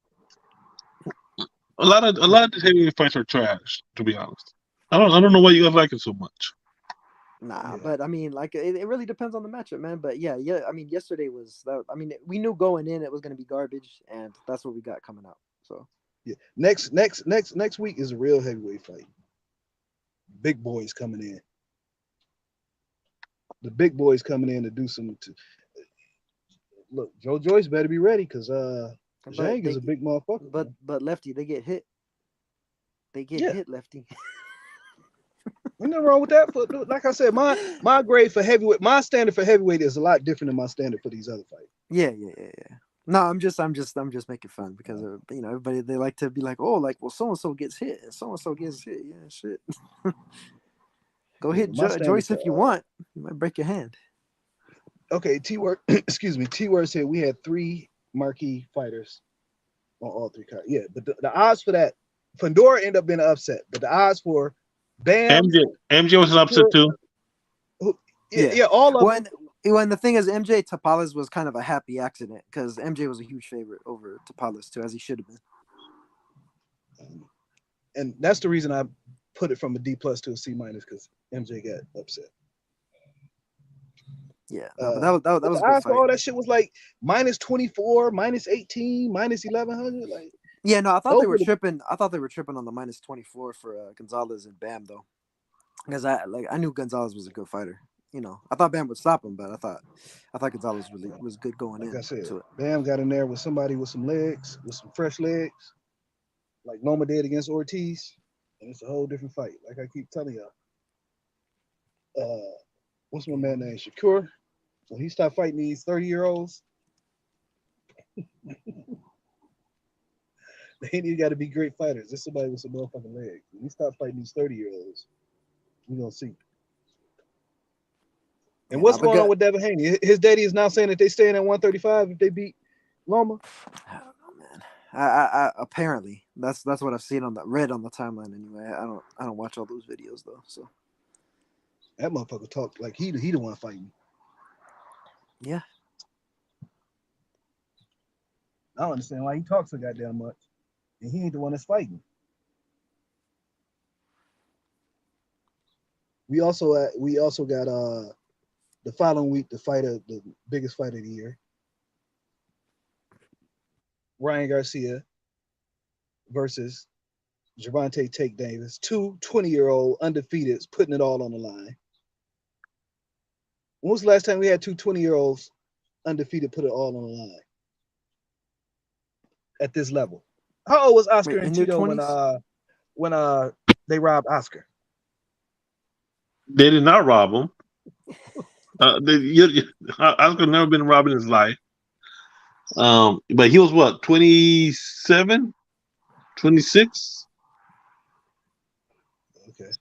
S2: A lot of the heavyweight fights are trash, to be honest. I don't know why you guys like it so much.
S4: Nah, but I mean, like it really depends on the matchup, man. But yeah. I mean, yesterday was that. I mean, we knew going in it was going to be garbage, and that's what we got coming out. So
S3: yeah, next week is a real heavyweight fight. Big boys coming in. The big boys coming in to do some. Look, Joe Joyce better be ready because Zhang is a big motherfucker.
S4: But Lefty, they get hit. They get hit, Lefty.
S3: Ain't nothing wrong with that. But like I said, my grade for heavyweight, my standard for heavyweight is a lot different than my standard for these other fights.
S4: Yeah. No, I'm just making fun because everybody they like to be like, oh, like well, so and so gets hit, and so and so gets hit. Yeah, shit. Go hit Joyce if you want. You might break your hand.
S3: Okay, T-Word. Excuse me. T-Word said we had 3 marquee fighters on all 3 cards. Yeah, but the odds for that, Fandora ended up being an upset, but the odds for Bam,
S2: MJ was an upset too.
S3: Yeah, all of them.
S4: When the thing is, MJ Tapales was kind of a happy accident because MJ was a huge favorite over Tapales too, as he should have been.
S3: And that's the reason I put it from a D plus to a C minus because MJ got upset.
S4: Yeah, but that was a good fight.
S3: All that shit was like minus 24, minus 18, minus 1100. Like,
S4: yeah, no, I thought they were tripping. I thought they were tripping on the minus 24 for Gonzalez and Bam though, because I knew Gonzalez was a good fighter. I thought Bam would stop him, but I thought Gonzalez really was good going in.
S3: Like I said,
S4: to it.
S3: Bam got in there with somebody with some legs, with some fresh legs, like Loma did against Ortiz, and it's a whole different fight. Like I keep telling y'all. What's my man name? Shakur. When he stopped fighting these 30-year-olds, they ain't even got to be great fighters. Just somebody with some motherfucking legs. When he stopped fighting these 30-year-olds, we're gonna see. And what's going on with Devin Haney? His daddy is now saying that they staying at 135 if they beat Loma.
S4: I don't know, man. I apparently that's what I've seen read on the timeline anyway. I don't watch all those videos though. So
S3: That motherfucker talked like he the one fighting.
S4: Yeah.
S3: I don't understand why he talks so goddamn much, and he ain't the one that's fighting. We also got the following week the biggest fight of the year, Ryan Garcia versus Gervonta Tate Davis, two 20-year-old undefeateds putting it all on the line. When was the last time we had two 20-year-olds undefeated put it all on the line at this level? How old was Oscar
S4: Wait,
S3: and
S4: in their
S3: Tito
S4: 20s?
S3: when they robbed Oscar?
S2: They did not rob him. Oscar never been robbed in his life. But he was what, 27, 26?
S3: Okay.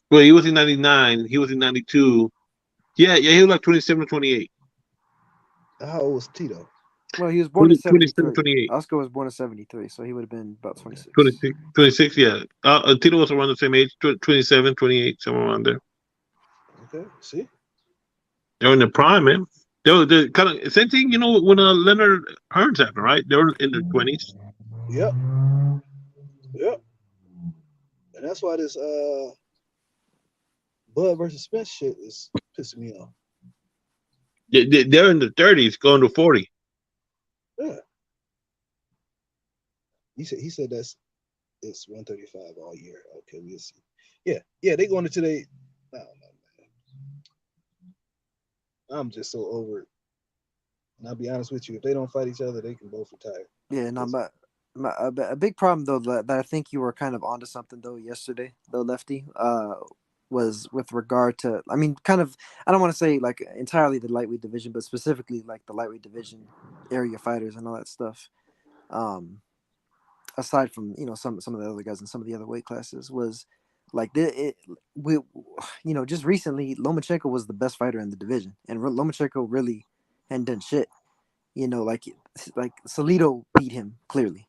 S2: Well, he was in 99. He was in 92. Yeah, he was like 27 or 28.
S3: How old was Tito?
S4: Well, he was born in
S2: 27,
S4: 73.
S2: 28.
S4: Oscar was born in 73, so he would have been about 26.
S2: 26, 26, yeah. Tito was around the same age, 27, 28, somewhere around there.
S3: Okay. See?
S2: They were in the prime, man. They were the kind of same thing, when Leonard Hearns happened, right? They were in their 20s.
S3: Yep. Yep. And that's why this Bud versus Spence shit is pissing me off.
S2: They're in the 30s, going to 40.
S3: Yeah. He said it's 135 all year. Okay, we'll see. Yeah, they going into I don't know, man. I'm just so over it. And I'll be honest with you, if they don't fight each other, they can both retire.
S4: Yeah, no, a big problem though that I think you were kind of onto something though yesterday, though, Lefty, was with regard to, I mean, kind of, I don't want to say like entirely the lightweight division, but specifically like the lightweight division area fighters and all that stuff. Aside from some of the other guys in some of the other weight classes, was like just recently Lomachenko was the best fighter in the division, and Lomachenko really hadn't done shit. Like Salido beat him clearly.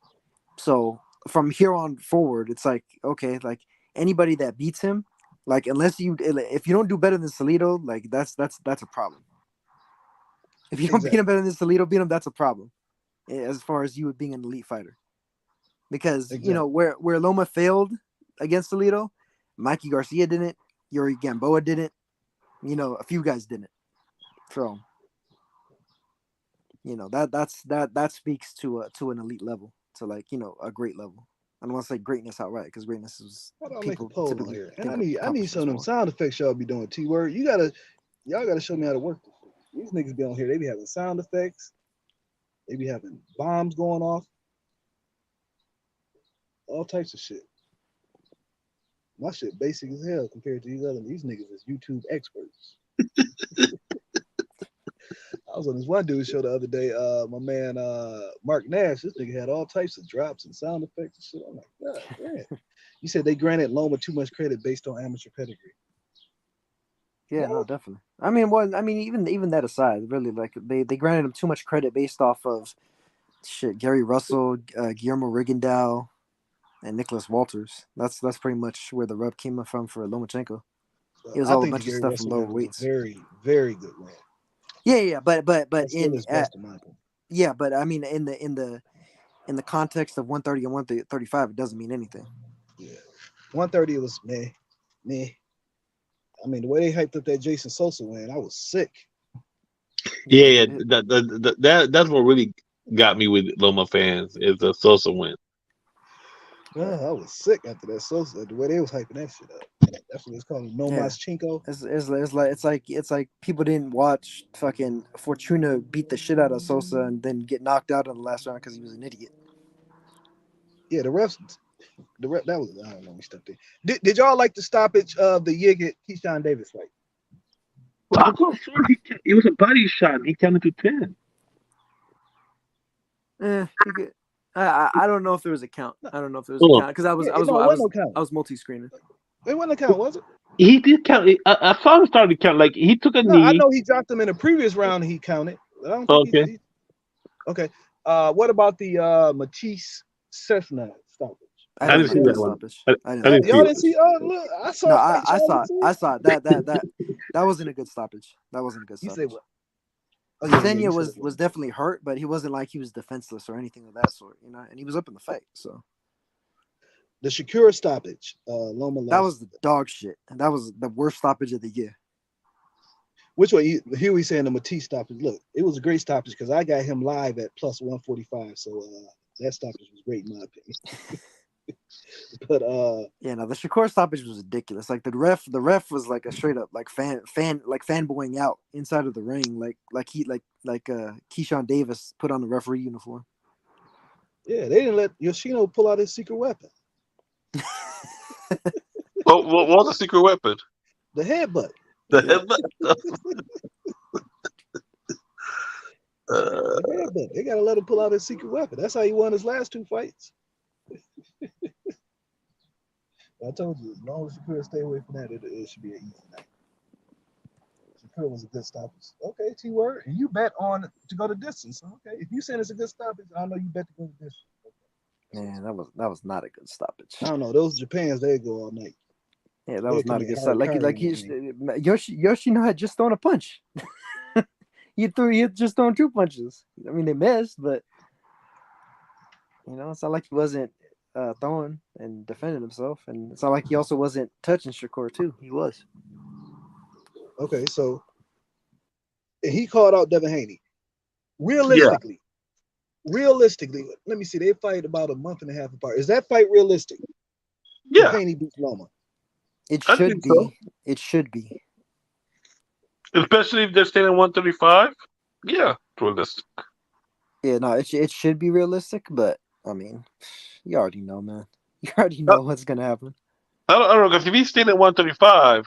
S4: So from here on forward, it's like, okay, like anybody that beats him, like if you don't do better than Salido, like that's a problem. If you don't beat him better than Salido, beat him, that's a problem. As far as you being an elite fighter, because where Loma failed against Salido, Mikey Garcia didn't, Yuri Gamboa didn't, a few guys didn't. So that speaks to an elite level, to like a great level. I don't want to say greatness outright, because greatness is people typically
S3: here. And I need some of them sound effects y'all be doing. T-word, y'all gotta show me how to work this. These niggas be on here, they be having sound effects, they be having bombs going off, all types of shit. My shit basic as hell compared to these niggas is YouTube experts. I was on this one dude show the other day. My man Mark Nash, this nigga had all types of drops and sound effects and shit. I'm like, God damn. He said they granted Loma too much credit based on amateur pedigree.
S4: Yeah, no, definitely. I mean, even that aside, really, like they granted him too much credit based off of shit. Gary Russell, Guillermo Rigondeaux, and Nicholas Walters. That's pretty much where the rub came from for Lomachenko. It was all a bunch of stuff from lower weights.
S3: Very, very good man.
S4: Yeah, but
S3: but
S4: I mean, in the context of 130 and 135, it doesn't mean anything.
S3: Yeah, 130 was meh. I mean, the way they hyped up that Jason Sosa win, I was sick.
S2: Yeah. That's what really got me with Loma fans, is the Sosa win.
S3: I was sick after that Sosa. The way they was hyping that shit up. That's what it's called. No Maschenko.
S4: It's like people didn't watch fucking Fortuna beat the shit out of Sosa and then get knocked out in the last round because he was an idiot.
S3: Yeah, the refs. That was, I don't know. We stepped in. Did y'all like the stoppage of the Yigit Keyshawn Davis fight?
S2: Well, I thought it was a body shot. He counted to 10.
S4: I don't know if there was a count. I don't know if there was a count because I was multi-screening.
S3: There wasn't a count, was it?
S2: He did count. I saw him start to count. Like he took a knee.
S3: I know he dropped him in the previous round. He counted. I don't think okay. Okay. What about the Matisse Cessna stoppage?
S4: I
S2: I
S4: did
S2: didn't
S4: not
S2: see
S4: get
S2: that
S4: a
S2: one.
S4: stoppage.
S2: I,
S4: I
S2: I
S4: didn't.
S2: didn't see
S3: Y'all
S2: it.
S3: didn't see? Oh, look, I saw
S4: No,
S3: a fight. Y'all didn't see it?
S4: I saw it. That wasn't a good stoppage. That wasn't a good
S3: You
S4: stoppage.
S3: said what? Oh yeah,
S4: Adesanya
S3: you said it
S4: was
S3: wasn't.
S4: definitely hurt, but he wasn't like he was defenseless or anything of that sort, you know. And he was up in the fight, so
S3: The Shakur stoppage. Loma
S4: that
S3: lost.
S4: was the dog shit, and that was the worst stoppage of the year.
S3: Which one? Here we saying the Matisse stoppage. Look, it was a great stoppage because I got him live at plus 145. So that stoppage was great in my opinion. But
S4: Yeah, no, the Shakur stoppage was ridiculous. Like the ref was like a straight up like fanboying out inside of the ring, like Keyshawn Davis put on the referee uniform.
S3: yeah, they didn't let Yoshino pull out his secret weapon,
S2: What was the secret weapon?
S3: the headbutt.
S2: The
S4: Yeah.
S2: headbutt.
S3: The headbutt. They gotta let him pull out his secret weapon. That's how he won his last two fights. I told you, as long as Shakur stay away from that, it should be an easy night. Shakur was a good stoppage. Okay, T-word. And you bet on to go the distance. Okay, if you saying it's a good stoppage, I know you bet to go the distance.
S4: Man, that was not a good stoppage.
S3: I don't know. Those Japans, they go all night.
S4: Yeah, that was not a good stoppage.
S3: Like
S4: Yoshino had just thrown a punch. he had just thrown two punches. I mean, they missed, but you know, it's not like he wasn't throwing and defending himself, and it's not like he also wasn't touching Shakur too. He was.
S3: okay, so and he called out Devin Haney.
S2: Yeah.
S3: Realistically, let me see. They fight about a month and a half apart. Is that fight realistic?
S2: Yeah.
S3: Haney beats Loma.
S4: It
S2: I
S4: should
S2: think
S4: be.
S2: so.
S4: It should be.
S2: Especially if they're staying at 135. Yeah, realistic.
S4: Yeah, no, it should be realistic, but I mean, you already know, man. You already
S2: I,
S4: know what's gonna happen.
S2: I don't know, because if he's staying at 135,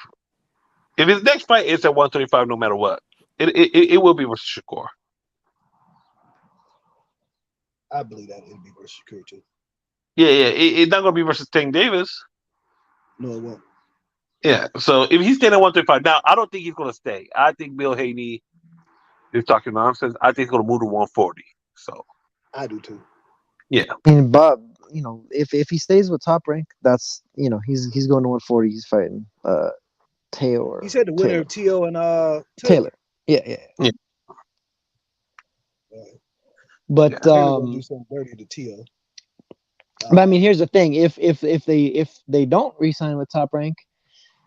S2: if his next fight is at 135, no matter what, it will be versus Shakur.
S3: I believe that it'll be versus Shakur too.
S2: Yeah. It's not going to be versus Tank Davis.
S3: No, it won't.
S2: Yeah. So if he's staying at 135, now I don't think he's going to stay. I think Bill Haney is talking nonsense. I think he's going to move to 140. So
S3: I do too.
S2: yeah.
S4: And Bob, you know, if he stays with Top Rank, that's he's going to 140. He's fighting
S3: He said the winner of T.O. and
S4: Taylor. Yeah.
S2: Yeah.
S4: But
S3: Taylor's gonna do something dirty to T.O.
S4: But I mean, here's the thing: if they don't re-sign with Top Rank,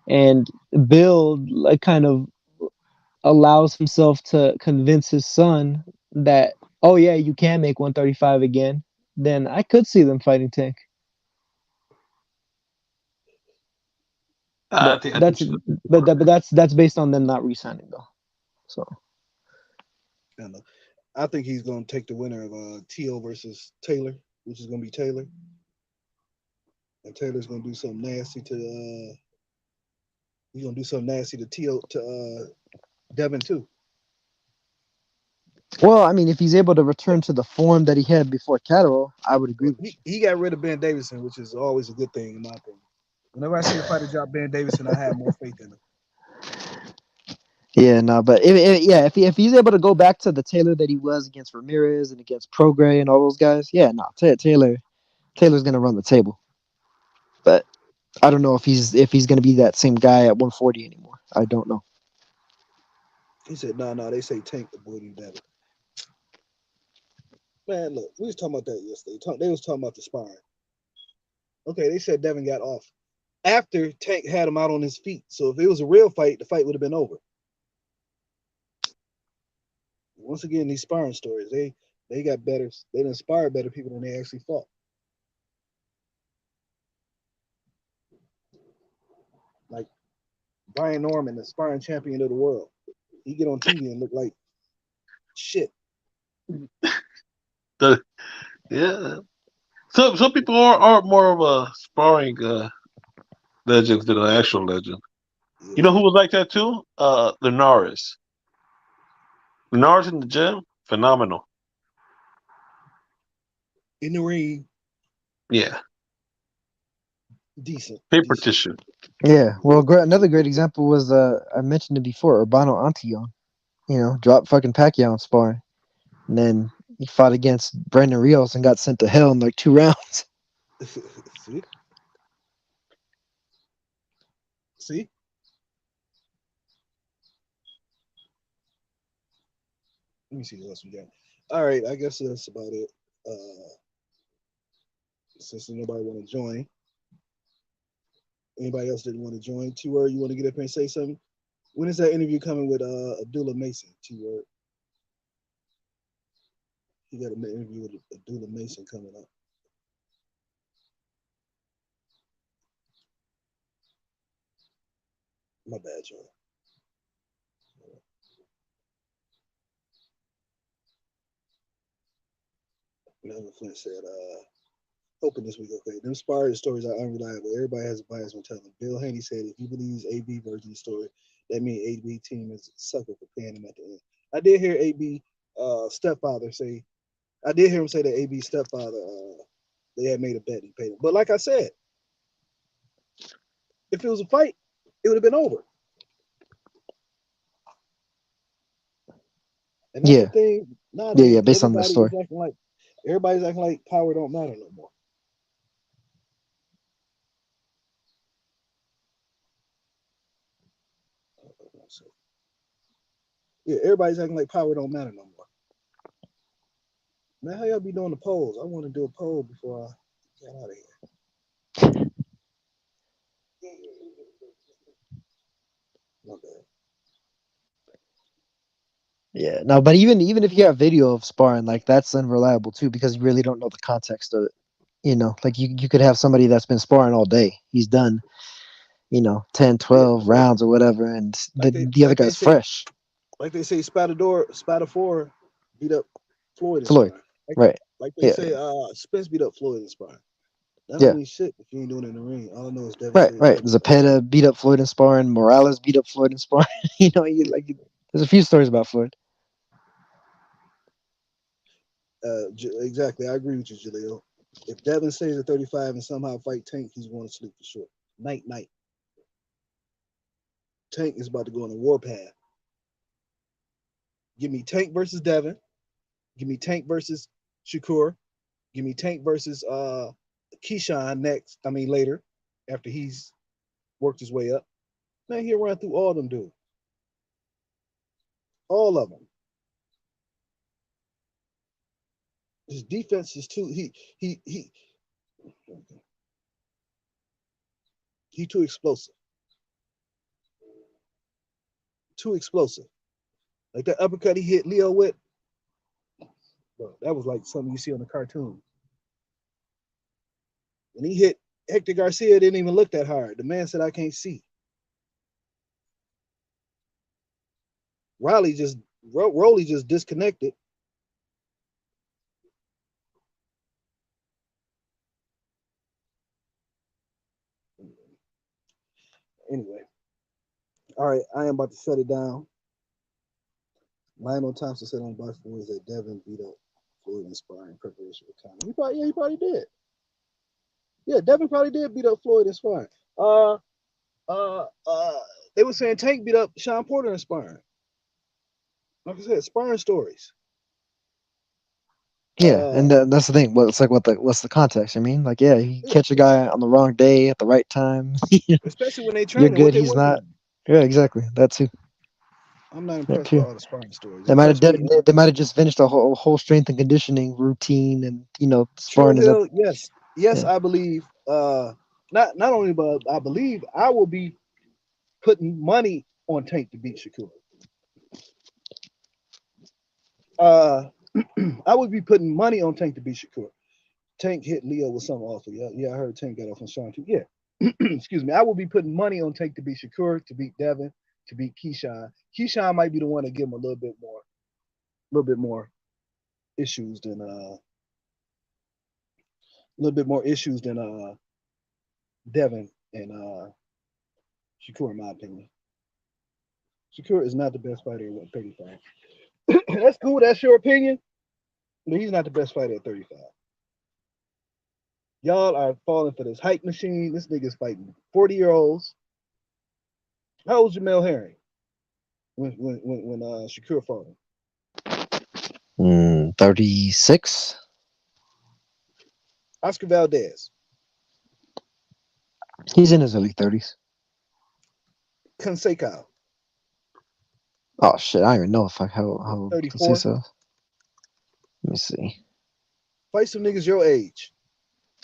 S4: and Bill like kind of allows himself to convince his son that, oh yeah, you can make 135 again, then I could see them fighting Tank.
S2: I
S4: But
S2: think
S4: that's based on them not re-signing though. So
S3: I think he's gonna take the winner of T.O. versus Taylor, which is gonna be Taylor. And Taylor's gonna do something nasty to he's gonna do something nasty to T.O. to Devin too.
S4: well, I mean, if he's able to return to the form that he had before Catterall, I would agree with you.
S3: He got rid of Ben Davison, which is always a good thing in my opinion. Whenever I see a fighter drop Ben Davison, I have more faith in him.
S4: Yeah, no, but if he's able to go back to the Taylor that he was against Ramirez and against Prograis and all those guys, yeah, no, Taylor's gonna run the table. But I don't know if he's gonna be that same guy at 140 anymore. I don't know.
S3: He said, no, they say Tank the boy Devin. Man, look, we was talking about that yesterday. They was talking about the sparring. Okay, they said Devin got off after Tank had him out on his feet. So if it was a real fight, the fight would have been over. Once again, these sparring stories, they got better. They inspired better people than they actually fought. Like Brian Norman, the sparring champion of the world, he get on TV and look like shit.
S2: Yeah. Some people are more of a sparring legends than an actual legend.
S3: Yeah.
S2: You know who was like that too? Linares. Linares in the gym, phenomenal.
S3: In the ring,
S2: Yeah.
S3: decent.
S2: Paper tissue.
S4: Yeah, well, another great example was I mentioned it before, Urbano Antillon. You know, dropped fucking Pacquiao in sparring, and then he fought against Brandon Rios and got sent to hell in like 2 rounds.
S3: See? See? Let me see what else we got. All right, I guess that's about it. Since nobody want to join, anybody else didn't want to join? T-Word, you want to get up here and say something? When is that interview coming with Abdullah Mason? T-Word. He got an interview with Abdullah Mason coming up. My bad, John. Melvin Flint said, hoping this week, okay. Them inspired stories are unreliable. Everybody has a bias when telling them. Bill Haney said, if he believes AB version of the story, that means AB team is a sucker for paying him at the end. I did hear AB stepfather say, I did hear him say that AB stepfather, they had made a bet and paid him. But like I said, if it was a fight, it would have been over. And that's the thing nowadays.
S4: Yeah, based on the story.
S3: Everybody's acting like power don't matter no more. Yeah, everybody's acting like power don't matter no more. Man, how y'all be doing the polls? I want to do a poll before I get out of here. My bad.
S4: Yeah, no, but even if you have video of sparring, like that's unreliable too, because you really don't know the context of it. You know, like you could have somebody that's been sparring all day. He's done, 10, 12 rounds or whatever, and the other guy's fresh.
S3: Like they say, Spadafor beat up Floyd in
S4: Floyd,
S3: sparring.
S4: right?
S3: Like they say, Spence beat up Floyd in sparring. That don't mean shit if you ain't doing it in the ring. All I know is Devin.
S4: Right. Zapata beat up Floyd in sparring. Morales beat up Floyd in sparring. There's a few stories about Floyd.
S3: Exactly. I agree with you, Jaleel. If Devin stays at 35 and somehow fight Tank, he's going to sleep for sure. Night. Tank is about to go on a warpath. Give me Tank versus Devin. Give me Tank versus Shakur. Give me Tank versus Keyshawn later, after he's worked his way up. Man, he'll run through all them dudes. All of them. His defense is too he too explosive. Too explosive. Like that uppercut he hit Leo with. Bro, that was like something you see on the cartoon. When he hit Hector Garcia, it didn't even look that hard. The man said, I can't see. Rolly just disconnected. Anyway. All right, I am about to shut it down. Lionel Thompson said on Box Boys that Devin beat up Floyd in sparring preparation for Conor. He probably did. Yeah, Devin probably did beat up Floyd in sparring. They were saying Tank beat up Sean Porter in sparring. Like I said, sparring stories.
S4: Yeah, and that's the thing. Well, it's like what's the context? I mean, like, you catch a guy on the wrong day at the right time.
S3: Especially when they train.
S4: You're good.
S3: What they
S4: He's not. Yeah, exactly. That too.
S3: I'm not impressed with all the sparring stories.
S4: They might have just finished a whole strength and conditioning routine, and sparring is up.
S3: Yes, I believe. Not only, but I believe I will be putting money on Tank to beat Shakur. I would be putting money on Tank to beat Shakur. Tank hit Leo with something awful. Yeah, I heard Tank got off on Sean too. Yeah. Excuse me. I will be putting money on Tank to beat Shakur, to beat Devin, to beat Keyshawn. Keyshawn might be the one to give him a little bit more issues than Devin and Shakur, in my opinion. Shakur is not the best fighter at 35. That's cool. That's your opinion. But he's not the best fighter at 35. Y'all are falling for this hype machine. This nigga's fighting 40-year-olds. How old's Jamel Herring when Shakur fought
S4: him? 36.
S3: Oscar Valdez.
S4: He's in his early 30s.
S3: Conseco,
S4: Oh shit, I don't even know if I how
S3: 34.
S4: so. Let me see.
S3: Fight some niggas your age.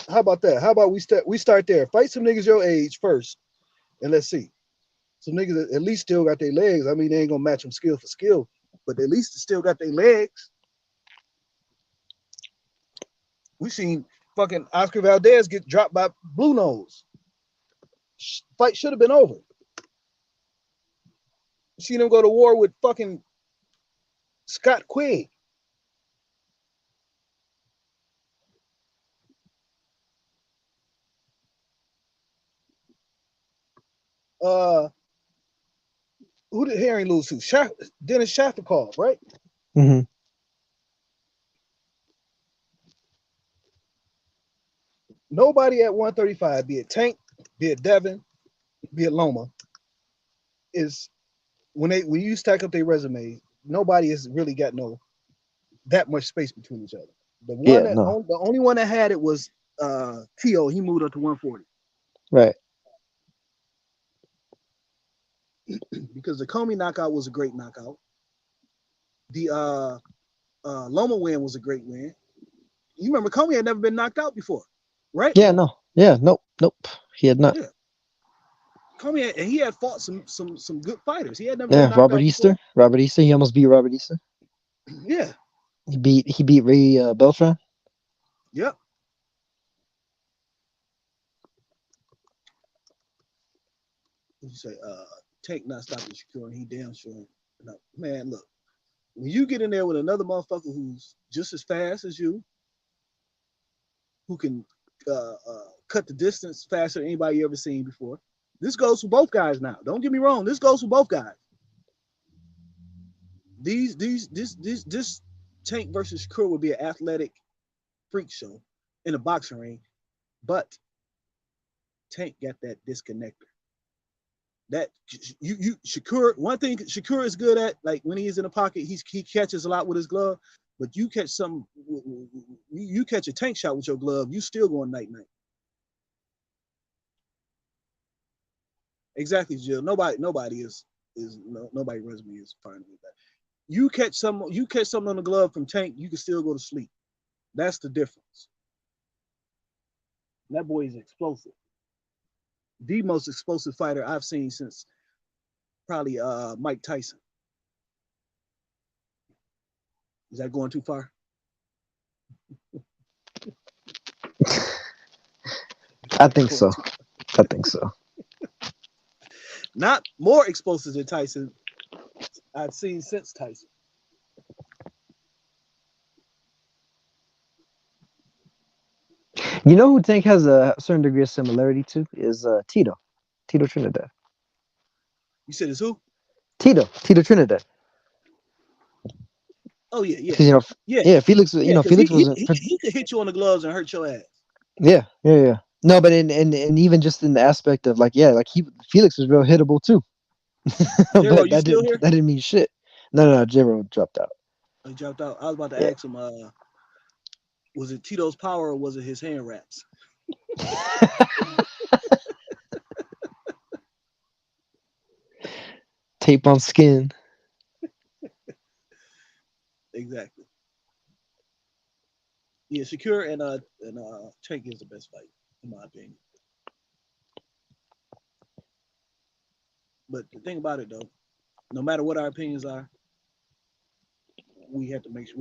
S3: How about that? How about we start there? Fight some niggas your age first, and let's see. Some niggas that at least still got their legs. I mean, they ain't gonna match them skill for skill, but at least they still got their legs. We seen fucking Oscar Valdez get dropped by Blue Nose. Fight should have been over. You seen him go to war with fucking Scott Quigg. Who did Herring lose to? Dennis Shafikov, right?
S4: Mm-hmm.
S3: Nobody at 135, be it Tank, be it Devin, be it Loma, is when you stack up their resume, nobody has really got that much space between each other.
S4: Yeah, no.
S3: The only one that had it was Tio. He moved up to 140.
S4: Right.
S3: Because the Comey knockout was a great knockout. The Loma win was a great win. You remember Comey had never been knocked out before, right?
S4: Yeah, no. Yeah, nope. He had not.
S3: Yeah. Comey and he had fought some good fighters. He had never been
S4: Yeah,
S3: knocked out before.
S4: Robert Easter. He almost beat Robert Easter.
S3: Yeah.
S4: He beat Ray Beltran.
S3: Yep. You say Tank not stopping Shakur, and he damn sure. No, man, look, when you get in there with another motherfucker who's just as fast as you, who can cut the distance faster than anybody you ever seen before. This goes for both guys now. Don't get me wrong. This goes for both guys. This Tank versus Shakur would be an athletic freak show in a boxing ring, but Tank got that disconnector. That you Shakur, one thing Shakur is good at, like when he's in the pocket, he catches a lot with his glove. But you catch you catch a Tank shot with your glove, you still going night. Exactly, Jill. Nobody resume is fine with that. You catch something on the glove from Tank, you can still go to sleep. That's the difference. That boy is explosive. The most explosive fighter I've seen since probably Mike Tyson. Is that going too far?
S4: I think so.
S3: Not more explosive than Tyson I've seen since Tyson.
S4: You know who Tank has a certain degree of similarity to is Tito Trinidad.
S3: You said it's who?
S4: Tito Trinidad.
S3: Oh yeah.
S4: Yeah, Felix.
S3: Because
S4: Felix was.
S3: he could hit you on the gloves and hurt your ass.
S4: Yeah. No, but in even just in the aspect of like Felix was real hittable too.
S3: Jero,
S4: But
S3: you still here?
S4: that didn't mean shit. No, Jero dropped out.
S3: He dropped out. I was about to
S4: Yeah.
S3: ask him, was it Tito's power or was it his hand wraps?
S4: Tape on skin.
S3: Exactly. Yeah, Shakur and Tank is the best fight, in my opinion. But the thing about it though, no matter what our opinions are, we have to make sure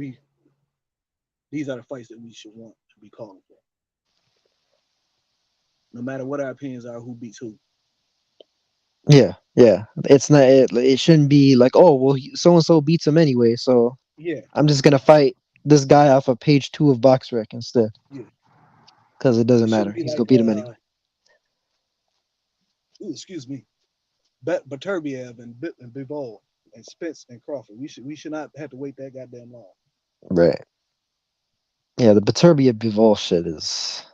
S3: these are the fights that we should want to be calling for. No matter what our opinions are, who beats who.
S4: Yeah. It's not. It shouldn't be like, oh well, so and so beats him anyway, so
S3: Yeah.
S4: I'm just gonna fight this guy off of page 2 of BoxRec instead.
S3: Yeah.
S4: Because it
S3: It
S4: doesn't matter.
S3: shouldn't be
S4: He's
S3: like
S4: gonna beat him anyway.
S3: Excuse me. Baturbiev and Bivol and Spence and Crawford. We should not have to wait that goddamn long.
S4: Right. Yeah, the Baturbia Bivol shit is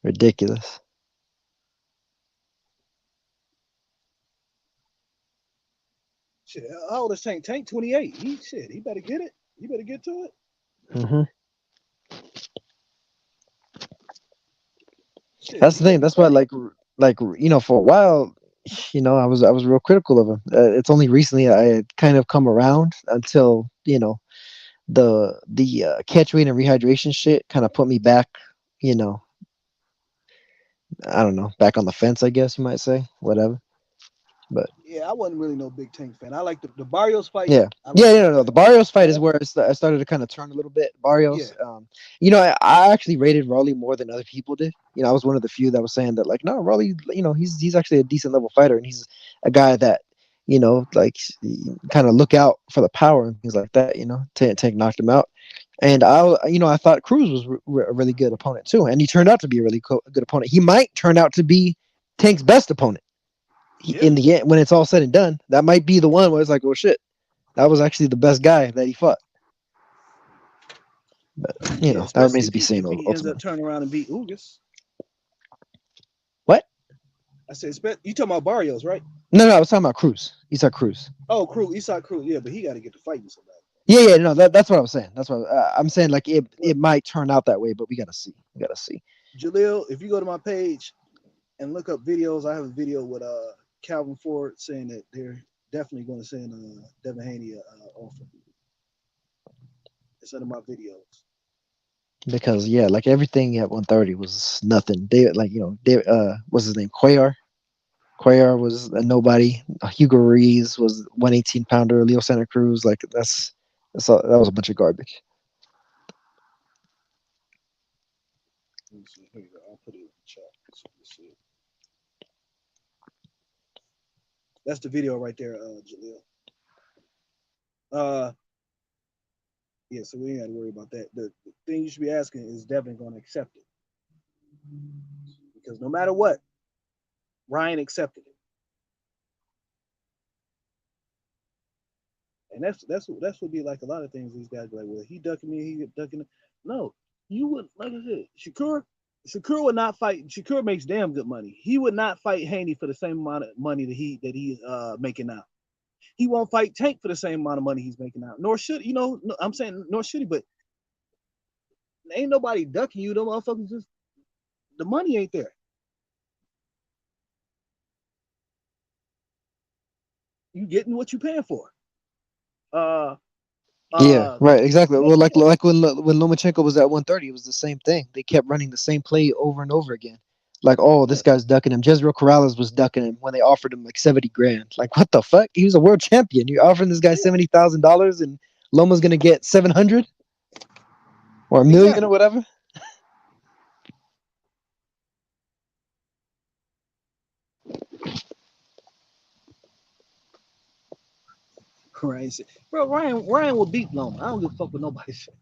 S4: ridiculous.
S3: Shit, how old is Tank? Tank 28. He better get it. He better get to it.
S4: Mm-hmm.
S3: Shit,
S4: That's the
S3: he gonna
S4: thing.
S3: be
S4: That's why,
S3: back.
S4: for a while, I was real critical of him. It's only recently I had kind of come around until the catch weight and rehydration shit kind of put me back. You know, I don't know, back on the fence. I guess you might say, whatever. But
S3: Yeah, I wasn't really no big Tank fan. I like the Barrios fight.
S4: yeah,
S3: I
S4: yeah,
S3: like
S4: yeah.
S3: that
S4: No, the
S3: fight.
S4: Barrios fight is
S3: That,
S4: where I started to kind of turn a little bit. Barrios,
S3: yeah,
S4: I actually rated Raleigh more than other people did. I was one of the few that was saying that, like, no, Raleigh, he's actually a decent level fighter, and he's a guy that, like, kind of look out for the power and things like that. Tank knocked him out, and I thought Cruz was a really good opponent too, and he turned out to be a really good opponent. He might turn out to be Tank's best opponent
S3: yeah.
S4: in the end when it's all said and done. That might be the one where it's like, oh shit, that was actually the best guy that he fought. But
S3: Yeah,
S4: that
S3: especially
S4: remains to be seen
S3: if he ends up
S4: ultimately.
S3: turning around and beat Ugas.
S4: What?
S3: I said, you talking about Barrios, right?
S4: No, I was talking about Cruz. You said Cruz.
S3: Oh, Cruz, Eastside Cruz. Yeah, but he got to get to fighting somebody.
S4: Yeah, no, that's what I was saying. That's what I'm saying. Like
S3: Well,
S4: it might turn out that way, but we gotta see. We gotta see.
S3: Jaleel, if you go to my page and look up videos, I have a video with Calvin Ford saying that they're definitely going to send Devin Haney offer. It's under my videos.
S4: Because yeah, like everything at 130 was nothing. They like they what's his name? Cuellar was a nobody. Hugo Ruiz was 118 pounder. Leo Santa Cruz, like that was a bunch of garbage.
S3: Let me see. Here you go. I'll put it in the chat so you can see it. That's the video right there, Jaleel. Uh, yeah, so we ain't got to worry about that. The thing you should be asking is Devin going to accept it? Because no matter what, Ryan accepted it, and that's what be like a lot of things. These guys be like, well, he ducking me, he ducking. It. No, you would like I said, Shakur would not fight. Shakur makes damn good money. He would not fight Haney for the same amount of money that he's making now. He won't fight Tank for the same amount of money he's making now. Nor should I'm saying nor should he, but ain't nobody ducking you. Them motherfuckers just the money ain't there. You getting what you paying for. Uh
S4: Yeah,
S3: uh
S4: right, exactly.
S3: but
S4: Well, like
S3: yeah,
S4: when Lomachenko was at 130, it was the same thing. They kept running the same play over and over again. Like, oh,
S3: yeah,
S4: this guy's ducking him. Jezreel Corrales was ducking him when they offered him like 70 grand. Like, what the fuck? He was a world champion. You're offering this guy
S3: yeah.
S4: $70,000 and Loma's gonna get 700 or a million or
S3: Exactly.
S4: whatever.
S3: Ryan said, bro, Ryan will beat Loma. I don't give a fuck what nobody said.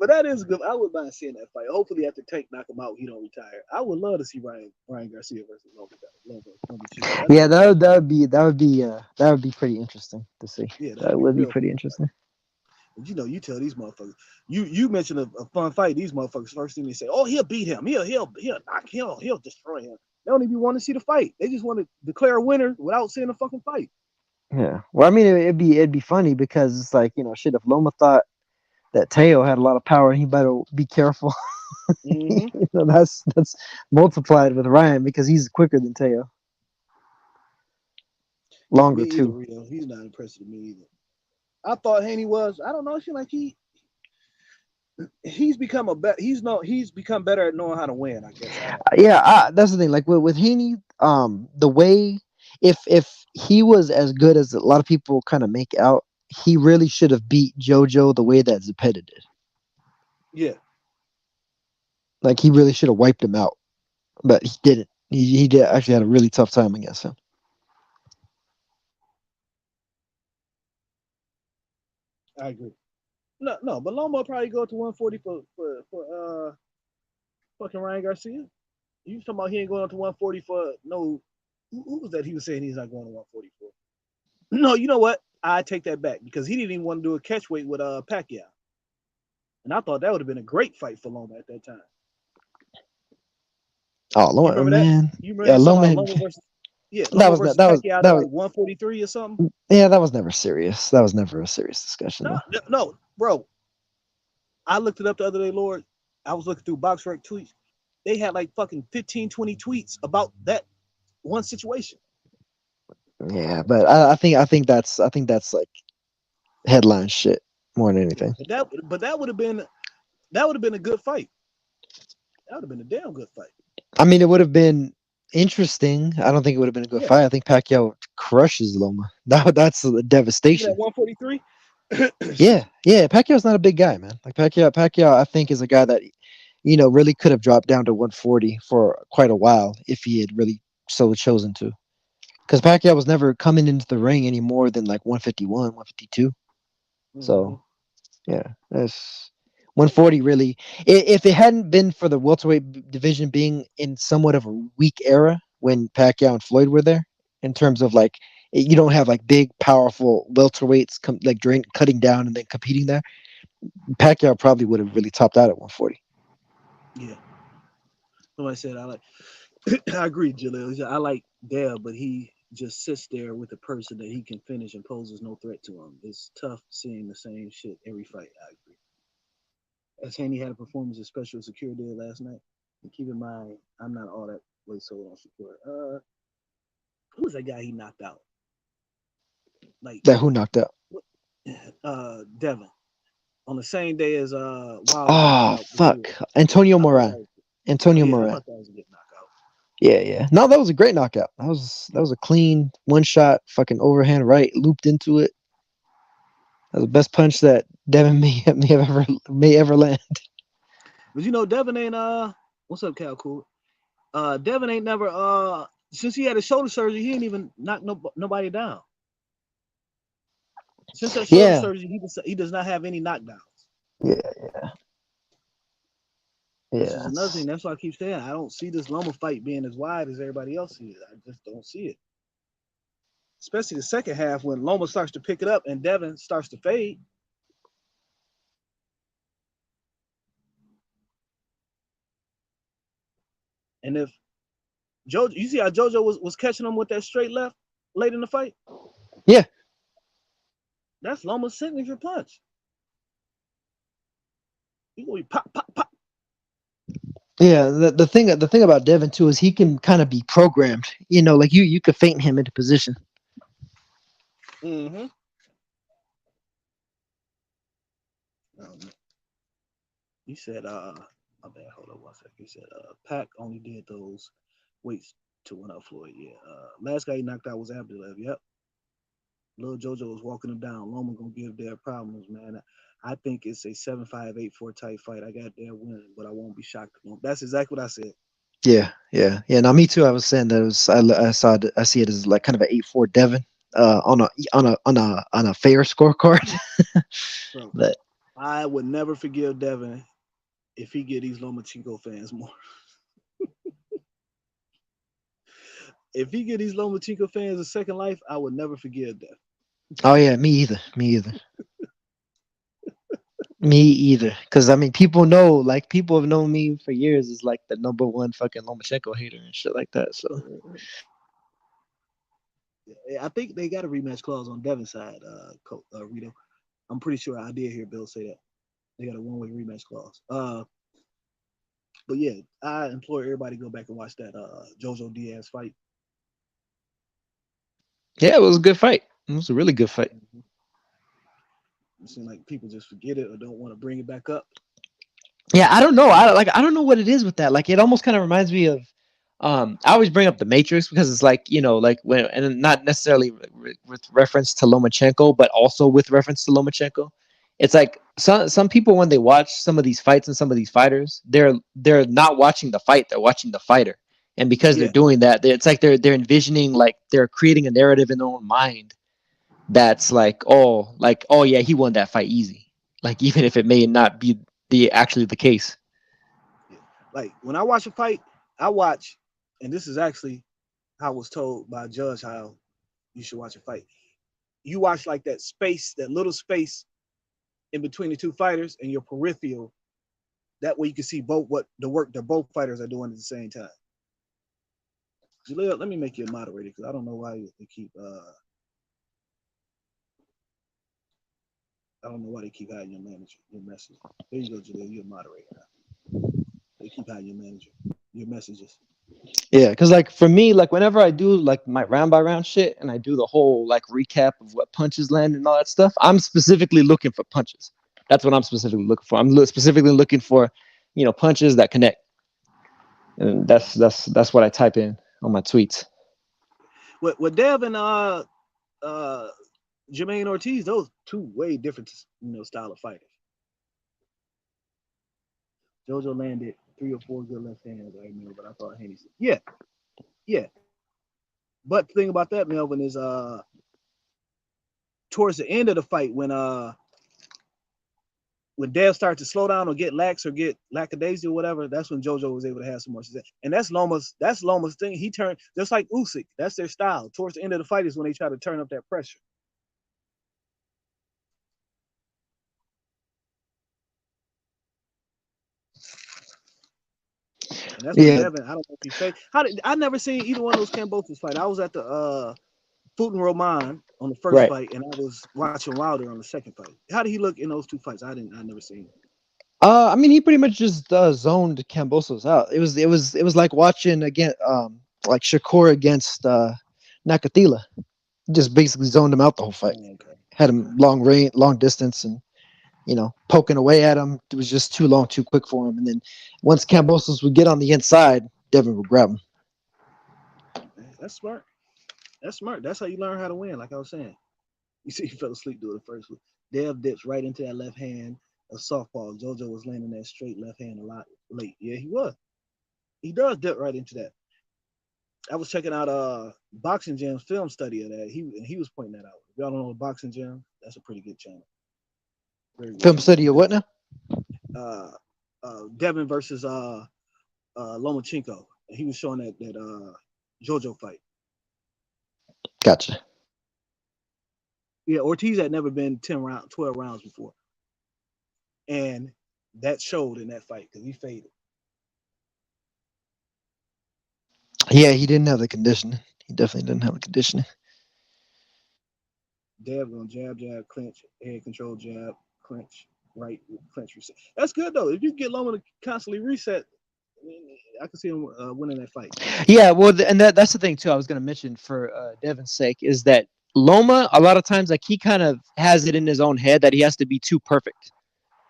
S3: But that is good. I would mind seeing that fight. Hopefully, after Tank knock him out, he don't retire. I would love to see Ryan Garcia versus Loma too. That'd
S4: Yeah,
S3: be a fun fight.
S4: that would be pretty interesting to see.
S3: Yeah, that'd
S4: That
S3: be a
S4: would be
S3: real
S4: pretty
S3: fun fight.
S4: interesting.
S3: And you tell these motherfuckers. You mentioned a fun fight. These motherfuckers first thing they say, oh, he'll beat him. He'll knock him. He'll destroy him. They don't even want to see the fight. They just want to declare a winner without seeing a fucking fight.
S4: Yeah. Well, I mean, it'd be funny because it's like shit. If Loma thought that Teo had a lot of power, he better be careful.
S3: Mm-hmm.
S4: That's multiplied with Ryan because he's quicker than Teo,
S3: Me
S4: longer
S3: either,
S4: too.
S3: Rito. He's not impressed with me either. I thought Haney was. I don't know. I feel like he's become a bet. He's become better at knowing how to win. I guess I have to say.
S4: Yeah, that's the thing. Like with Haney, the way if he was as good as a lot of people kind of make out, he really should have beat JoJo the way that Zepeda did.
S3: Yeah,
S4: Like he really should have wiped him out, but he didn't. He did actually had a really tough time against him.
S3: I agree. No, but Loma will probably go to 140 for fucking Ryan Garcia. You talking about he ain't going up to 140 for no? Who was that? He was saying he's not going to 140 for. No, you know what? I take that back because he didn't even want to do a catch weight with Pacquiao, and I thought that would have been a great fight for Loma at that time.
S4: Oh,
S3: You
S4: Loma,
S3: remember that?
S4: man.
S3: You remember
S4: Yeah,
S3: they talking
S4: Loma.
S3: about Loma versus
S4: That
S3: Loma
S4: was
S3: versus
S4: that was
S3: Pacquiao
S4: that
S3: at
S4: was
S3: like 143 or something?
S4: yeah, that was never serious. That was never a serious discussion
S3: No,
S4: though.
S3: no, bro. I looked it up the other day, Lord. I was looking through BoxRec tweets. They had like fucking 15, 20 tweets about that one situation.
S4: Yeah, but I think that's like headline shit more than
S3: Yeah,
S4: anything.
S3: but that would have been a good fight. That would have been a damn good fight.
S4: I mean, it would have been interesting. I don't think it would have been a good
S3: Yeah,
S4: fight. I think Pacquiao crushes Loma. That's a
S3: even at
S4: devastation.
S3: 143.
S4: Yeah, yeah. Pacquiao's not a big guy, man. Like Pacquiao, I think is a guy that, really could have dropped down to 140 for quite a while if he had really so chosen to. Because Pacquiao was never coming into the ring any more than like 151, 152.
S3: Mm-hmm.
S4: So yeah, that's 140 really. If it hadn't been for the welterweight division being in somewhat of a weak era when Pacquiao and Floyd were there, in terms of like you don't have like big, powerful welterweights like cutting down and then competing there. Pacquiao probably would have really topped out at 140.
S3: Yeah. Somebody said I like. I agree, Jaleel. He said, I like Dale, but he just sits there with a person that he can finish and poses no threat to him. It's tough seeing the same shit every fight. I agree. As Haney had a performance of Special Security last night. And keep in mind, I'm not all that way sold on Secure. Who was that guy he knocked out? Like,
S4: That who knocked out?
S3: Devin. On the same day as Wilder got knocked
S4: Oh
S3: out
S4: fuck,
S3: before.
S4: Antonio
S3: I thought that
S4: Moran.
S3: was, oh
S4: Antonio
S3: yeah, I
S4: Moran.
S3: thought that was a good knockout.
S4: Yeah, yeah. No, that was a great knockout. That was a clean one shot, fucking overhand right, looped into it. That was the best punch that Devin may ever land.
S3: But Devin ain't what's up, Cal Cool? Devin ain't never since he had his shoulder surgery, he ain't even knocked nobody down. Since that shoulder
S4: Yeah,
S3: surgery, he does not have any knockdowns.
S4: yeah,
S3: Which
S4: yeah.
S3: is another thing. That's why I keep saying I don't see this Loma fight being as wide as everybody else sees. I just don't see it. Especially the second half when Loma starts to pick it up and Devin starts to fade. And if Jojo, you see how Jojo was catching him with that straight left late in the fight?
S4: Yeah,
S3: That's Loma's signature punch. He gonna be pop, pop, pop.
S4: yeah. The thing about Devin too is he can kind of be programmed. Like you could feint him into position.
S3: Mm-hmm. He said, my bad, hold up one second. He said, Pac only did those weights to win out Floyd. Yeah. Last guy he knocked out was Abdullah. Yep. Little Jojo was walking him down. Loma gonna give their problems, man. I think it's a 7-5, 8-4 type fight. I got their winning, but I won't be shocked. That's exactly what I said.
S4: Yeah, yeah, yeah. Now me too. I was saying that it was. I see it as like kind of an 8-4 Devin. On a fair scorecard.
S3: Bro,
S4: But
S3: I would never forgive Devin if he get these Lomachenko fans more. If he get these Lomachenko fans a second life, I would never forgive that.
S4: oh yeah, me either. Me either. Me either. Because I mean, people have known me for years as like the number one fucking Lomachenko hater and shit like that. So
S3: Yeah, I think they got a rematch clause on Devin's side, Rito. I'm pretty sure I did hear Bill say that. They got a one-way rematch clause. But yeah, I implore everybody to go back and watch that Jojo Diaz fight.
S4: yeah, it was a good fight. It was a really good fight.
S3: Mm-hmm. It seems like people just forget it or don't want to bring it back up.
S4: Yeah, I don't know. I don't know what it is with that. Like it almost kind of reminds me of I always bring up the Matrix because it's like, like when and not necessarily with reference to Lomachenko, but also with reference to Lomachenko. It's like some people when they watch some of these fights and some of these fighters, they're not watching the fight, they're watching the fighter. And because they're
S3: Yeah,
S4: doing that, it's like they're envisioning like they're creating a narrative in their own mind that's like, oh yeah, he won that fight easy. Like even if it may not be actually the case.
S3: yeah. Like when I watch a fight, I watch, and this is actually how I was told by a judge how you should watch a fight. You watch like that space, that little space in between the two fighters, and your peripheral. That way you can see both what the work that both fighters are doing at the same time. Jaleel, let me make you a moderator because I don't know why they keep I don't know why they keep hiding your message. There you go, Jaleel. You're a moderator now. They keep hiding your messages.
S5: Yeah, because like for me, like whenever I do like my round by round shit and I do the whole like recap of what punches land and all that stuff, I'm specifically looking for punches. That's what I'm specifically looking for. Specifically looking for, punches that connect, and that's what I type in on my tweets.
S3: With Dev and uh Jermaine Ortiz, those two way different, style of fighters. JoJo landed 3 or 4 good left hands, I remember, but I thought Haney said, yeah. But the thing about that, Melvin, is towards the end of the fight when Dev started to slow down or get lax or get lackadaisy or whatever, that's when JoJo was able to have some more success. And that's Loma's thing. He turned just like Usyk. That's their style. Towards the end of the fight is when they try to turn up that pressure. And that's when Devin, I don't know if he faked. I never seen either one of those Kambosos fight. I was at the Fulton Roman on the first fight, and I was watching Wilder on the second fight. How did he look in those two fights? I never seen him.
S5: I mean, he pretty much just zoned Kambosos out. It was like watching again, like Shakur against Nakatila. Just basically zoned him out the whole fight. Oh, okay. Had him long range, long distance, and poking away at him. It was just too long, too quick for him. And then once Kambosos would get on the inside, Devin would grab him.
S3: That's smart. That's smart. That's how you learn how to win. Like I was saying, you see, he fell asleep doing the first one. Dev dips right into that left hand of softball. JoJo was landing that straight left hand a lot late. Yeah, he was. He does dip right into that. I was checking out Boxing Gym's film study of that. He was pointing that out. If y'all don't know Boxing Gym, that's a pretty good channel.
S5: Film study of what now?
S3: Devin versus Lomachenko. He was showing that JoJo fight.
S5: Gotcha.
S3: Yeah, Ortiz had never been 12 rounds before. And that showed in that fight because he faded.
S5: Yeah, he didn't have the conditioning. He definitely didn't have the conditioning.
S3: Dev gonna jab, clinch, head control, jab, clinch, right, clinch, reset. That's good though. If you get Loma to constantly reset, I can see him winning that fight.
S5: Yeah, well, and that's the thing too. I was gonna mention for Devin's sake is that Loma a lot of times like he kind of has it in his own head that he has to be too perfect.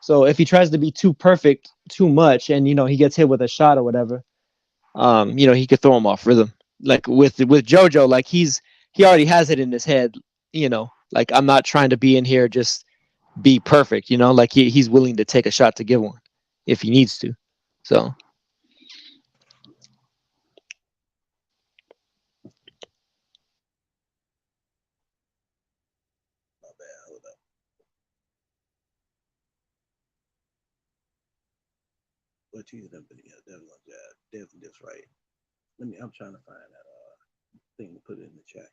S5: So if he tries to be too perfect too much, and he gets hit with a shot or whatever, he could throw him off rhythm. Like with JoJo, like he already has it in his head, like I'm not trying to be in here just be perfect, like he's willing to take a shot to give one if he needs to. So
S3: But he's never been Devin just right. I'm trying to find that thing to put it in the chat.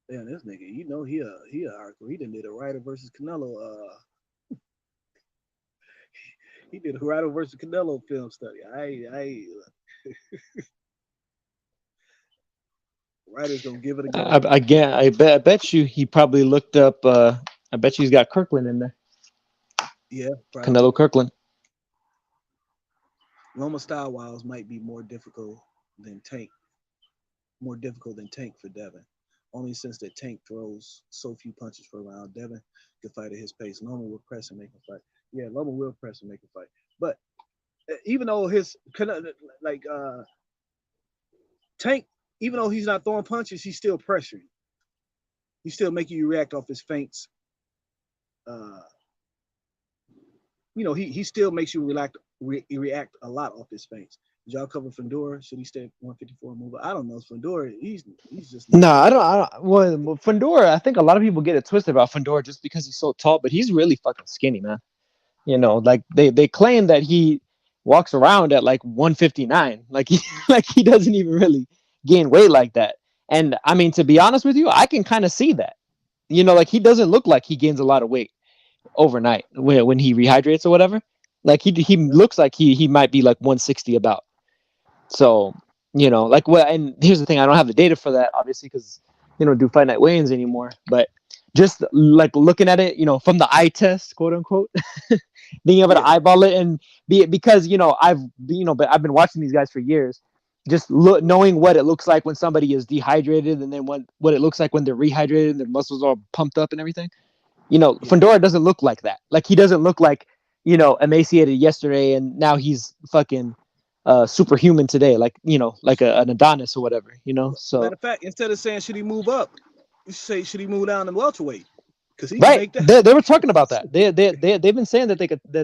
S3: Damn, this nigga, he a hardcore. He done did a Ryder versus Canelo. He did a Ryder versus Canelo film study. Ryder's gonna give it a go.
S5: Again, I bet you he probably looked up. I bet you he's got Kirkland in there.
S3: Yeah, probably.
S5: Canelo Kirkland.
S3: Loma style wiles might be more difficult than Tank. More difficult than Tank for Devin. Only since that Tank throws so few punches per round, Devin can fight at his pace. Loma will press and make him fight. Yeah, Loma will press and make him fight. But even though Tank, even though he's not throwing punches, he's still pressuring. He's still making you react off his feints. He still makes you react a lot off his feints. Did y'all cover Fundora? Should he stay at 154 move? I don't know. Fundora, he's just
S5: no. I don't. Well, Fundora, I think a lot of people get it twisted about Fundora just because he's so tall, but he's really fucking skinny, man. Like they claim that he walks around at like 159, like he doesn't even really gain weight like that. And I mean, to be honest with you, I can kind of see that. Like he doesn't look like he gains a lot of weight. overnight when he rehydrates or whatever. Like he looks like he might be like 160 about. So, like what? And here's the thing: I don't have the data for that, obviously, because do fight night weigh-ins anymore. But just like looking at it, from the eye test, quote unquote, being able to eyeball it and because but I've been watching these guys for years. Just knowing what it looks like when somebody is dehydrated, and then what it looks like when they're rehydrated and their muscles are pumped up and everything. Fundora doesn't look like that. Like he doesn't look like emaciated yesterday and now he's fucking superhuman today, like like an Adonis or whatever, So
S3: matter of fact, instead of saying should he move up, you say should he move down to welterweight? Because he can
S5: right,
S3: make that.
S5: they were talking about that. They've been saying that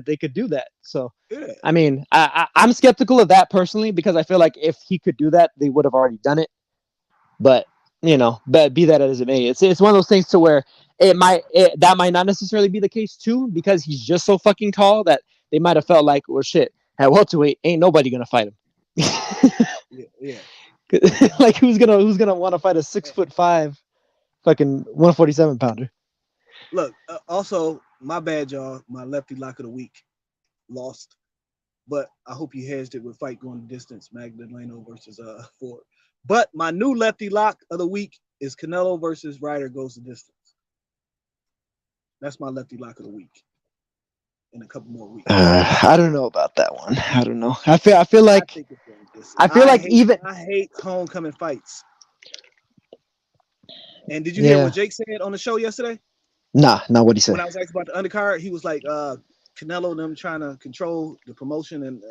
S5: they could do that. So
S3: Yeah.
S5: I mean, I'm skeptical of that personally because I feel like if he could do that, they would have already done it. But but be that as it may, it's one of those things to where that might not necessarily be the case too, because he's just so fucking tall that they might have felt like, well, shit, at welterweight, ain't nobody gonna fight him.
S3: Yeah.
S5: Like who's gonna want to fight a 6'5" fucking 147 pounder?
S3: Look, also my bad, y'all. My lefty lock of the week lost, but I hope you hedged it with fight going the distance, Magdaleno versus Ford. But my new lefty lock of the week is Canelo versus Ryder goes the distance. That's my lefty lock of the week. In a couple more weeks.
S5: I don't know about that one. I don't know. I feel like
S3: I hate homecoming fights. And did you hear what Jake said on the show yesterday?
S5: Nah, what he said.
S3: When I was asked about the undercard, he was like, Canelo and them trying to control the promotion, and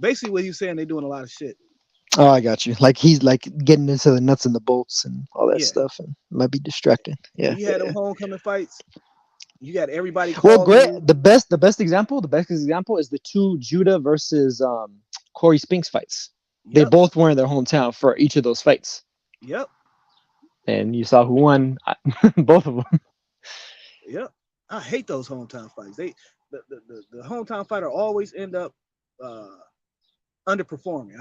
S3: basically what he was saying, they're doing a lot of shit.
S5: Oh, I got you. Like he's like getting into the nuts and the bolts and all that stuff, and might be distracting. Yeah.
S3: You had them homecoming fights. You got everybody.
S5: Well, great. The best example is the two Judah versus Corey Spinks fights. Yep. They both were in their hometown for each of those fights.
S3: Yep.
S5: And you saw who won both of them.
S3: Yep. I hate those hometown fights. The hometown fighter always end up underperforming.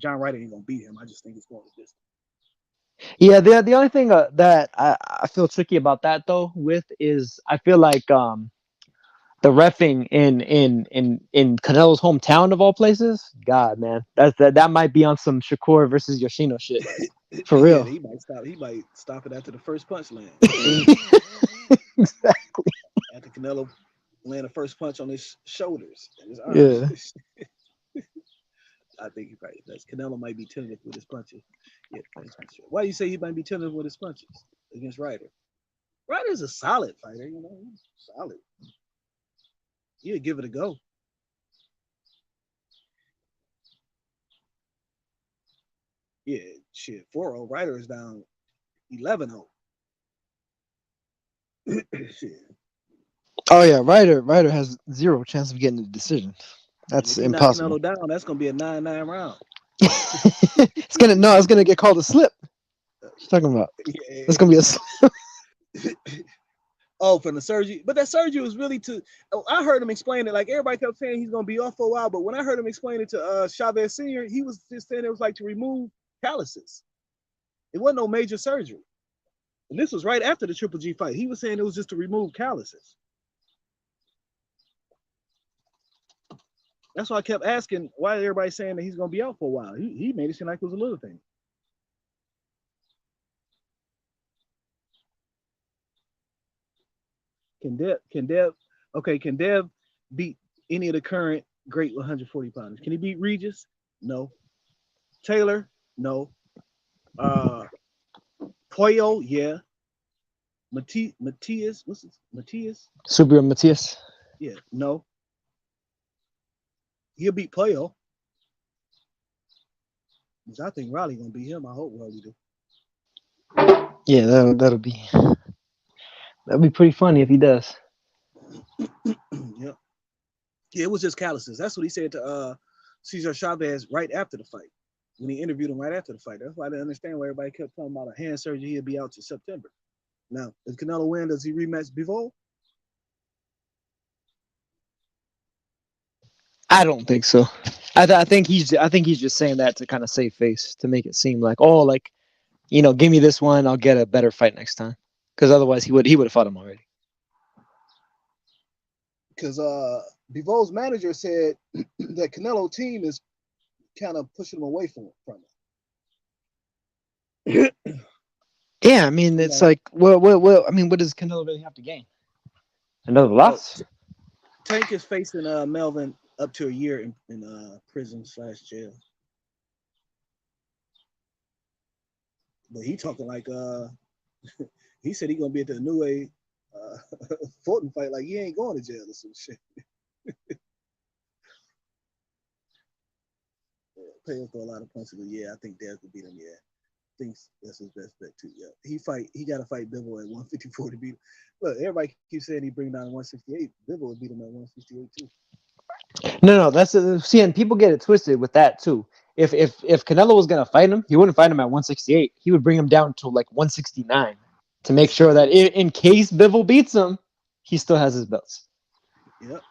S3: John Ryder ain't gonna beat him. I just think it's going to distance.
S5: Yeah, the only thing that I feel tricky about that though is I feel like the reffing in Canelo's hometown of all places. God, man, that might be on some Shakur versus Yoshino shit for real.
S3: He might stop it after the first punch land.
S5: Exactly.
S3: After Canelo land the first punch on his shoulders and his arms. Yeah. I think he probably does. Canelo might be tentative with his punches. Yeah, why do you say he might be tentative with his punches against Ryder? Ryder's a solid fighter, solid. He'll give it a go. Yeah, shit. 4-0. Ryder is down 11-0. Shit.
S5: Oh yeah, Ryder has zero chance of getting a decision. That's impossible.
S3: Canelo down, that's gonna be a 9-9 round.
S5: It's gonna get called a slip. What you talking about? Yeah. It's gonna be a slip.
S3: Oh, from the surgery. But that surgery was really I heard him explain it. Like everybody kept saying he's gonna be off for a while, but when I heard him explain it to Chavez Sr., he was just saying it was like to remove calluses. It wasn't no major surgery. And this was right after the Triple G fight. He was saying it was just to remove calluses. That's why I kept asking why everybody saying that he's gonna be out for a while. He made it seem like it was a little thing. Can Dev beat any of the current great 140 pounders? Can he beat Regis? No. Taylor? No. Pollo? Yeah. Matias? What's his? Matias?
S5: Subir Matias?
S3: Yeah. No. He'll beat Pollo. I think Riley gonna beat him. I hope Riley do.
S5: Yeah, that'll be pretty funny if he does.
S3: Yep. Yeah, it was just calluses. That's what he said to Cesar Chavez right after the fight. When he interviewed him right after the fight. That's why I didn't understand why everybody kept talking about a hand surgery. He'll be out to September. Now, if Canelo win, does he rematch Bivol?
S5: I don't think so. I think he's just saying that to kind of save face, to make it seem like, oh, like, give me this one, I'll get a better fight next time. Because otherwise he would have fought him already.
S3: because Bivol's manager said that Canelo team is kind of pushing him away from it.
S5: Yeah, I mean, it's like, well, I mean, what does Canelo really have to gain? Another loss?
S3: Tank is facing Melvin up to a year in prison/jail. But he talking like he said he gonna be at the New Age Fulton fight, like he ain't going to jail or some shit. Pay him for a lot of punches, but yeah, I think Daz could beat him. Yeah, thinks that's his best bet too. Yeah, he got to fight Bivol at 154 to beat him. Look, everybody keeps saying he bring down 168. Bivol would beat him at 168 too.
S5: No, that's see, and people get it twisted with that too. If Canelo was gonna fight him, he wouldn't fight him at 168. He would bring him down to like 169 to make sure that in case Bivol beats him, he still has his belts.
S3: Yep.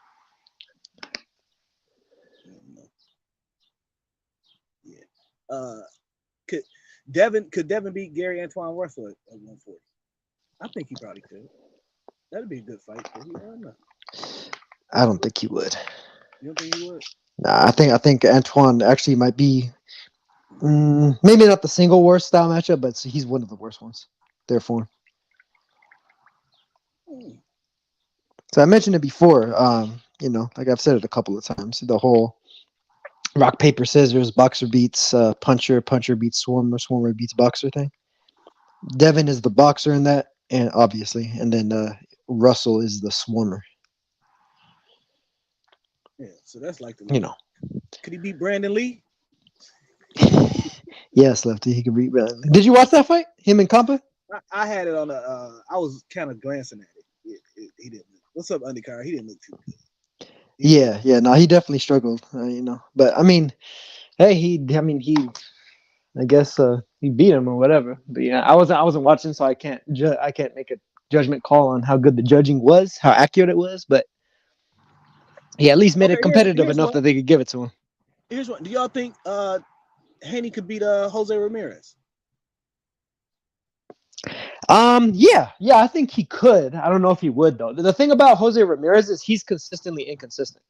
S3: Yeah. Could Devin beat Gary Antoine Russell at 140? I think he probably could. That'd be a good fight. I don't know.
S5: I don't think he would.
S3: You don't think he would?
S5: Nah, I think Antoine actually might be maybe not the single worst style matchup, but he's one of the worst ones. Therefore, so I mentioned it before. Like I've said it a couple of times. The whole rock paper scissors, boxer beats puncher, puncher beats swarmer, swarmer beats boxer thing. Devin is the boxer in that, and obviously, and then Russell is the swarmer.
S3: Yeah, so that's like the Could he beat Brandon Lee?
S5: Yes, Lefty. He could beat Brandon Lee. Did you watch that fight? Him and Compa?
S3: I had it on I was kind of glancing at it. He didn't. What's up, Undercar? He didn't look too good.
S5: No, he definitely struggled. But I mean, hey, I guess he beat him or whatever. But yeah, I wasn't watching, so I can't make a judgment call on how good the judging was, how accurate it was. But he at least made it competitive enough that they could give it to him.
S3: Here's one. Do y'all think Haney could beat Jose Ramirez?
S5: Yeah, I think he could. I don't know if he would though. The thing about Jose Ramirez is he's consistently inconsistent.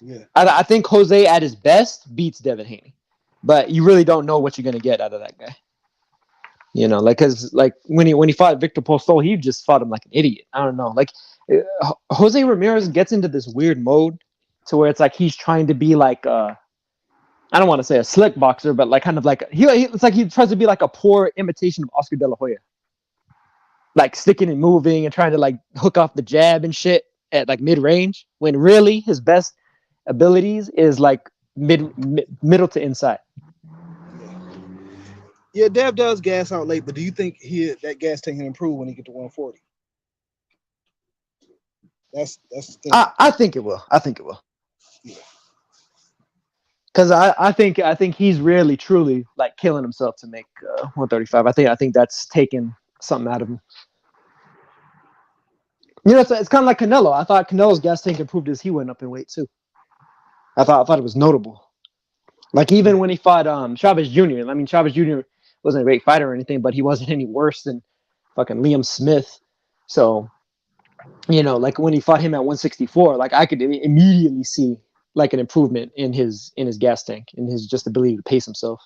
S3: Yeah,
S5: I think Jose at his best beats Devin Haney, but you really don't know what you're gonna get out of that guy. Because when he fought Victor Postol, he just fought him like an idiot. I don't know. Jose Ramirez gets into this weird mode to where it's like he's trying to be like I don't want to say a slick boxer, but like kind of like it's like he tries to be like a poor imitation of Oscar De La Hoya. Like sticking and moving and trying to like hook off the jab and shit at like mid range, when really his best abilities is like middle to inside.
S3: Yeah, Dev does gas out late, but do you think that gas tank can improve when he get to 140? That's the thing.
S5: I think it will.
S3: Yeah.
S5: Because I think he's really truly like killing himself to make 135. I think that's taken something out of him. It's kind of like Canelo. I thought Canelo's gas tank improved as he went up in weight too. I thought it was notable. Like even when he fought Chavez Jr. I mean, Chavez Jr. wasn't a great fighter or anything, but he wasn't any worse than fucking Liam Smith. So, like when he fought him at 164, like I could immediately see like an improvement in his gas tank, in his just ability to pace himself.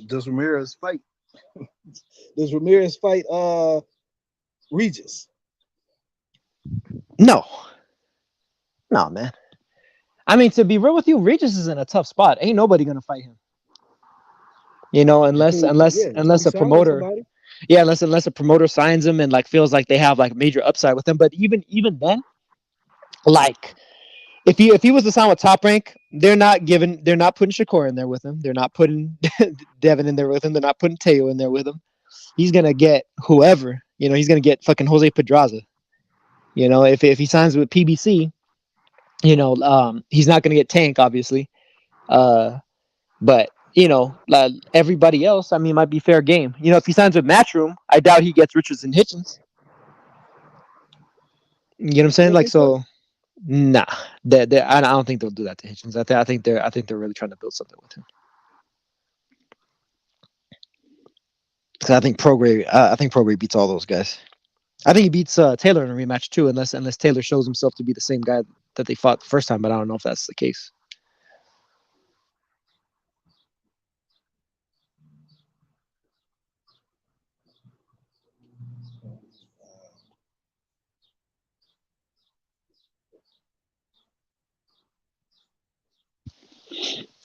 S3: Does Ramirez fight? Does Ramirez fight Regis?
S5: No, man. I mean, to be real with you, Regis is in a tough spot. Ain't nobody gonna fight him. Unless a promoter, unless a promoter signs him and like feels like they have like major upside with him. But even then, like if he was to sign with Top Rank, they're not putting Shakur in there with him. They're not putting Devin in there with him. They're not putting Teo in there with him. He's gonna get whoever. He's gonna get fucking Jose Pedraza. If he signs with PBC, he's not gonna get Tank, obviously. But everybody else, I mean, might be fair game. If he signs with Matchroom, I doubt he gets Richardson Hitchens. You know what I'm saying? Nah, I don't think they'll do that to Hitchens. I think they're really trying to build something with him. So I think Prograde beats all those guys. I think he beats Taylor in a rematch too, unless Taylor shows himself to be the same guy that they fought the first time. But I don't know if that's the case.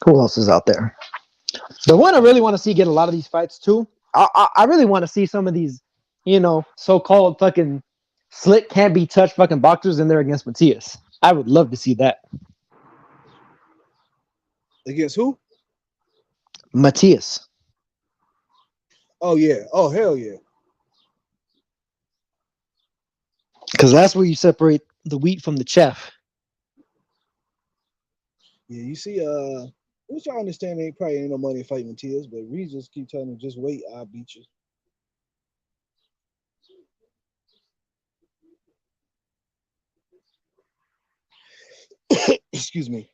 S5: Who else is out there? The one I really want to see get a lot of these fights too. I really want to see some of these, so-called fucking slick can't be touched fucking boxers in there against Matias. I would love to see that.
S3: Against who?
S5: Matias.
S3: Oh yeah. Oh hell yeah.
S5: Because that's where you separate the wheat from the chaff.
S3: Yeah, you see, which I understand ain't probably ain't no money fighting Matias, but Regis keep telling him just wait, I'll beat you. Excuse me.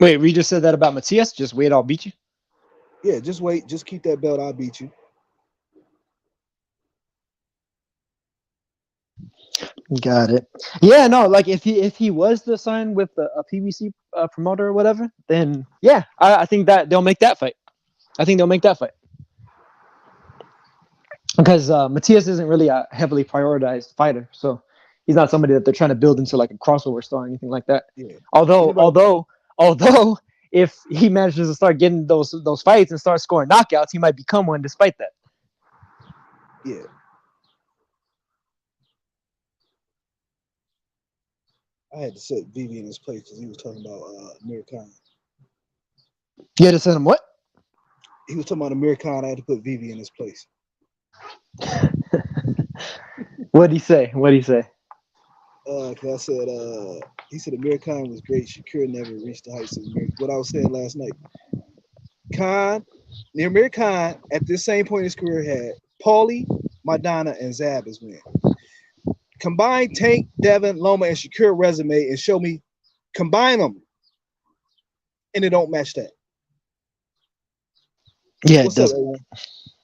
S5: Wait, we just said that about Matias? Just wait, I'll beat you?
S3: Yeah, just wait, just keep that belt, I'll beat you.
S5: Got it. Yeah, no, like if he was to sign with a PBC promoter or whatever, then yeah, I think that they'll make that fight. I think they'll make that fight. Because Matias isn't really a heavily prioritized fighter, so he's not somebody that they're trying to build into like a crossover star or anything like that.
S3: Yeah.
S5: Although,
S3: Anybody?
S5: although, if he manages to start getting those fights and start scoring knockouts, he might become one. Despite that,
S3: Yeah. I had to set Vivi in his place because he was talking about Amir Khan.
S5: you had to send him what?
S3: He was talking about Amir Khan. I had to put Vivi in his place.
S5: What'd he say? What'd he say?
S3: Because I said, he said Amir Khan was great. Shakur never reached the heights of Amir. What I was saying last night. Khan, Amir Khan, at this same point in his career, had Paulie, Madonna, and Zab as win. Combine Tank, Devin, Loma, and Shakur resume and show me, combine them, and it don't match that.
S5: Yeah,
S3: What's
S5: it
S3: up,
S5: doesn't.
S3: everyone?
S5: It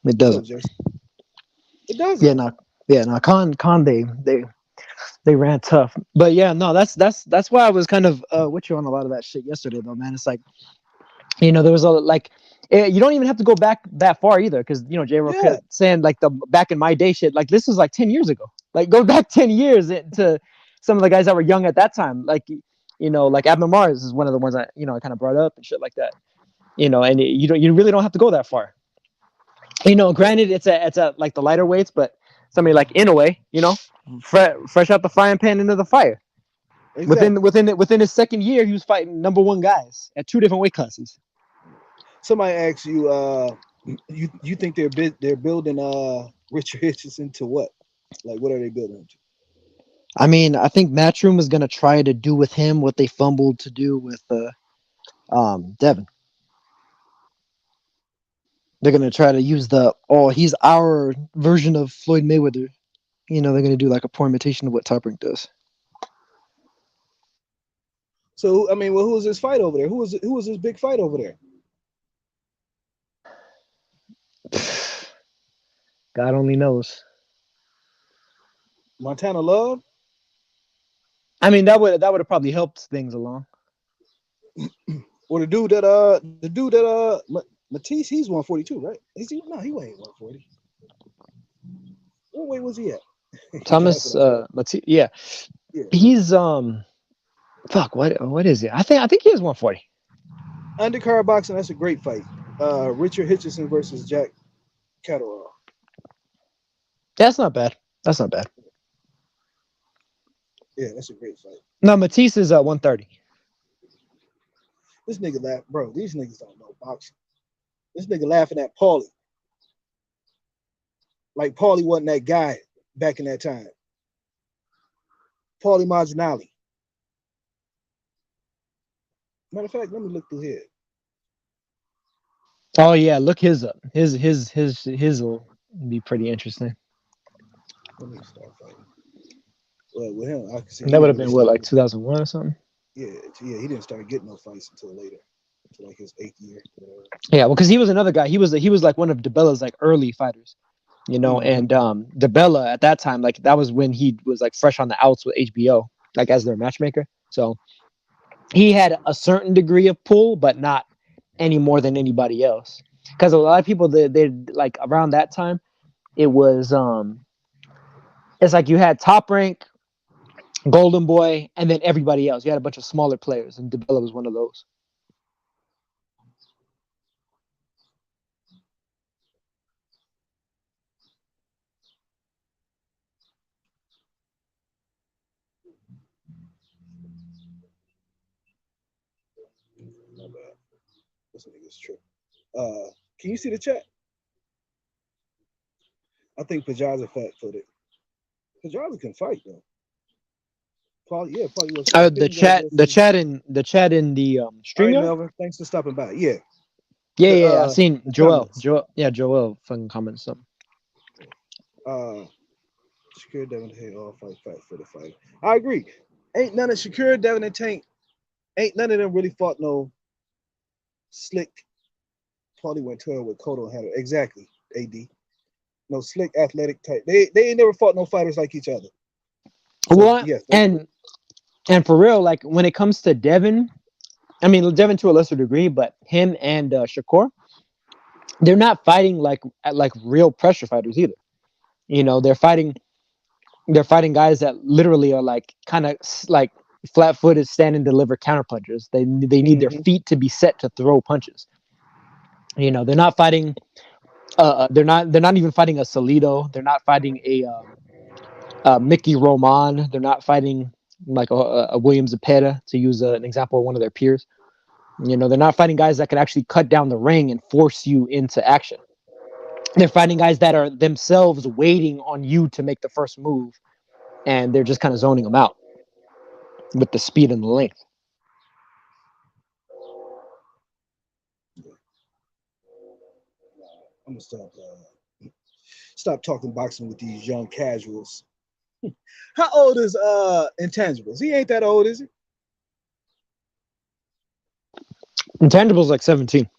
S3: What's
S5: doesn't.
S3: up, Jason? It doesn't.
S5: Yeah, no. Con, they ran tough, but yeah, no. That's why I was kind of with you on a lot of that shit yesterday, though, man. It's like, there was a like. You don't even have to go back that far either, because J-Ro
S3: Yeah.
S5: saying like the back in my day shit. Like this was like 10 years ago. Like go back 10 years to some of the guys that were young at that time. Like like Abner Mars is one of the ones I kind of brought up and shit like that. And you really don't have to go that far. Granted, it's at like the lighter weights, but somebody like Inoue, fresh out the frying pan into the fire.
S3: Exactly.
S5: Within his second year, he was fighting number one guys at 2 different weight classes.
S3: Somebody asks you, you think they're building Richard Hitchison to what? Like, what are they building him to?
S5: I mean, I think Matchroom is gonna try to do with him what they fumbled to do with Devin. They're gonna try to use he's our version of Floyd Mayweather. They're gonna do like a poor imitation of what Top Rank does.
S3: So, I mean, well, who was his fight over there? Who was his big fight over there?
S5: God only knows.
S3: Montana Love?
S5: I mean, that would have probably helped things along.
S3: Or the dude that Matisse, he's 142, right? Is he? No, he weighed 140. What weight was he at?
S5: Thomas yeah.
S3: Yeah.
S5: He's fuck, what is it? I think he is 140.
S3: Undercard boxing, that's a great fight. Richard Hitchison versus Jack Catterall.
S5: That's not bad. That's not bad.
S3: Yeah, that's a great fight.
S5: No, Matisse is 130.
S3: This nigga laugh, bro. These niggas don't know boxing. This nigga laughing at Paulie. Like Paulie wasn't that guy back in that time. Paulie Malignaggi. Matter of fact, let me look through here.
S5: Oh yeah, look his up. His will be pretty interesting.
S3: Let me start fighting. Well, with him, I can see
S5: That would have been what, like 2001 or something.
S3: Yeah, he didn't start getting no fights until later, until like his 8th year.
S5: Yeah, well, because he was another guy. He was like one of DeBella's like early fighters, you know.
S3: Mhm.
S5: And DeBella at that time, like that was when he was like fresh on the outs with HBO, like as their matchmaker. So he had a certain degree of pull, but not any more than anybody else. Because a lot of people, they like around that time, it was it's like you had Top Rank, Golden Boy, and then everybody else. You had a bunch of smaller players, and DeBella was one of those.
S3: My bad. This nigga's true. Can you see the chat? I think Pajaza fat-footed. Pajaza can fight though. Probably was.
S5: The chat in the
S3: All
S5: stream
S3: right,
S5: yard.
S3: Melvin. Thanks for stopping by. Yeah.
S5: Yeah, I seen
S3: The
S5: Joel.
S3: comments.
S5: Joel fucking comments something.
S3: Shakur Devin Tank all fight for the fight. I agree. Ain't none of Shakur Devin and Tank. Ain't none of them really fought no slick. Probably went 12 with Cotto and had it. Exactly. AD. No slick athletic type. They ain't never fought no fighters like each other. So,
S5: Well,
S3: yes,
S5: and for real, like when it comes to Devin, I mean Devin to a lesser degree, but him and Shakur, they're not fighting like real pressure fighters either. You know, they're fighting guys that literally are like kind of like flat-footed, stand and deliver counter punchers. They need their feet to be set to throw punches. You know, they're not fighting. They're not even fighting a Salido. They're not fighting a Mickey Roman. They're not fighting like a William Zepeda, to use an example of one of their peers. You know, they're not fighting guys that can actually cut down the ring and force you into action. They're fighting guys that are themselves waiting on you to make the first move, and they're just kind of zoning them out with the speed and the length.
S3: I'm gonna stop talking boxing with these young casuals. How old is Intangibles? He ain't that old, is he?
S5: Intangible's like 17.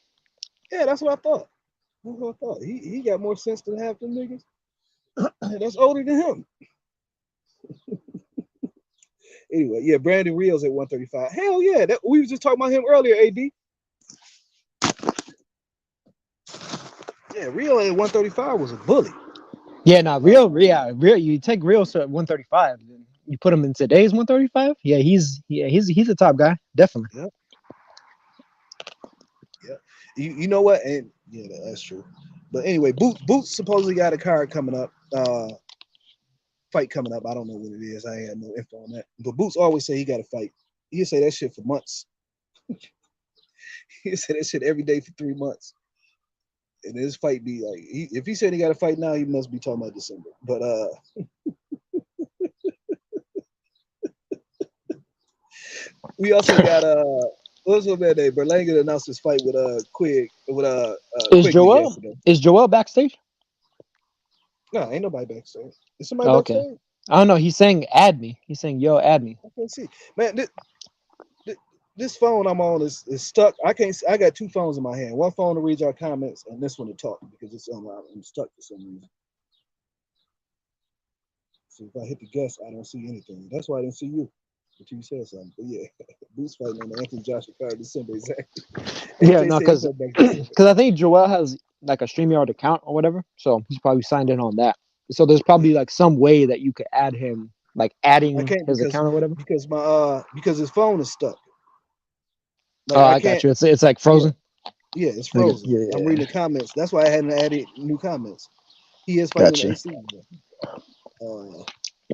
S3: Yeah, that's what I thought. That's what I thought. He got more sense than half them niggas. That's older than him. Anyway, yeah, Brandon Rios at 135. Hell yeah, we was just talking about him earlier, AD. Yeah, Rio at 135 was a bully.
S5: Yeah, no, Rio. You take Rio at 135, and you put him in today's 135. Yeah, he's a top guy, definitely.
S3: Yeah. You know what? And yeah, that's true. But anyway, Boots supposedly got a card coming up. Fight coming up. I don't know what it is. I ain't had no info on that. But Boots always say he got a fight. He'll say that shit for months. He'll say that shit every day for 3 months. And his fight be like, if he said he got a fight now, he must be talking about December. But we also got what's her name? Berlanga announced his fight with Quig
S5: Is Joel backstage?
S3: No, ain't nobody backstage. Is somebody
S5: Okay.
S3: backstage?
S5: I don't know. He's saying add me. He's saying yo add me.
S3: I can't see. Man, this phone I'm on is stuck. I can't. I got 2 phones in my hand. One phone to read your comments, and this one to talk because it's I'm stuck for some reason. So if I hit the guess, I don't see anything. That's why I didn't see you until you said something. But yeah, Boots fighting on the Anthony Joshua card December exactly.
S5: Yeah, no, because I think Joel has like a StreamYard account or whatever, so he's probably signed in on that. So there's probably like some way that you could add him, like adding his account or whatever.
S3: Because his phone is stuck.
S5: Like, I got you. It's like frozen.
S3: Yeah, it's frozen.
S5: Yeah.
S3: I'm reading the comments. That's why I hadn't added new comments. He is fighting the AC.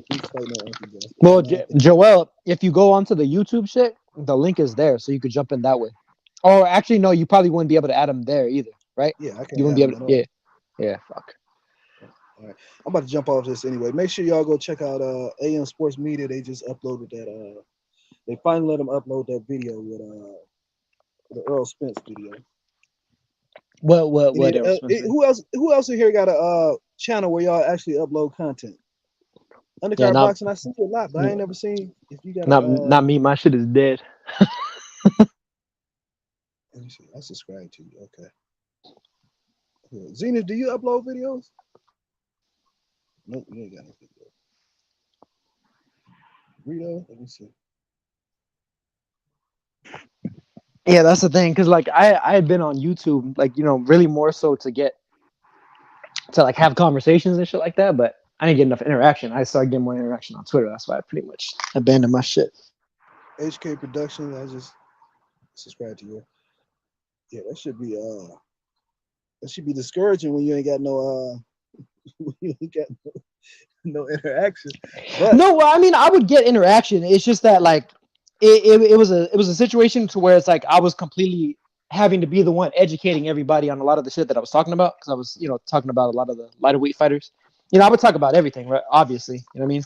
S3: He's fighting the
S5: well, Joel, if you go onto the YouTube shit, the link is there, so you could jump in that way. Or actually, no, you probably wouldn't be able to add him there either, right?
S3: Yeah, I can't.
S5: You wouldn't be able to. Yeah. Fuck.
S3: All right, I'm about to jump off this anyway. Make sure y'all go check out AM Sports Media. They just uploaded that. They finally let them upload that video with the Earl Spence video.
S5: What
S3: who else in here got a channel where y'all actually upload content? Undercard
S5: Yeah,
S3: boxing, I see you a lot, but I ain't never seen if you got
S5: not me. My shit is dead.
S3: Let me see. I subscribe to you. Okay. Yeah. Zenith, do you upload videos? Nope, you ain't got no video. Rito, let me see.
S5: Yeah, that's the thing, because like I had been on YouTube, like, you know, really more so to like have conversations and shit like that, but I didn't get enough interaction. I started getting more interaction on Twitter. That's why I pretty much abandoned my shit.
S3: HK Productions, I just subscribe to you. Yeah, that should be discouraging when you ain't got no when you ain't got no interaction. But
S5: No, well, I mean, I would get interaction. It's just that like it was a situation to where it's like I was completely having to be the one educating everybody on a lot of the shit that I was talking about, because I was, you know, talking about a lot of the lighter weight fighters. You know, I would talk about everything, right? Obviously, you know what I mean?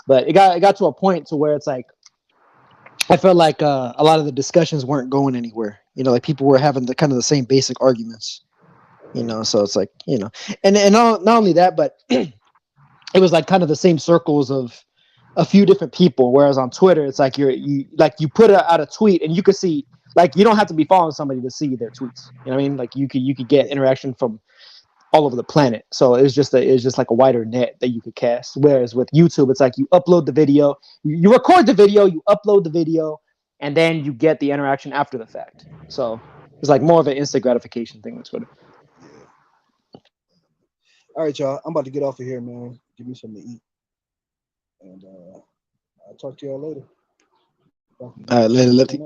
S5: But it got to a point to where it's like I felt like a lot of the discussions weren't going anywhere. You know, like people were having the kind of the same basic arguments. You know, so it's like, you know, and not only that, but it was like kind of the same circles of a few different people. Whereas on Twitter, it's like you put out a tweet and you could see, like, you don't have to be following somebody to see their tweets. You know what I mean? Like you could get interaction from all over the planet. So it's just like a wider net that you could cast. Whereas with YouTube, it's like you upload the video, you record the video, you upload the video, and then you get the interaction after the fact. So it's like more of an instant gratification thing with Twitter.
S3: yeah. All right, y'all. I'm about to get off of here, man. Give me something to eat. And I'll talk to y'all later.
S5: All right, later.